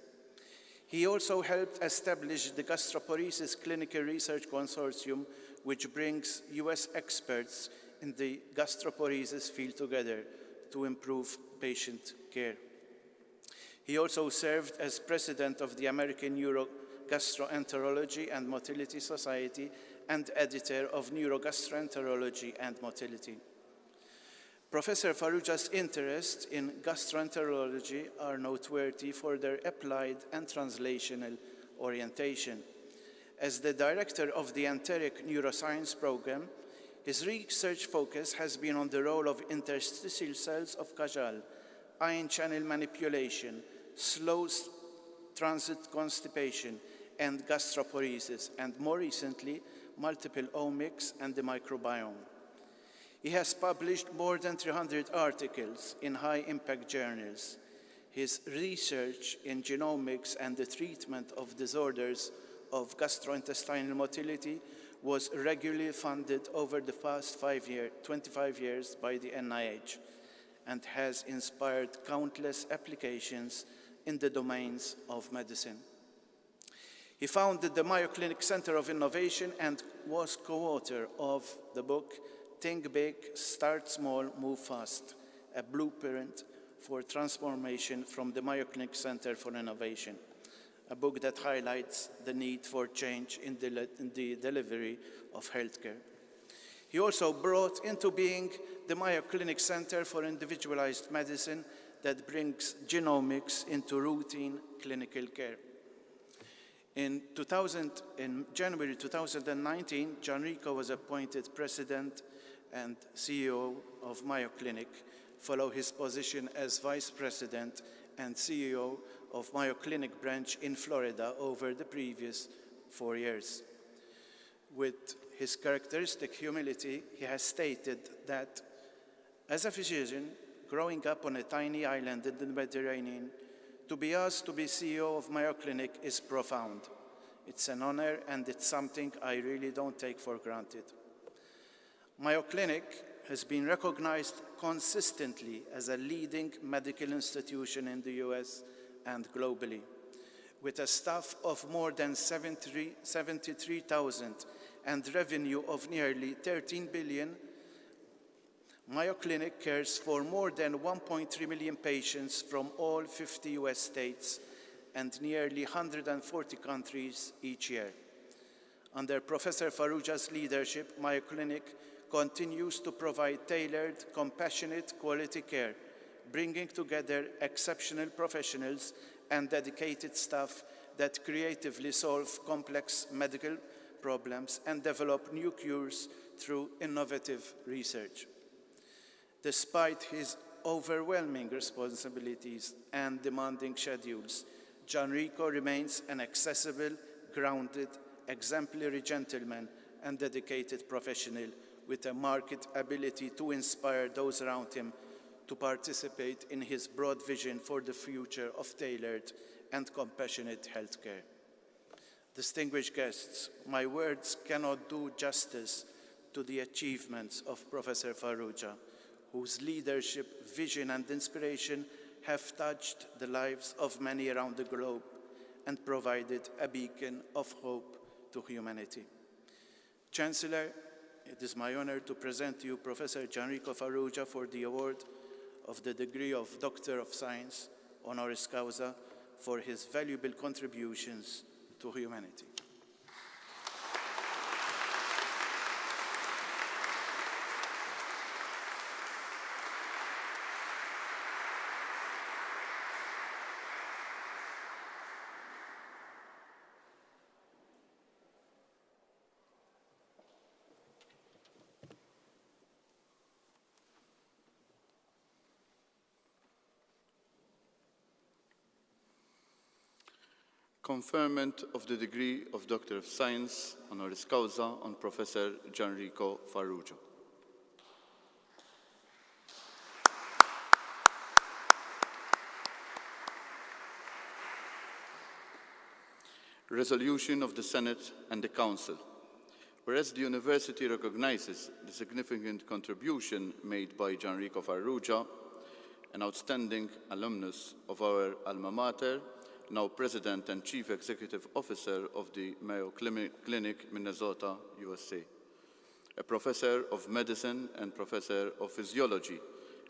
He also helped establish the Gastroparesis Clinical Research Consortium, which brings US experts in the gastroparesis field together to improve patient care. He also served as president of the American Neurogastroenterology and Motility Society and editor of Neurogastroenterology and Motility. Professor Farrugia's interests in gastroenterology are noteworthy for their applied and translational orientation. As the director of the Enteric Neuroscience Program, his research focus has been on the role of interstitial cells of Cajal, ion channel manipulation, slow transit constipation, and gastroparesis, and more recently, multiple omics, and the microbiome. He has published more than 300 articles in high-impact journals. His research in genomics and the treatment of disorders of gastrointestinal motility was regularly funded over the past 25 years by the NIH and has inspired countless applications in the domains of medicine. He founded the Mayo Clinic Center of Innovation and was co-author of the book Think Big, Start Small, Move Fast, a blueprint for transformation from the Mayo Clinic Center for Innovation, a book that highlights the need for change in the delivery of healthcare. He also brought into being the Mayo Clinic Center for Individualized Medicine that brings genomics into routine clinical care. In January 2019, Gianrico was appointed President and CEO of Mayo Clinic, following his position as Vice President and CEO of Mayo Clinic branch in Florida over the previous 4 years. With his characteristic humility, he has stated that as a physician growing up on a tiny island in the Mediterranean, to be asked to be CEO of Mayo Clinic is profound. It's an honor, and it's something I really don't take for granted. Mayo Clinic has been recognized consistently as a leading medical institution in the US and globally. With a staff of more than 73,000 and revenue of nearly 13 billion, Mayo Clinic cares for more than 1.3 million patients from all 50 US states and nearly 140 countries each year. Under Professor Farrugia's leadership, Mayo Clinic continues to provide tailored, compassionate, quality care, bringing together exceptional professionals and dedicated staff that creatively solve complex medical problems and develop new cures through innovative research. Despite his overwhelming responsibilities and demanding schedules, Gianrico remains an accessible, grounded, exemplary gentleman and dedicated professional with a marked ability to inspire those around him to participate in his broad vision for the future of tailored and compassionate healthcare. Distinguished guests, my words cannot do justice to the achievements of Professor Farrugia, whose leadership, vision, and inspiration have touched the lives of many around the globe and provided a beacon of hope to humanity. Chancellor, it is my honor to present to you Professor Gianrico Farrugia for the award of the degree of Doctor of Science, honoris causa, for his valuable contributions to humanity. Conferment of the degree of Doctor of Science, honoris causa, on Professor Gianrico Farrugia. Resolution of the Senate and the Council. Whereas the University recognizes the significant contribution made by Gianrico Farrugia, an outstanding alumnus of our alma mater, now President and Chief Executive Officer of the Mayo Clinic, Minnesota, USA, a Professor of Medicine and Professor of Physiology,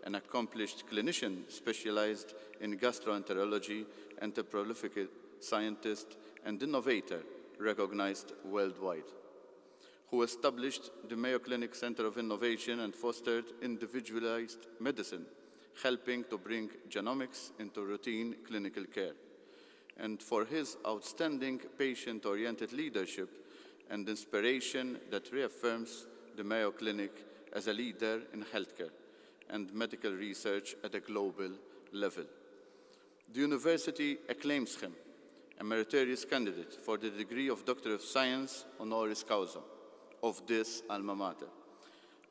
an accomplished clinician specialized in gastroenterology and a prolific scientist and innovator recognized worldwide, who established the Mayo Clinic Center of Innovation and fostered individualized medicine, helping to bring genomics into routine clinical care, and for his outstanding patient-oriented leadership and inspiration that reaffirms the Mayo Clinic as a leader in healthcare and medical research at a global level. The university acclaims him a meritorious candidate for the degree of Doctor of Science, honoris causa, of this alma mater.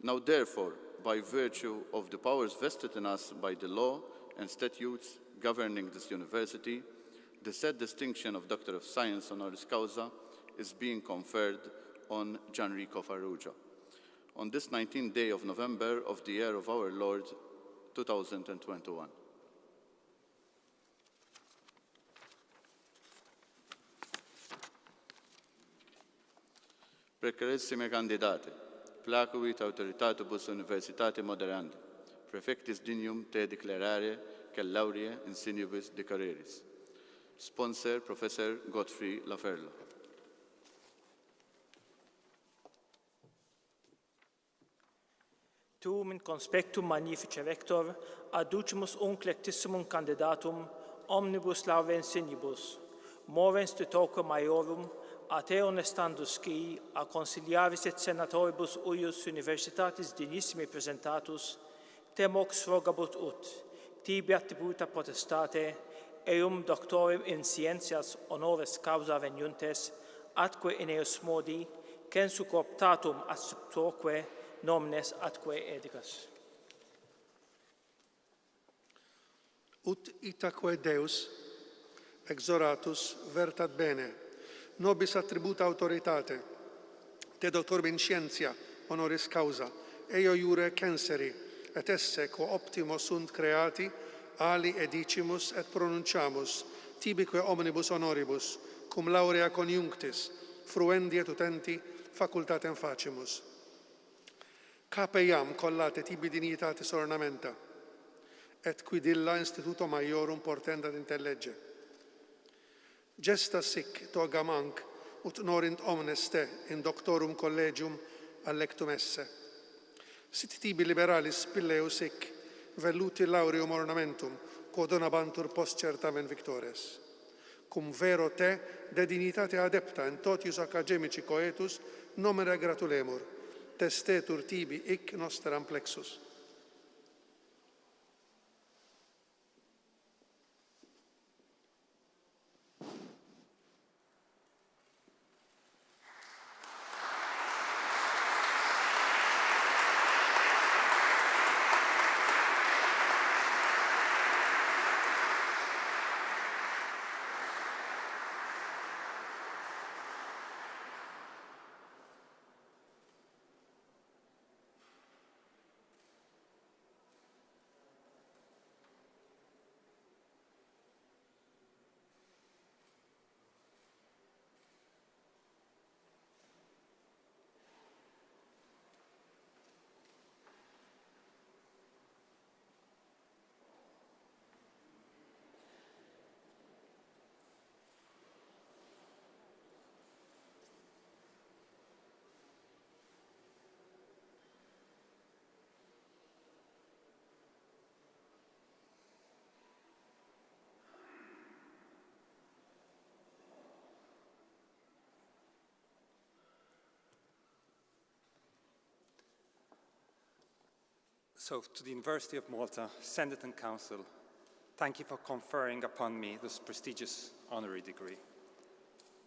Now therefore, by virtue of the powers vested in us by the law and statutes governing this university, the said distinction of Doctor of Science honoris causa is being conferred on Gianrico Farrugia on this 19th day of November of the year of our Lord, 2021. Precarissime candidate, placuit autoritatibus universitate moderandi, prefectis dignum te declarare che laurea insignibus de carreris. Sponsor, Professor Godfrey Laferlo. Tu min conspectum magnifice rector, adducimus unc lectissimum candidatum, omnibus laurea insignibus, morens tutoque maiorum, a te honestandus qui, a consiliaris et senatoribus uius universitatis dignissimi presentatus, te mox rogabut ut, tibi attributa potestate, eum doctorem in scientias honoris causa veniuntes, atque in eus modi, censu cooptatum assumptoque, nomines atque edicas. Ut itaque Deus, exoratus, vertat bene, nobis attributa autoritate, te doctorum in scientia honoris causa, eo iure censeri, et esse quo optimo sunt creati, ali edicimus et pronunciamus, tibique omnibus honoribus, cum laurea coniunctis, fruendi et utenti facultatem facimus. Cape iam collate tibi dignitatis ornamenta, et quid illa instituto maiorum portendat intellegge. Gesta sic togam anc, ut norint omnes te in doctorum collegium allectum esse. Sit tibi liberalis pilleus sic, velluti laureum ornamentum, quod donabantur post certamen victores. Cum vero te, de dignitate adepta in totius academici coetus, nomere gratulemur, testetur tibi hic nosteram plexus. So, to the University of Malta, Senate and Council, thank you for conferring upon me this prestigious honorary degree.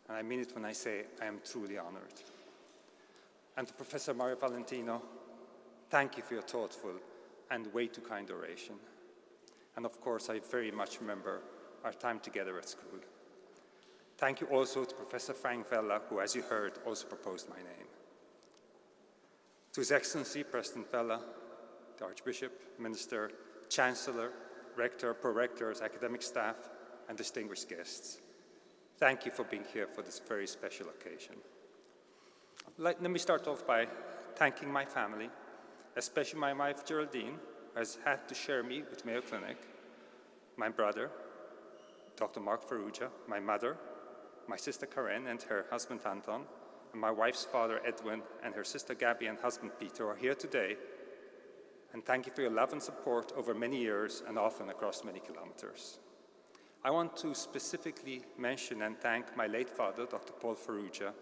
And I mean it when I say I am truly honored. And to Professor Mario Valentino, thank you for your thoughtful and way too kind oration. And of course, I very much remember our time together at school. Thank you also to Professor Frank Vella, who, as you heard, also proposed my name. To His Excellency President Vella, the Archbishop, Minister, Chancellor, Rector, Prorectors, academic staff, and distinguished guests. Thank you for being here for this very special occasion. Let me start off by thanking my family, especially my wife Geraldine, who has had to share me with Mayo Clinic, my brother, Dr. Mark Farrugia, my mother, my sister Karen and her husband Anton, and my wife's father Edwin and her sister Gabby and husband Peter are here today. And thank you for your love and support over many years and often across many kilometers. I want to specifically mention and thank my late father, Dr. Paul Farrugia,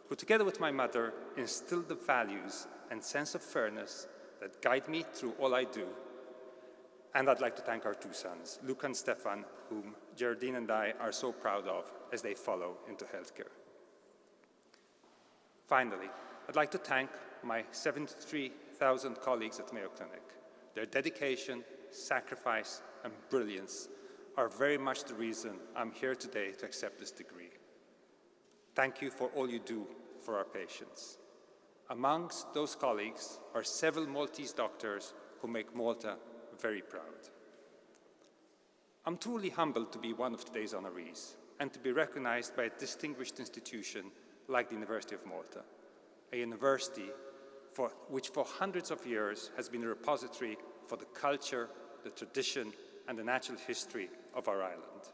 who together with my mother instilled the values and sense of fairness that guide me through all I do. And I'd like to thank our two sons, Luca and Stefan, whom Geraldine and I are so proud of as they follow into healthcare. Finally, I'd like to thank my 73,000 colleagues at Mayo Clinic. Their dedication, sacrifice, and brilliance are very much the reason I'm here today to accept this degree. Thank you for all you do for our patients. Amongst those colleagues are several Maltese doctors who make Malta very proud. I'm truly humbled to be one of today's honorees and to be recognized by a distinguished institution like the University of Malta, a university which for hundreds of years has been a repository for the culture, the tradition, and the natural history of our island.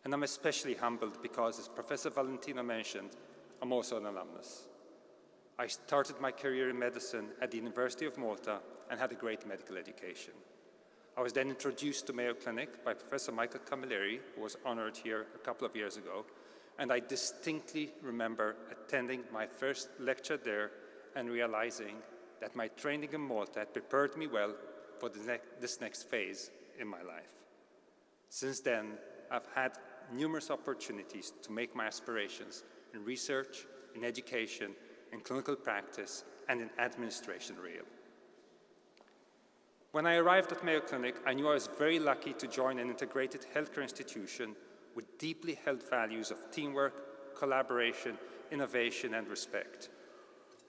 And I'm especially humbled because, as Professor Valentino mentioned, I'm also an alumnus. I started my career in medicine at the University of Malta and had a great medical education. I was then introduced to Mayo Clinic by Professor Michael Camilleri, who was honored here a couple of years ago, and I distinctly remember attending my first lecture there and realizing that my training in Malta had prepared me well for this next phase in my life. Since then, I've had numerous opportunities to make my aspirations in research, in education, in clinical practice, and in administration real. When I arrived at Mayo Clinic, I knew I was very lucky to join an integrated healthcare institution with deeply held values of teamwork, collaboration, innovation, and respect,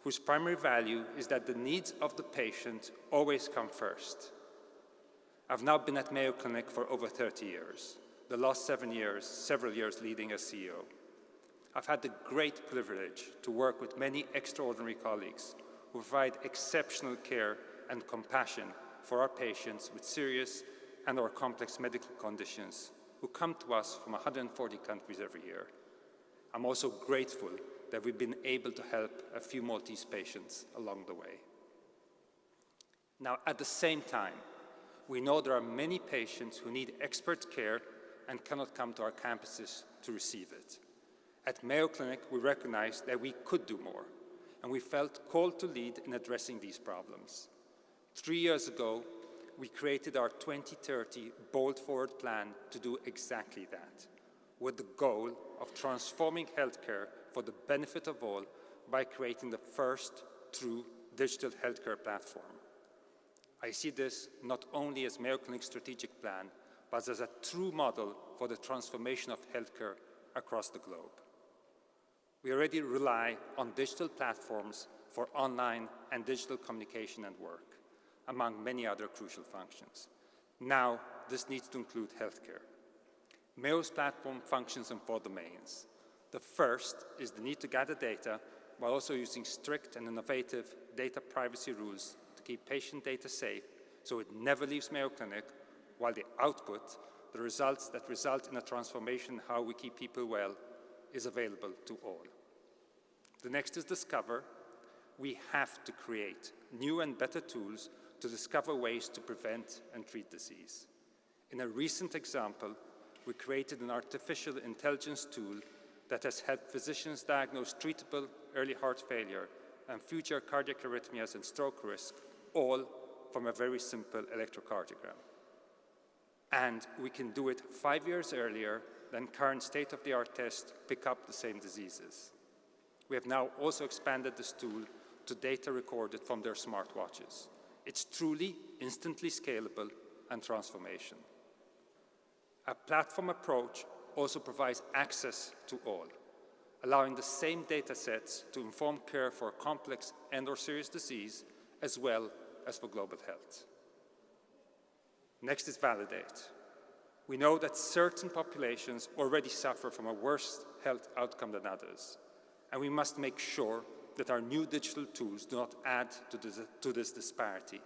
whose primary value is that the needs of the patient always come first. I've now been at Mayo Clinic for over 30 years, the last several years leading as CEO. I've had the great privilege to work with many extraordinary colleagues who provide exceptional care and compassion for our patients with serious and/or complex medical conditions who come to us from 140 countries every year. I'm also grateful that we've been able to help a few Maltese patients along the way. Now, at the same time, we know there are many patients who need expert care and cannot come to our campuses to receive it. At Mayo Clinic, we recognized that we could do more, and we felt called to lead in addressing these problems. 3 years ago, we created our 2030 Bold Forward plan to do exactly that, with the goal of transforming healthcare for the benefit of all by creating the first true digital healthcare platform. I see this not only as Mayo Clinic's strategic plan, but as a true model for the transformation of healthcare across the globe. We already rely on digital platforms for online and digital communication and work, among many other crucial functions. Now, this needs to include healthcare. Mayo's platform functions in 4 domains. The first is the need to gather data while also using strict and innovative data privacy rules to keep patient data safe so it never leaves Mayo Clinic, while the output, the results that result in a transformation in how we keep people well, is available to all. The next is discover. We have to create new and better tools to discover ways to prevent and treat disease. In a recent example, we created an artificial intelligence tool that has helped physicians diagnose treatable early heart failure and future cardiac arrhythmias and stroke risk, all from a very simple electrocardiogram. And we can do it 5 years earlier than current state-of-the-art tests pick up the same diseases. We have now also expanded this tool to data recorded from their smartwatches. It's truly instantly scalable and transformation. A platform approach also provides access to all, allowing the same data sets to inform care for complex and/or serious disease, as well as for global health. Next is validate. We know that certain populations already suffer from a worse health outcome than others, and we must make sure that our new digital tools do not add to this disparity.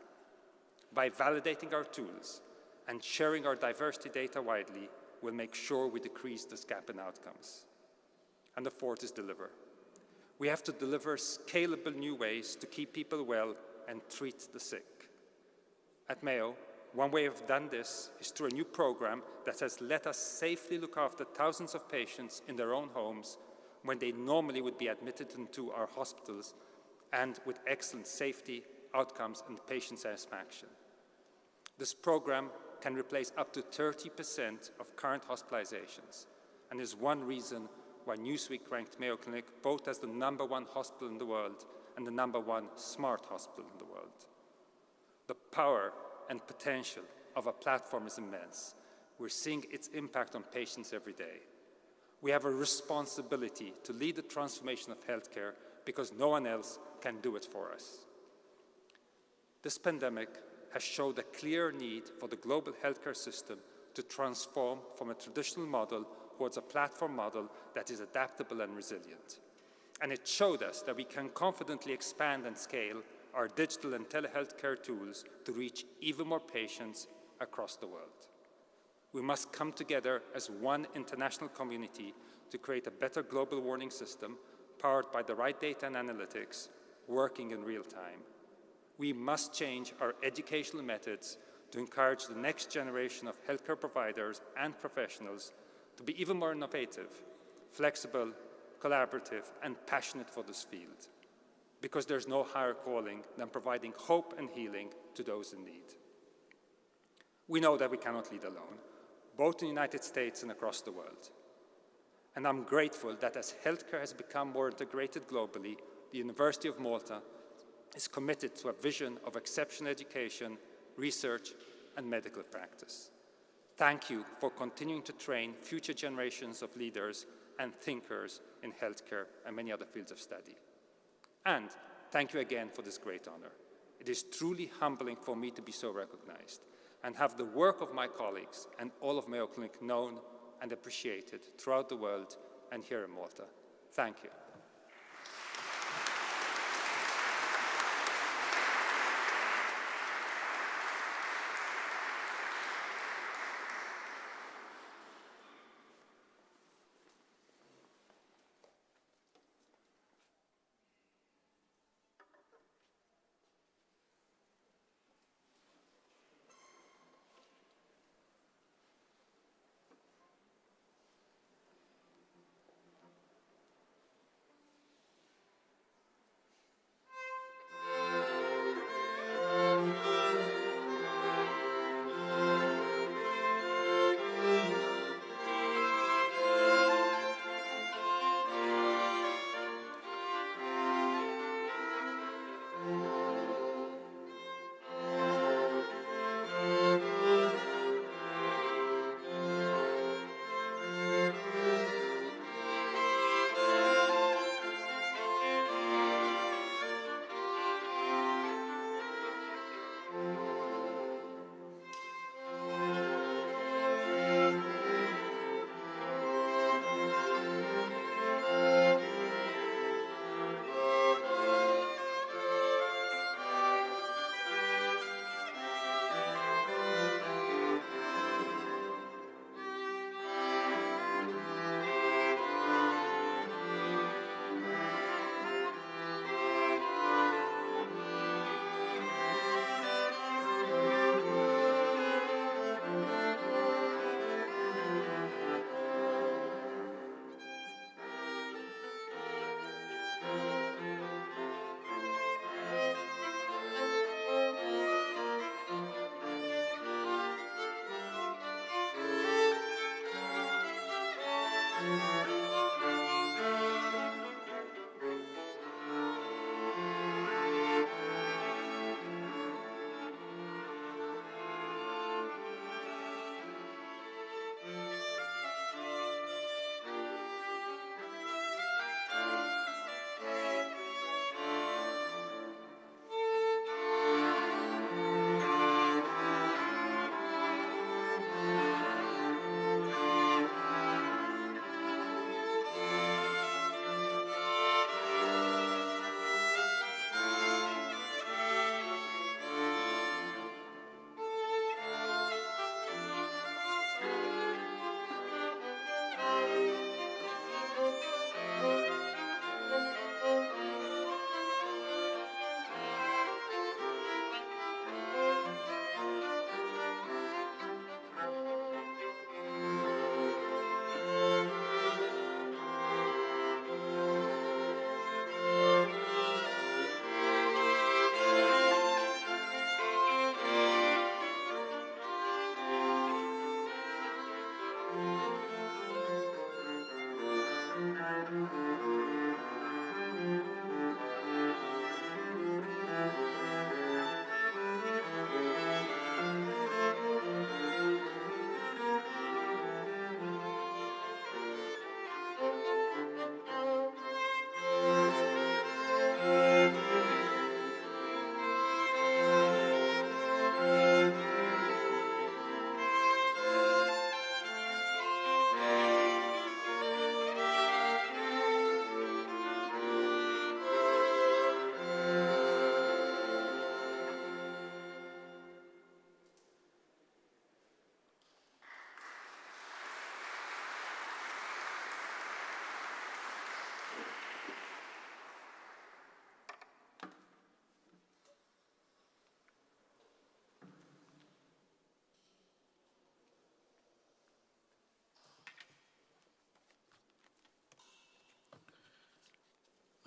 By validating our tools and sharing our diversity data widely, we'll make sure we decrease this gap in outcomes. And the fourth is deliver. We have to deliver scalable new ways to keep people well and treat the sick. At Mayo, one way we've done this is through a new program that has let us safely look after thousands of patients in their own homes when they normally would be admitted into our hospitals, and with excellent safety, outcomes, and patient satisfaction. This program can replace up to 30% of current hospitalizations, and is one reason where Newsweek ranked Mayo Clinic both as the #1 hospital in the world and the #1 smart hospital in the world. The power and potential of a platform is immense. We're seeing its impact on patients every day. We have a responsibility to lead the transformation of healthcare because no one else can do it for us. This pandemic has showed a clear need for the global healthcare system to transform from a traditional model towards a platform model that is adaptable and resilient. And it showed us that we can confidently expand and scale our digital and telehealth care tools to reach even more patients across the world. We must come together as one international community to create a better global warning system powered by the right data and analytics, working in real time. We must change our educational methods to encourage the next generation of healthcare providers and professionals to be even more innovative, flexible, collaborative, and passionate for this field, because there's no higher calling than providing hope and healing to those in need. We know that we cannot lead alone, both in the United States and across the world. And I'm grateful that as healthcare has become more integrated globally, the University of Malta is committed to a vision of exceptional education, research, and medical practice. Thank you for continuing to train future generations of leaders and thinkers in healthcare and many other fields of study. And thank you again for this great honor. It is truly humbling for me to be so recognized and have the work of my colleagues and all of Mayo Clinic known and appreciated throughout the world and here in Malta. Thank you.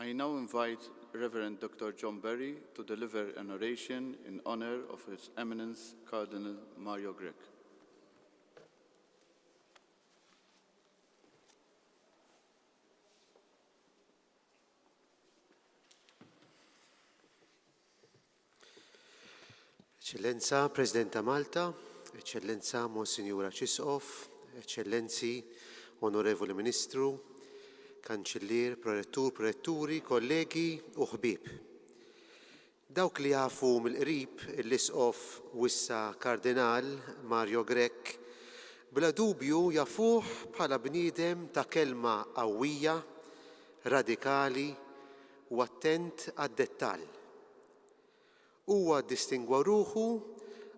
I now invite Reverend Dr. John Berry to deliver an oration in honor of His Eminence Cardinal Mario Grech. Eccellenza Presidenta Malta, Eccellenza Monsignora Cisqof, Eccellenzi, Onorevoli Ministru, Kanċellier, Prorettur, Proretturi, kollegi u ħbieb. Dawk li jafu mill-qrib l-Isqof wissa Kardinal Mario Grech bla dubju jafuh bħala bniedem ta' kelma qawwija, radikali u attent għad-dettall. Huwa distingwa ruħu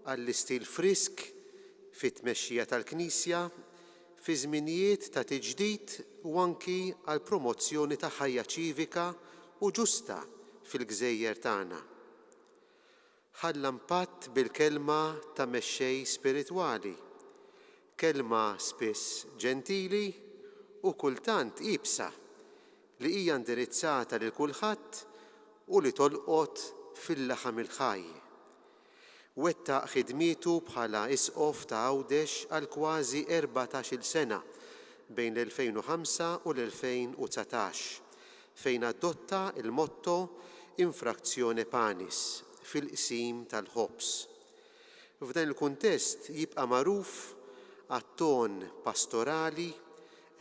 għall-istil frisk fit-tmexxija tal-Knisja fi żminijiet ta' tiġdid u anki għall promozzjoni ta' ħajja ċivika u ġusta fil-Gżejjer tagħna. Ħalla impatt bil-kelma ta' mexxej spiritwali, kelma spiss ġentili u kultant iebsa li hija indirizzata lil kulħadd u li tolqot fil-laħam il-ħaj. Wettaq ħidmietu bħala Isqof ta' Għawdex għal kważi 14-il sena bejn l-2005 u l-2019 fejn adotta il-motto Infractione Panis fil-qsim tal-ħobs. F'dan il-kuntest jibqa' magħruf għat-ton pastorali,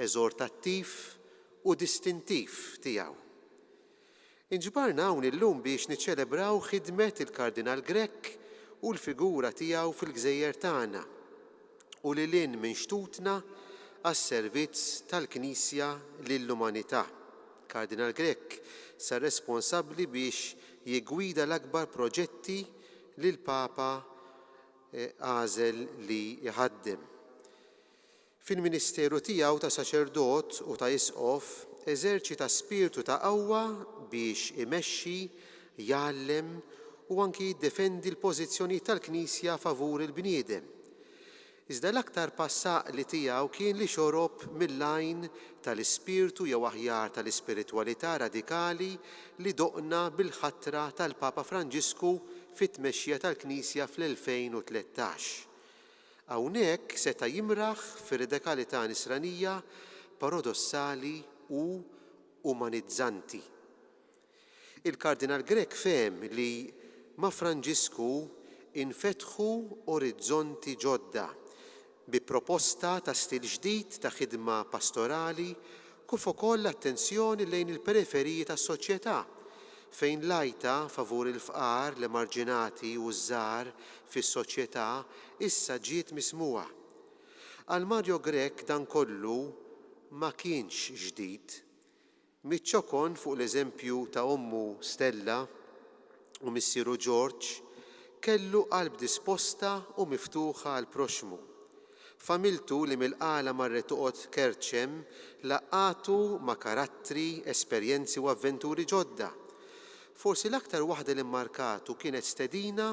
eżortattiv u distintiv tiegħu. Inġbarna hawn illum biex niċċelebraw ħidmet il-Kardinal Grech u l-figura tiegħu fil-Gżejjer tagħna u li lin minn xtutna għas-servizz tal-Knisja lill-umanità. Kardinal Grech sar responsabbli biex jiggwida l-akbar proġetti li l-Papa għażel li jħaddem. Fil-Ministeru tiegħu ta' Saċerdot u ta' Isqof eżerċita spiritu ta' qawwa biex imexxi, jgħallem u anki jiddefendi l-pożizzjoni tal-Knisja favur il-bniedem. Iżda l-aktar passaq li tiegħu kien li xorob mill-lajn tal-ispirtu jew aħjar tal-ispiritwalità radikali li doqna bil-ħatra tal-Papa Franġisku fit-tmexxija tal-Knisja fl-2013. Hawnhekk seta' jimraħ fir-radikalità nisranija paradossali u umanizzanti. Il-Kardinal Grech fehem li ma' Franġisku infetħu orizzonti ġodda bi proposta ta' stil ġdid ta' ħidma pastorali kif ukoll attenzjoni lejn il-periferiji tas-soċjetà fejn l-għajta favur il-fqar, l-emarġinati u żgħar fis-soċjetà issa ġiet mismuha. Għal Mario Grech dan kollu ma kienx ġdid. Miċċokon fuq l-eżempju ta' ommu Stella u missieru George kellu qalb disposta u miftuħa għal proxmu. Familtu li mill-qala marret toqgħod kerċem laqqatu ma' karattri, esperjenzi u avventuri ġodda. Forsi l-aktar waħda li mmarkatu kienet stedina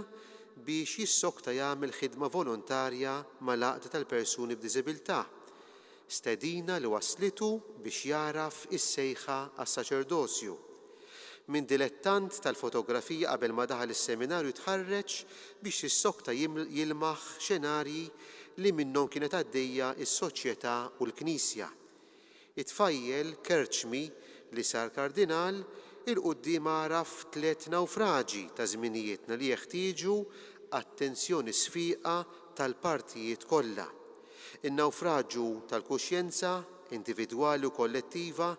biex jissokta jagħmel ħidma volontarja mal-għaqda tal-persuni b'diżabilità. Stedina li waslitu biex jaraf is-sejħa għas-saċerdozju. Min dilettant tal-fotografija qabel ma daħal is-seminarju tħarreġ biex jissokta jilmaħ xenarji li minnhom kienet għaddejja s-soċjetà u l-Knisja. Itfajjel Kerċmi li sar kardinal il-qudiem għaraf 3 nawfraġi ta' żminijietna li jeħtieġu attenzjoni sfiqa tal-partijiet kollha. In-nawfraġġju tal-kuxjenza individwali u kollettiva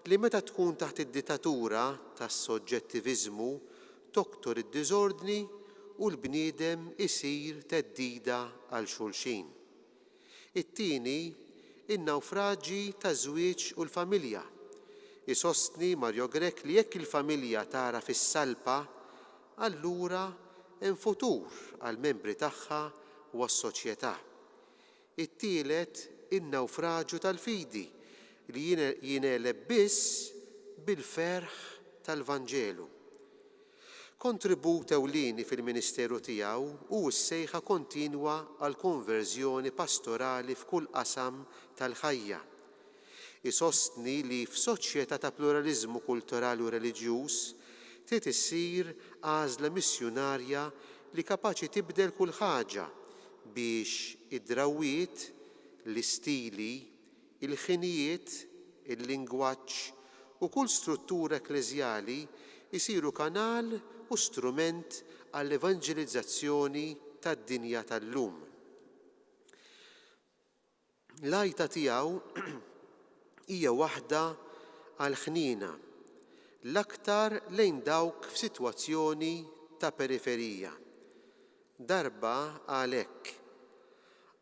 li meta tkun taħt id-dittatura tas-soġġettiviżmu toktor id-diżordni u l-bniedem isir theddida għal xulxin. It-tieni in-nawfraġġi taż-żwieġ u l-familja. Isostni Mario Grech li jekk il-familja tara fis-salpa, allura hemm futur għall membri tagħha u għas-soċjetà. It-tielet in-nawfraġġju tal-fidi li jingħeleb biss bil-ferħ tal-Vanġelu. Kontribut ewlieni fil-Ministeru tiegħu hu s-sejħa kontinwa għal konverżjoni pastorali f'kull qasam tal-ħajja. Isostni li f'soċjetà ta' pluralizmu kulturali u reliġjuż trid issir għażla missjonarja li kapaċi tibdel kull ħaġa biex id-drawwiet, l-istili, il-ħinijiet, il-lingwaġġ u kull struttura ekleżjali jsiru kanal u strument għall-evanġelizzazzjoni tad-dinja tal-lum. L-għajta tiegħu hija waħda għall-ħnina, l-aktar lejn dawk f'sitwazzjoni ta' periferija. Darba għalhekk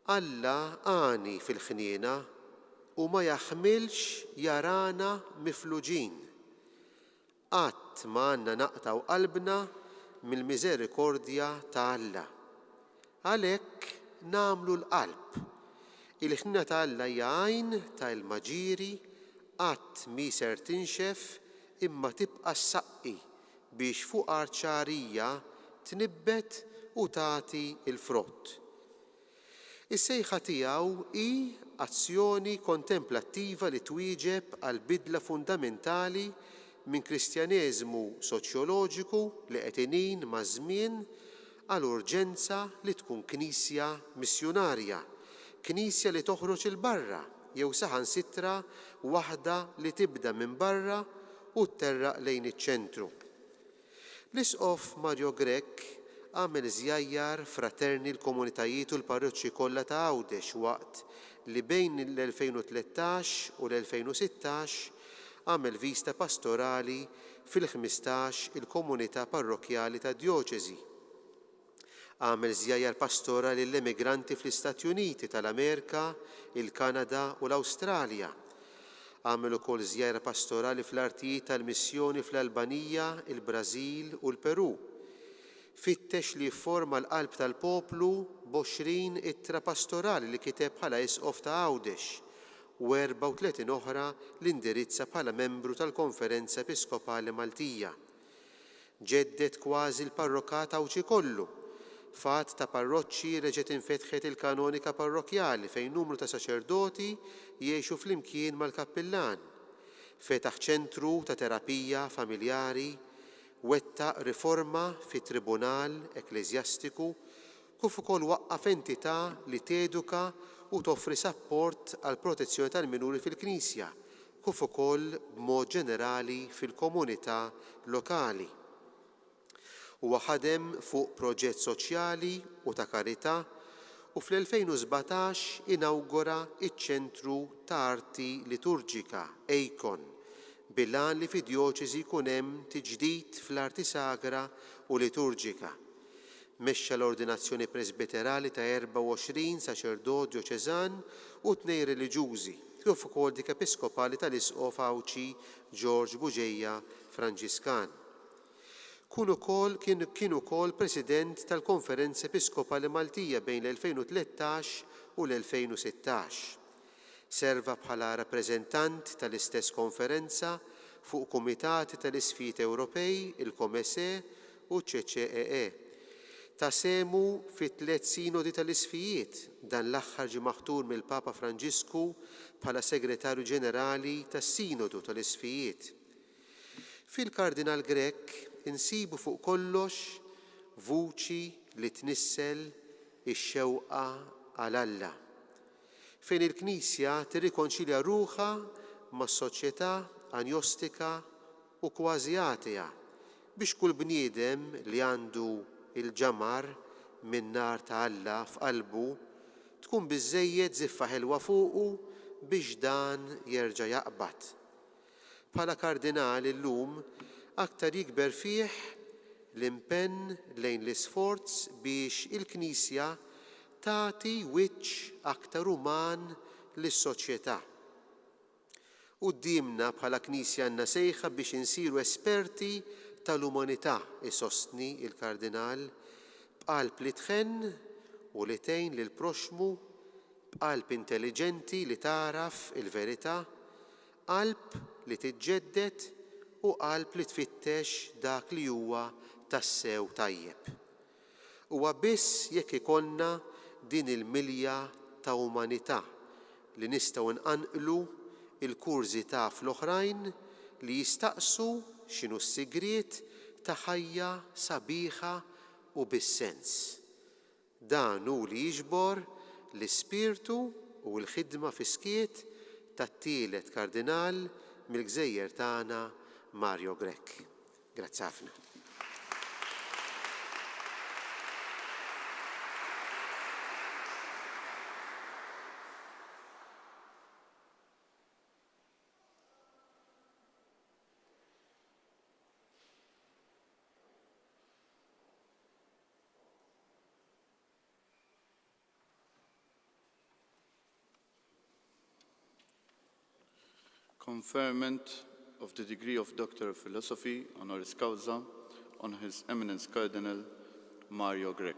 Alla għani fil-ħniena u ma jaħmilx jarana mifluġin. Qatt ma għandna naqtaw qalbna mill-miżerikordja ta' Alla. Għalhekk nagħmlu l-qalb. Il-ħniena ta' Alla hija għajn ta' il-maġiri qatt mi ser tinxef imma tibqa' ssaqqi biex fuq arċarija tnibbet u tagħti il-frott. Is-sejħa tiegħu hi azzjoni kontemplattiva li twieġeb għal bidla fundamentali minn kristjaneżmu soċjoloġiku li qed inhin maż-żmien għal urġenza li tkun knisja missjonarja, knisja li toħroġ il barra jew saħansitra waħda li tibda minn barra u tterraq lejn iċ-ċentru. L-isqof Mario Grech għamel żjajjar fraterni l-komunitajiet u l-parroċċi kollha ta' Għawdex waqt li bejn l-2013 u l-2016 għamel vista pastorali fil-15 il-komunità parrokjali ta' djoċesi. Għamel żjajjar pastorali l-emigranti fl-Istati Uniti tal-Amerika, il-Kanada u l-Awstralja. Għamel ukoll żjajjar pastorali fl-artijiet tal-missjoni fl-Albanija, il-Brażil u l-Peru. Fittex li jifforma l-qalb tal-poplu b'20 ittra pastorali li kiteb bħala isqof ta' Għawdex u 34 oħra l-indirizza bħala membru tal-Konferenza Episkopali Maltija. Ġeddet kważi l-parrokat Awċi kollu. Fatt ta' parroċċi reġgħet infetħet il-kanonika parrokjali fejn numru ta' saċerdoti jgħixu flimkien mal-kappillan. Fetaħ ċentru ta' terapija familjari, wettaq riforma fit-tribunal ekleżjastiku kif ukoll waqqaf entità li teduka u toffri sapport għal protezzjoni tal-minuri fil-Knisja, kif ukoll b'mod ġenerali fil-komunità lokali. Huwa ħadem fuq proġett soċjali u ta' karità u fl-2017 inawgura iċ-ċentru ta' arti liturġika Ejkon bil-għan li fid-djoċesi jkun hemm tiġdid fl-arti sagra u liturġika. Mexxa l-ordinazzjoni presbiterali ta' 24 saċerdot djoċeżan u 2 reliġjużi, kif ukoll dik episkopali tal-isqof Awċi George Buġejja Franġiskan. Kien ukoll President tal-Konferenza Episkopali Maltija bejn l-2013 u l-2016. Serva bħala rappreżentant tal-istess konferenza fuq kumitati tal-isfijiet Ewropej, il-Komese u ċ-CCEE. Tasemu fit-3 sinodi tal-isfijiet dan l-aħħar ġie maħtur mill-Papa Franġisku bħala Segretarju Ġenerali tas-Sinodu tal-isfijiet. Fil-Kardinal Grech insibu fuq kollox vuċi li tnissel ix-xewqa għal Alla, fejn il-Knisja tirrikonċilja ruħha mas-soċjetà agnostika u kważi atea biex kull bniedem li għandu il-ġamar min-nar ta' Alla f'qalbu tkun biżżejjed żiffa ħelwa fuqu biex dan jerġa' jaqbad. Bħala kardinali llum aktar jikber fih l-impenn lejn l-isforz biex il-Knisja tagħti wiċċ aktar uman lis-soċjetà. Quddiemna bħala Knisja għandna sejħa biex insiru esperti tal-umanità, isostni il-Kardinal, b'qalb li tħenn u li tgħin lil proxmu, b'qalb intelligenti li taraf il-verità, qalb li tiġġedded u qalb li tfittex dak li huwa tassew tajjeb. Huwa biss jekk ikollna din il-milja ta' umanità li nistgħu nqanqlu il-kurzità fl-oħrajn li jistaqsu x'inhu s-sigriet ta' ħajja sabiħa u bis-sens. Dan hu li jiġbor l-ispirtu u l-ħidma fiskiet tat-tielet kardinal mill-Gżejjer tagħna Mario Grech. Grazzi ħafna. Conferment of the degree of Doctor of Philosophy, honoris causa, on His Eminence Cardinal Mario Grech.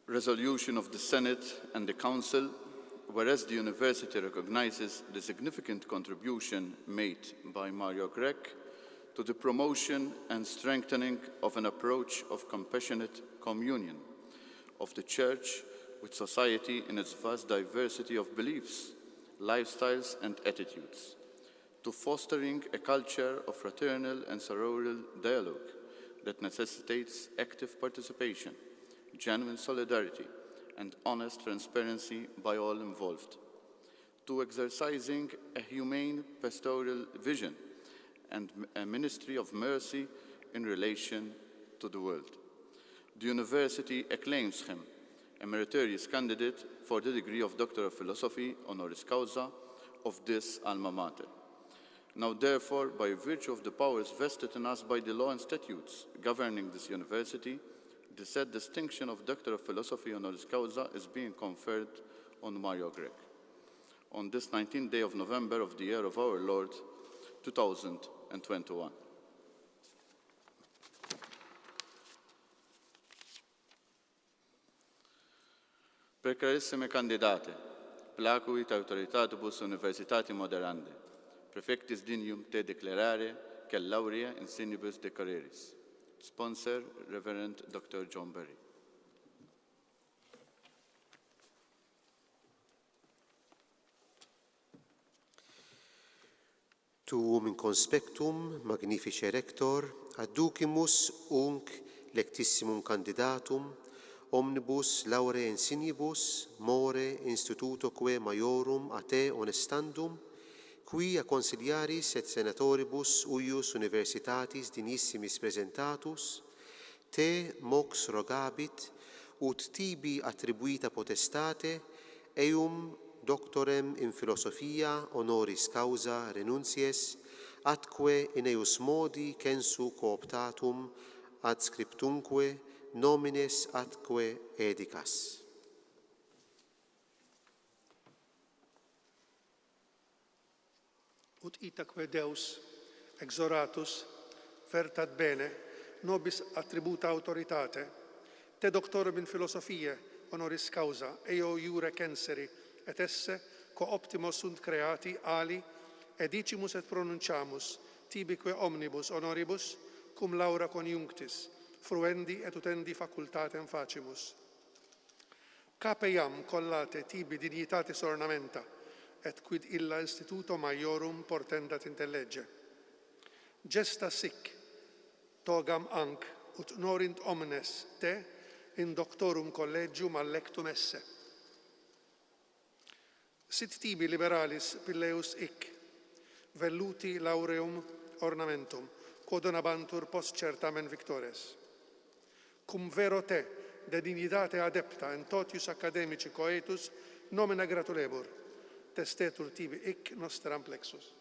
Resolution of the Senate and the Council, whereas the University recognizes the significant contribution made by Mario Grech to the promotion and strengthening of an approach of compassionate communion of the Church with society in its vast diversity of beliefs, lifestyles, and attitudes, to fostering a culture of fraternal and sororal dialogue that necessitates active participation, genuine solidarity, and honest transparency by all involved, to exercising a humane pastoral vision and a ministry of mercy in relation to the world. The University acclaims him a meritorious candidate for the degree of Doctor of Philosophy honoris causa of this alma mater. Now therefore, by virtue of the powers vested in us by the law and statutes governing this university, the said distinction of Doctor of Philosophy honoris causa is being conferred on Mario Grech on this 19th day of November of the year of our Lord, 2021. Per carissime candidate, placuit autoritatibus universitati moderandi, prefectis dinium te declarare che laurea insignibus decoreris. Sponsor, Reverend Dr. John Berry. Tuum in conspectum magnifice rector adducimus unc lectissimum candidatum omnibus laurea insignibus more institutoque maiorum a te honestandum qui a consiliaris et senatoribus uius universitatis dinissimis presentatus te mox rogabit ut tibi attribuita potestate eum doctorem in philosophia honoris causa renuncies atque in eius modi censu cooptatum adscriptumque nomines atque edicas. Ut itaque Deus exoratus vertat bene nobis attributa autoritate te doctorum in philosophia honoris causa eo iure censeri et esse co optimos sunt creati ali edicimus et pronunciamus tibique omnibus honoribus cum laura conjunctis fruendi et utendi facultatem facimus. Cape iam collate tibi dignitatis ornamenta et quid illa instituto maiorum portendat intellegge. Gesta sic togam anc ut norint omnes te in doctorum collegium allectum esse. Sit tibi liberalis pilleus ic, velluti laureum ornamentum, quod donabantur post certamen victores. Cum vero te, de dignitate adepta in totius academici coetus, nomina gratulebur, testetur tibi ic nostram plexus.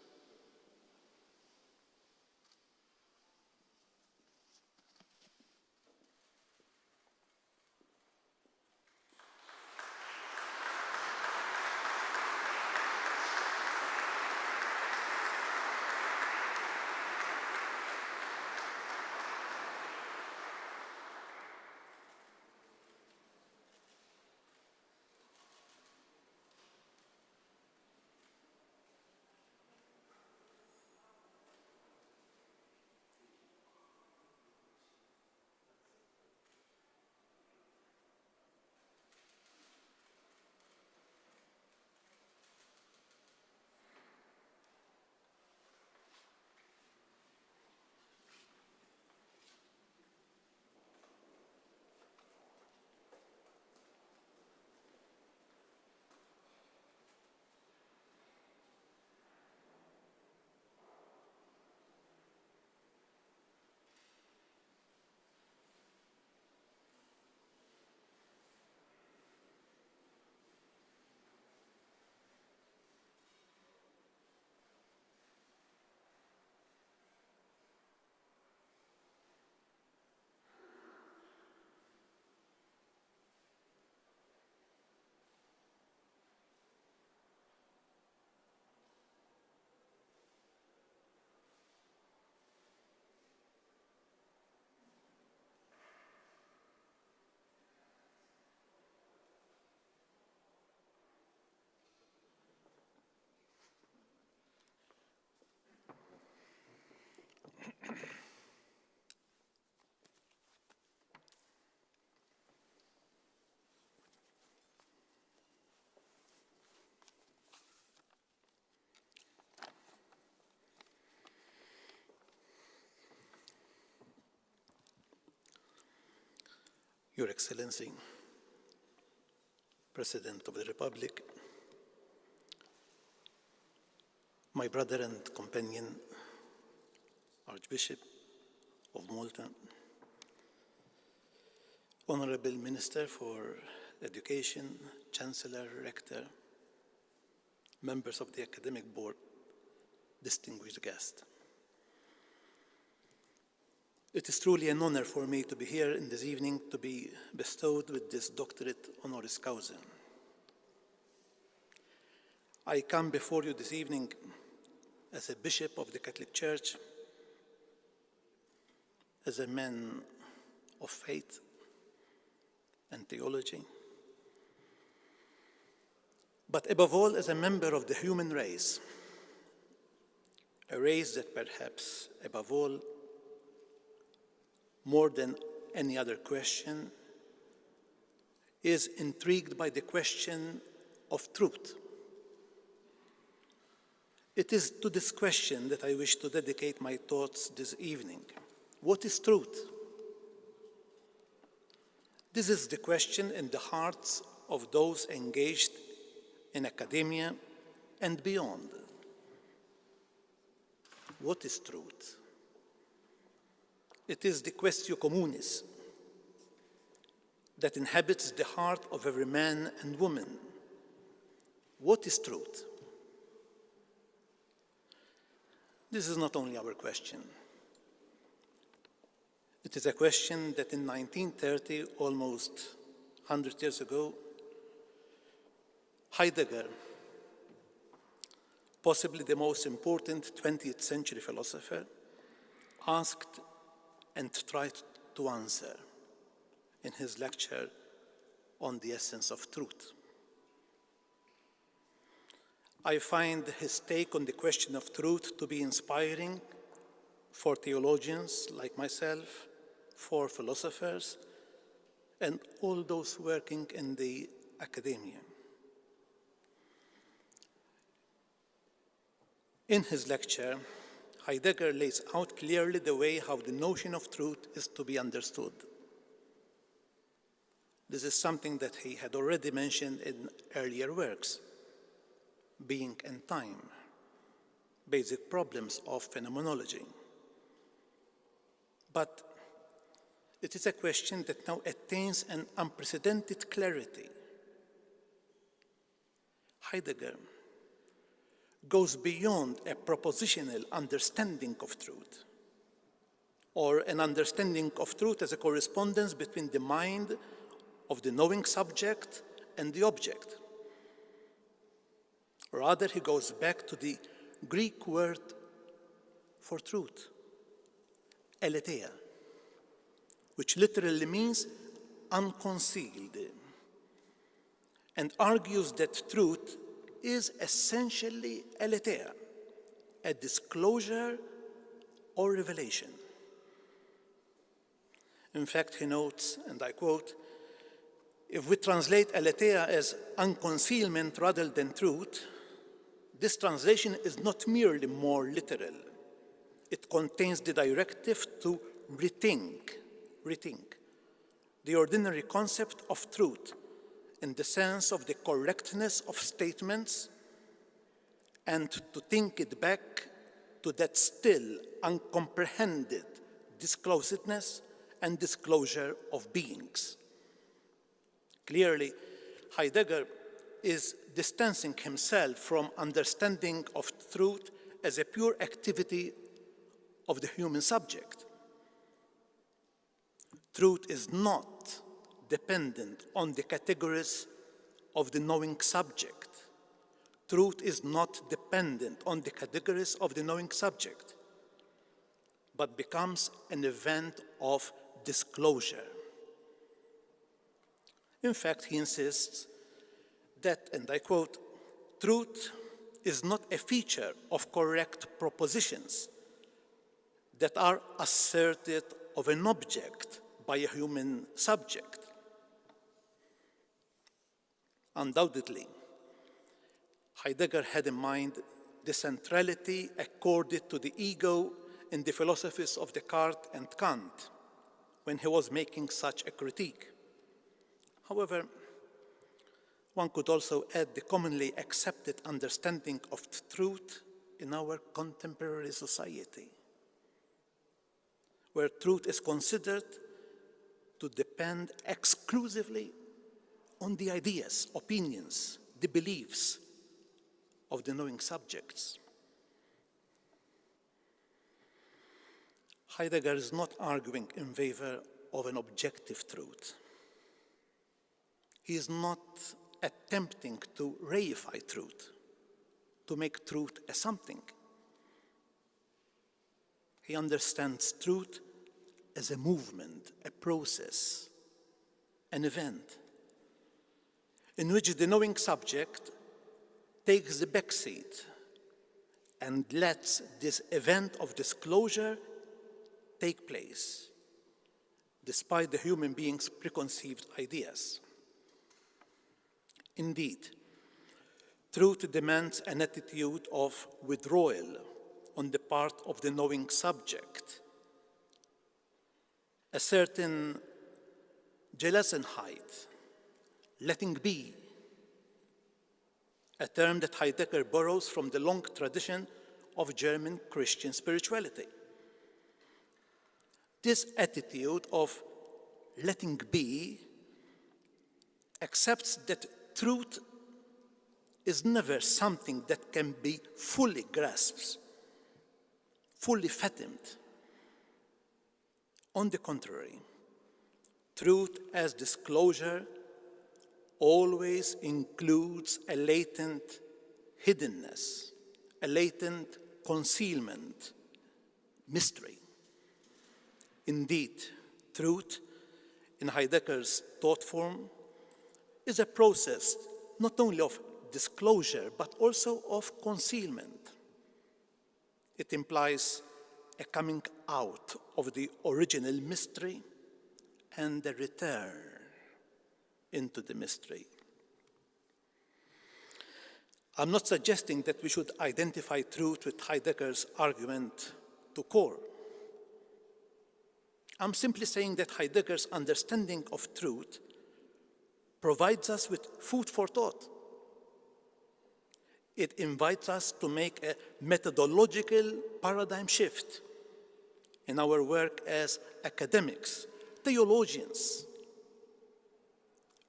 Your Excellency, President of the Republic, my brother and companion, Archbishop of Malta, Honorable Minister for Education, Chancellor, Rector, members of the Academic Board, distinguished guests. It is truly an honor for me to be here in this evening to be bestowed with this doctorate honoris causa. I come before you this evening as a bishop of the Catholic Church, as a man of faith and theology, but above all as a member of the human race, a race that perhaps above all, more than any other question, is intrigued by the question of truth. It is to this question that I wish to dedicate my thoughts this evening. What is truth? This is the question in the hearts of those engaged in academia and beyond. What is truth? It is the quaestio communis that inhabits the heart of every man and woman. What is truth? This is not only our question. It is a question that in 1930, almost 100 years ago, Heidegger, possibly the most important 20th century philosopher, asked and tried to answer in his lecture on the essence of truth. I find his take on the question of truth to be inspiring for theologians like myself, for philosophers, and all those working in the academia. In his lecture, Heidegger lays out clearly the way how the notion of truth is to be understood. This is something that he had already mentioned in earlier works, being and time, basic problems of phenomenology. But it is a question that now attains an unprecedented clarity. Heidegger goes beyond a propositional understanding of truth, or an understanding of truth as a correspondence between the mind of the knowing subject and the object. Rather, he goes back to the Greek word for truth, aletheia, which literally means unconcealed, and argues that truth is essentially aletheia, a disclosure or revelation. In fact, he notes, and I quote, "If we translate aletheia as unconcealment rather than truth, this translation is not merely more literal. It contains the directive to rethink the ordinary concept of truth in the sense of the correctness of statements, and to think it back to that still uncomprehended disclosedness and disclosure of beings." Clearly, Heidegger is distancing himself from understanding of truth as a pure activity of the human subject. Truth is not dependent on the categories of the knowing subject. Truth is not dependent on the categories of the knowing subject, but becomes an event of disclosure. In fact, he insists that, and I quote, "Truth is not a feature of correct propositions that are asserted of an object by a human subject." Undoubtedly, Heidegger had in mind the centrality accorded to the ego in the philosophies of Descartes and Kant when he was making such a critique. However, one could also add the commonly accepted understanding of truth in our contemporary society, where truth is considered to depend exclusively on the ideas, opinions, the beliefs of the knowing subjects. Heidegger is not arguing in favor of an objective truth. He is not attempting to reify truth, to make truth a something. He understands truth as a movement, a process, an event, in which the knowing subject takes the backseat and lets this event of disclosure take place, despite the human being's preconceived ideas. Indeed, truth demands an attitude of withdrawal on the part of the knowing subject, a certain Gelassenheit, letting be, a term that Heidegger borrows from the long tradition of German Christian spirituality. This attitude of letting be accepts that truth is never something that can be fully grasped, fully fathomed. On the contrary, truth as disclosure always includes a latent hiddenness, a latent concealment, mystery. Indeed, truth in Heidegger's thought form is a process not only of disclosure, but also of concealment. It implies a coming out of the original mystery and a return into the mystery. I'm not suggesting that we should identify truth with Heidegger's argument to core. I'm simply saying that Heidegger's understanding of truth provides us with food for thought. It invites us to make a methodological paradigm shift in our work as academics, theologians,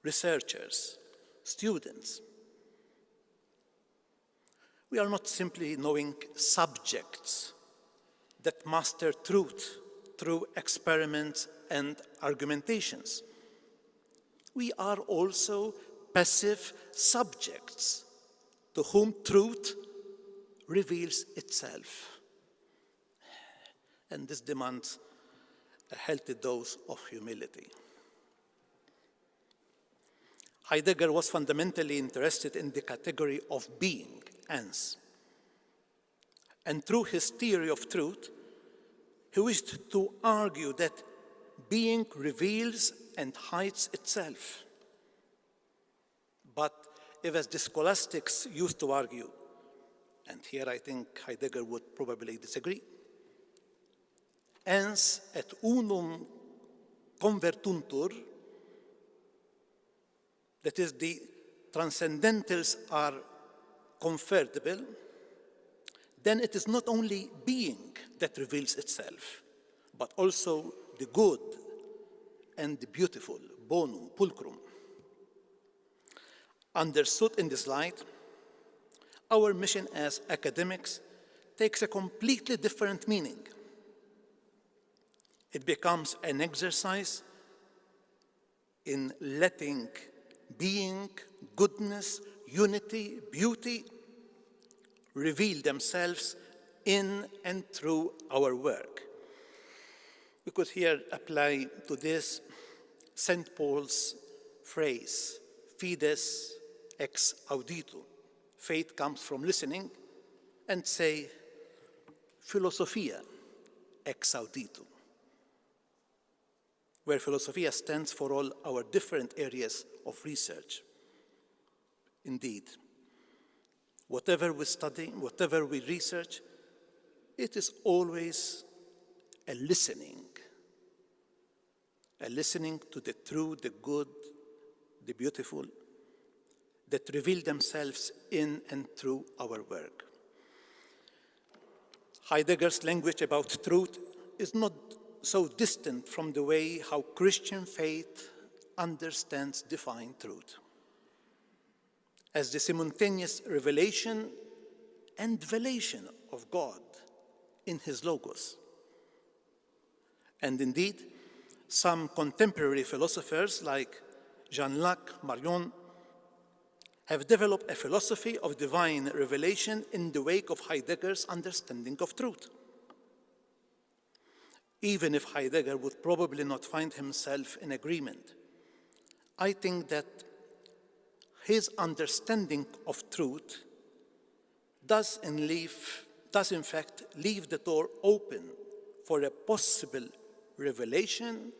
researchers, students. We are not simply knowing subjects that master truth through experiments and argumentations. We are also passive subjects to whom truth reveals itself. And this demands a healthy dose of humility. Heidegger was fundamentally interested in the category of being, ens. And through his theory of truth, he wished to argue that being reveals and hides itself. But if, as the scholastics used to argue, and here I think Heidegger would probably disagree, ens et unum convertuntur, that is, the transcendentals are convertible, then it is not only being that reveals itself, but also the good and the beautiful, bonum, pulchrum. Understood in this light, our mission as academics takes a completely different meaning. It becomes an exercise in letting being, goodness, unity, beauty reveal themselves in and through our work. We could here apply to this St. Paul's phrase, fides ex auditu. Faith comes from listening, and say, philosophia ex auditu, where philosophia stands for all our different areas of research. Indeed, whatever we study, whatever we research, it is always a listening to the true, the good, the beautiful, that reveal themselves in and through our work. Heidegger's language about truth is not so distant from the way how Christian faith understands divine truth, as the simultaneous revelation and velation of God in his Logos. And indeed, some contemporary philosophers like Jean-Luc Marion have developed a philosophy of divine revelation in the wake of Heidegger's understanding of truth. Even if Heidegger would probably not find himself in agreement, I think that his understanding of truth does in fact leave the door open for a possible revelation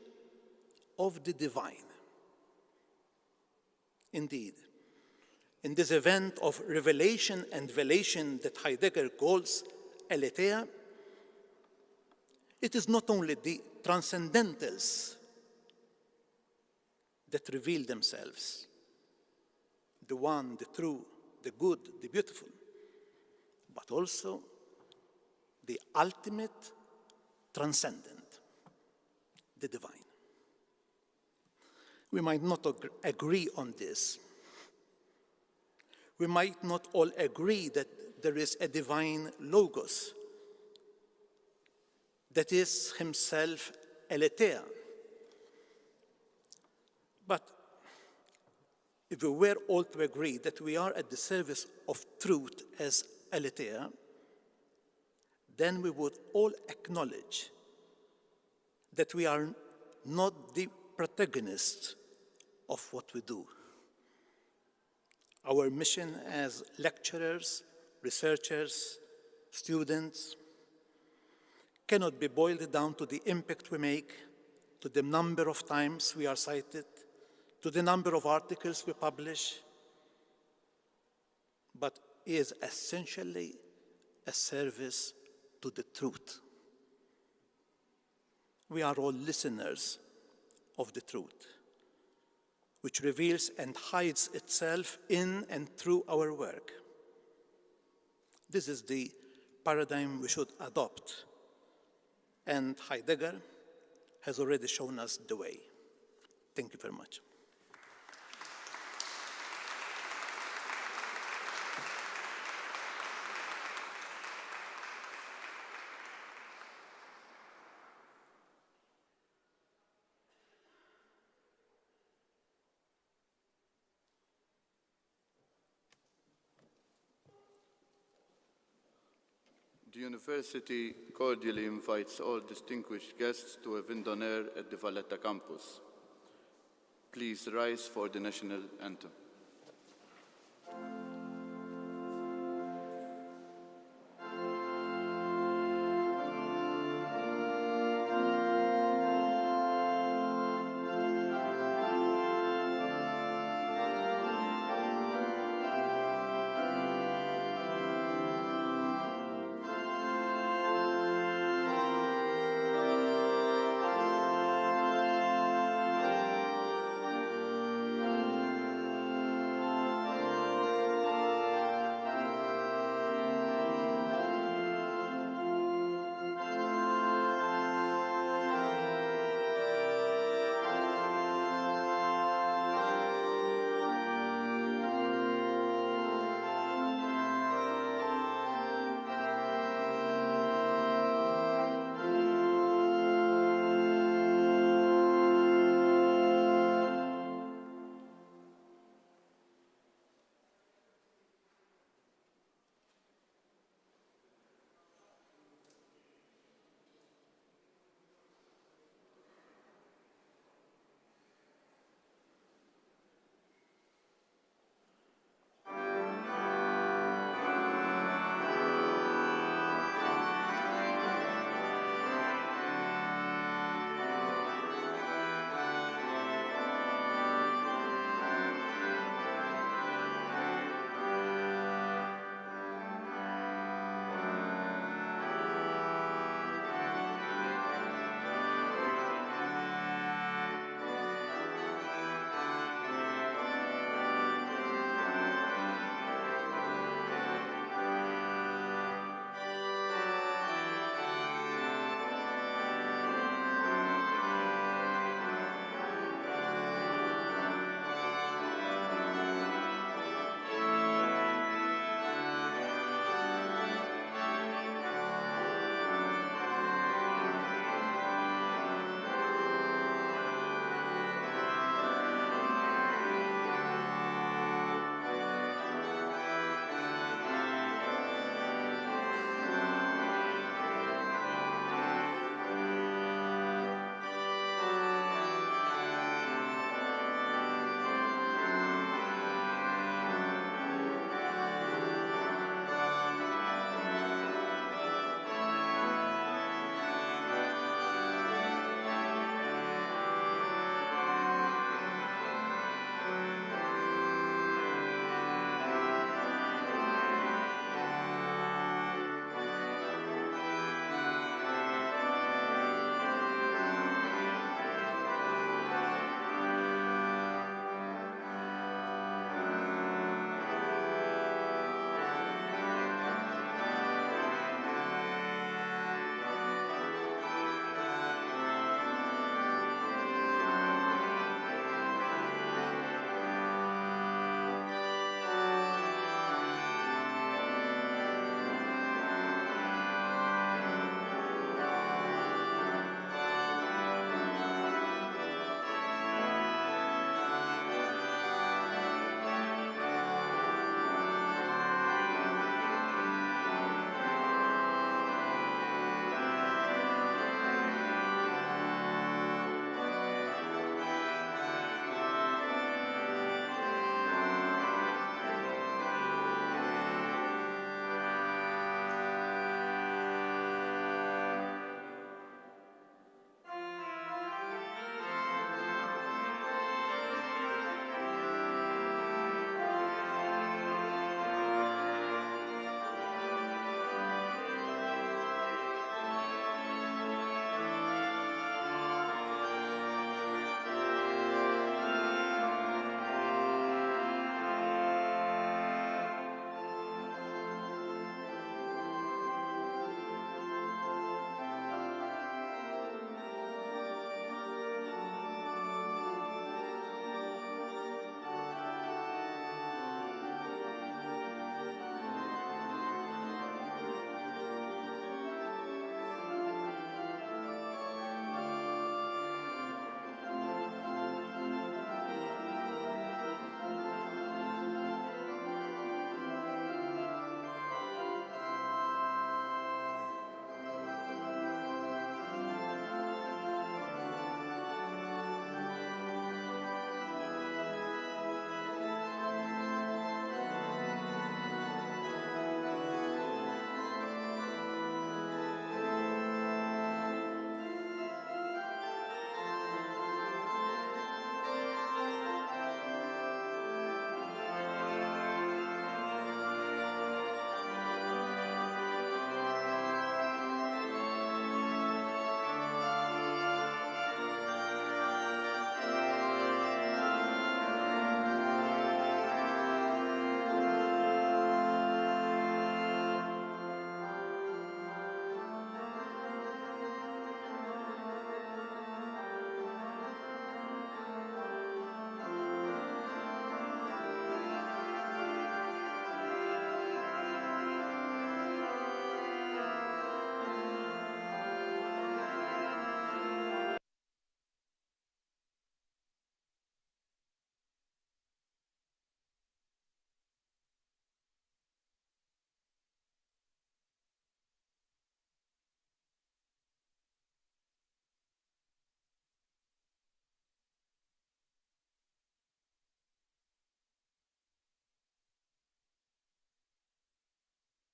of the divine. Indeed, in this event of revelation and velation that Heidegger calls aletheia, it is not only the transcendentals that reveal themselves, the one, the true, the good, the beautiful, but also the ultimate transcendent, the divine. We might not agree on this. We might not all agree that there is a divine logos that is himself aletheia. But if we were all to agree that we are at the service of truth as aletheia, then we would all acknowledge that we are not the protagonists of what we do. Our mission as lecturers, researchers, students cannot be boiled down to the impact we make, to the number of times we are cited, to the number of articles we publish, but is essentially a service to the truth. We are all listeners of the truth, which reveals and hides itself in and through our work. This is the paradigm we should adopt, and Heidegger has already shown us the way. Thank you very much. The University cordially invites all distinguished guests to a vin d'honneur at the Valletta campus. Please rise for the national anthem.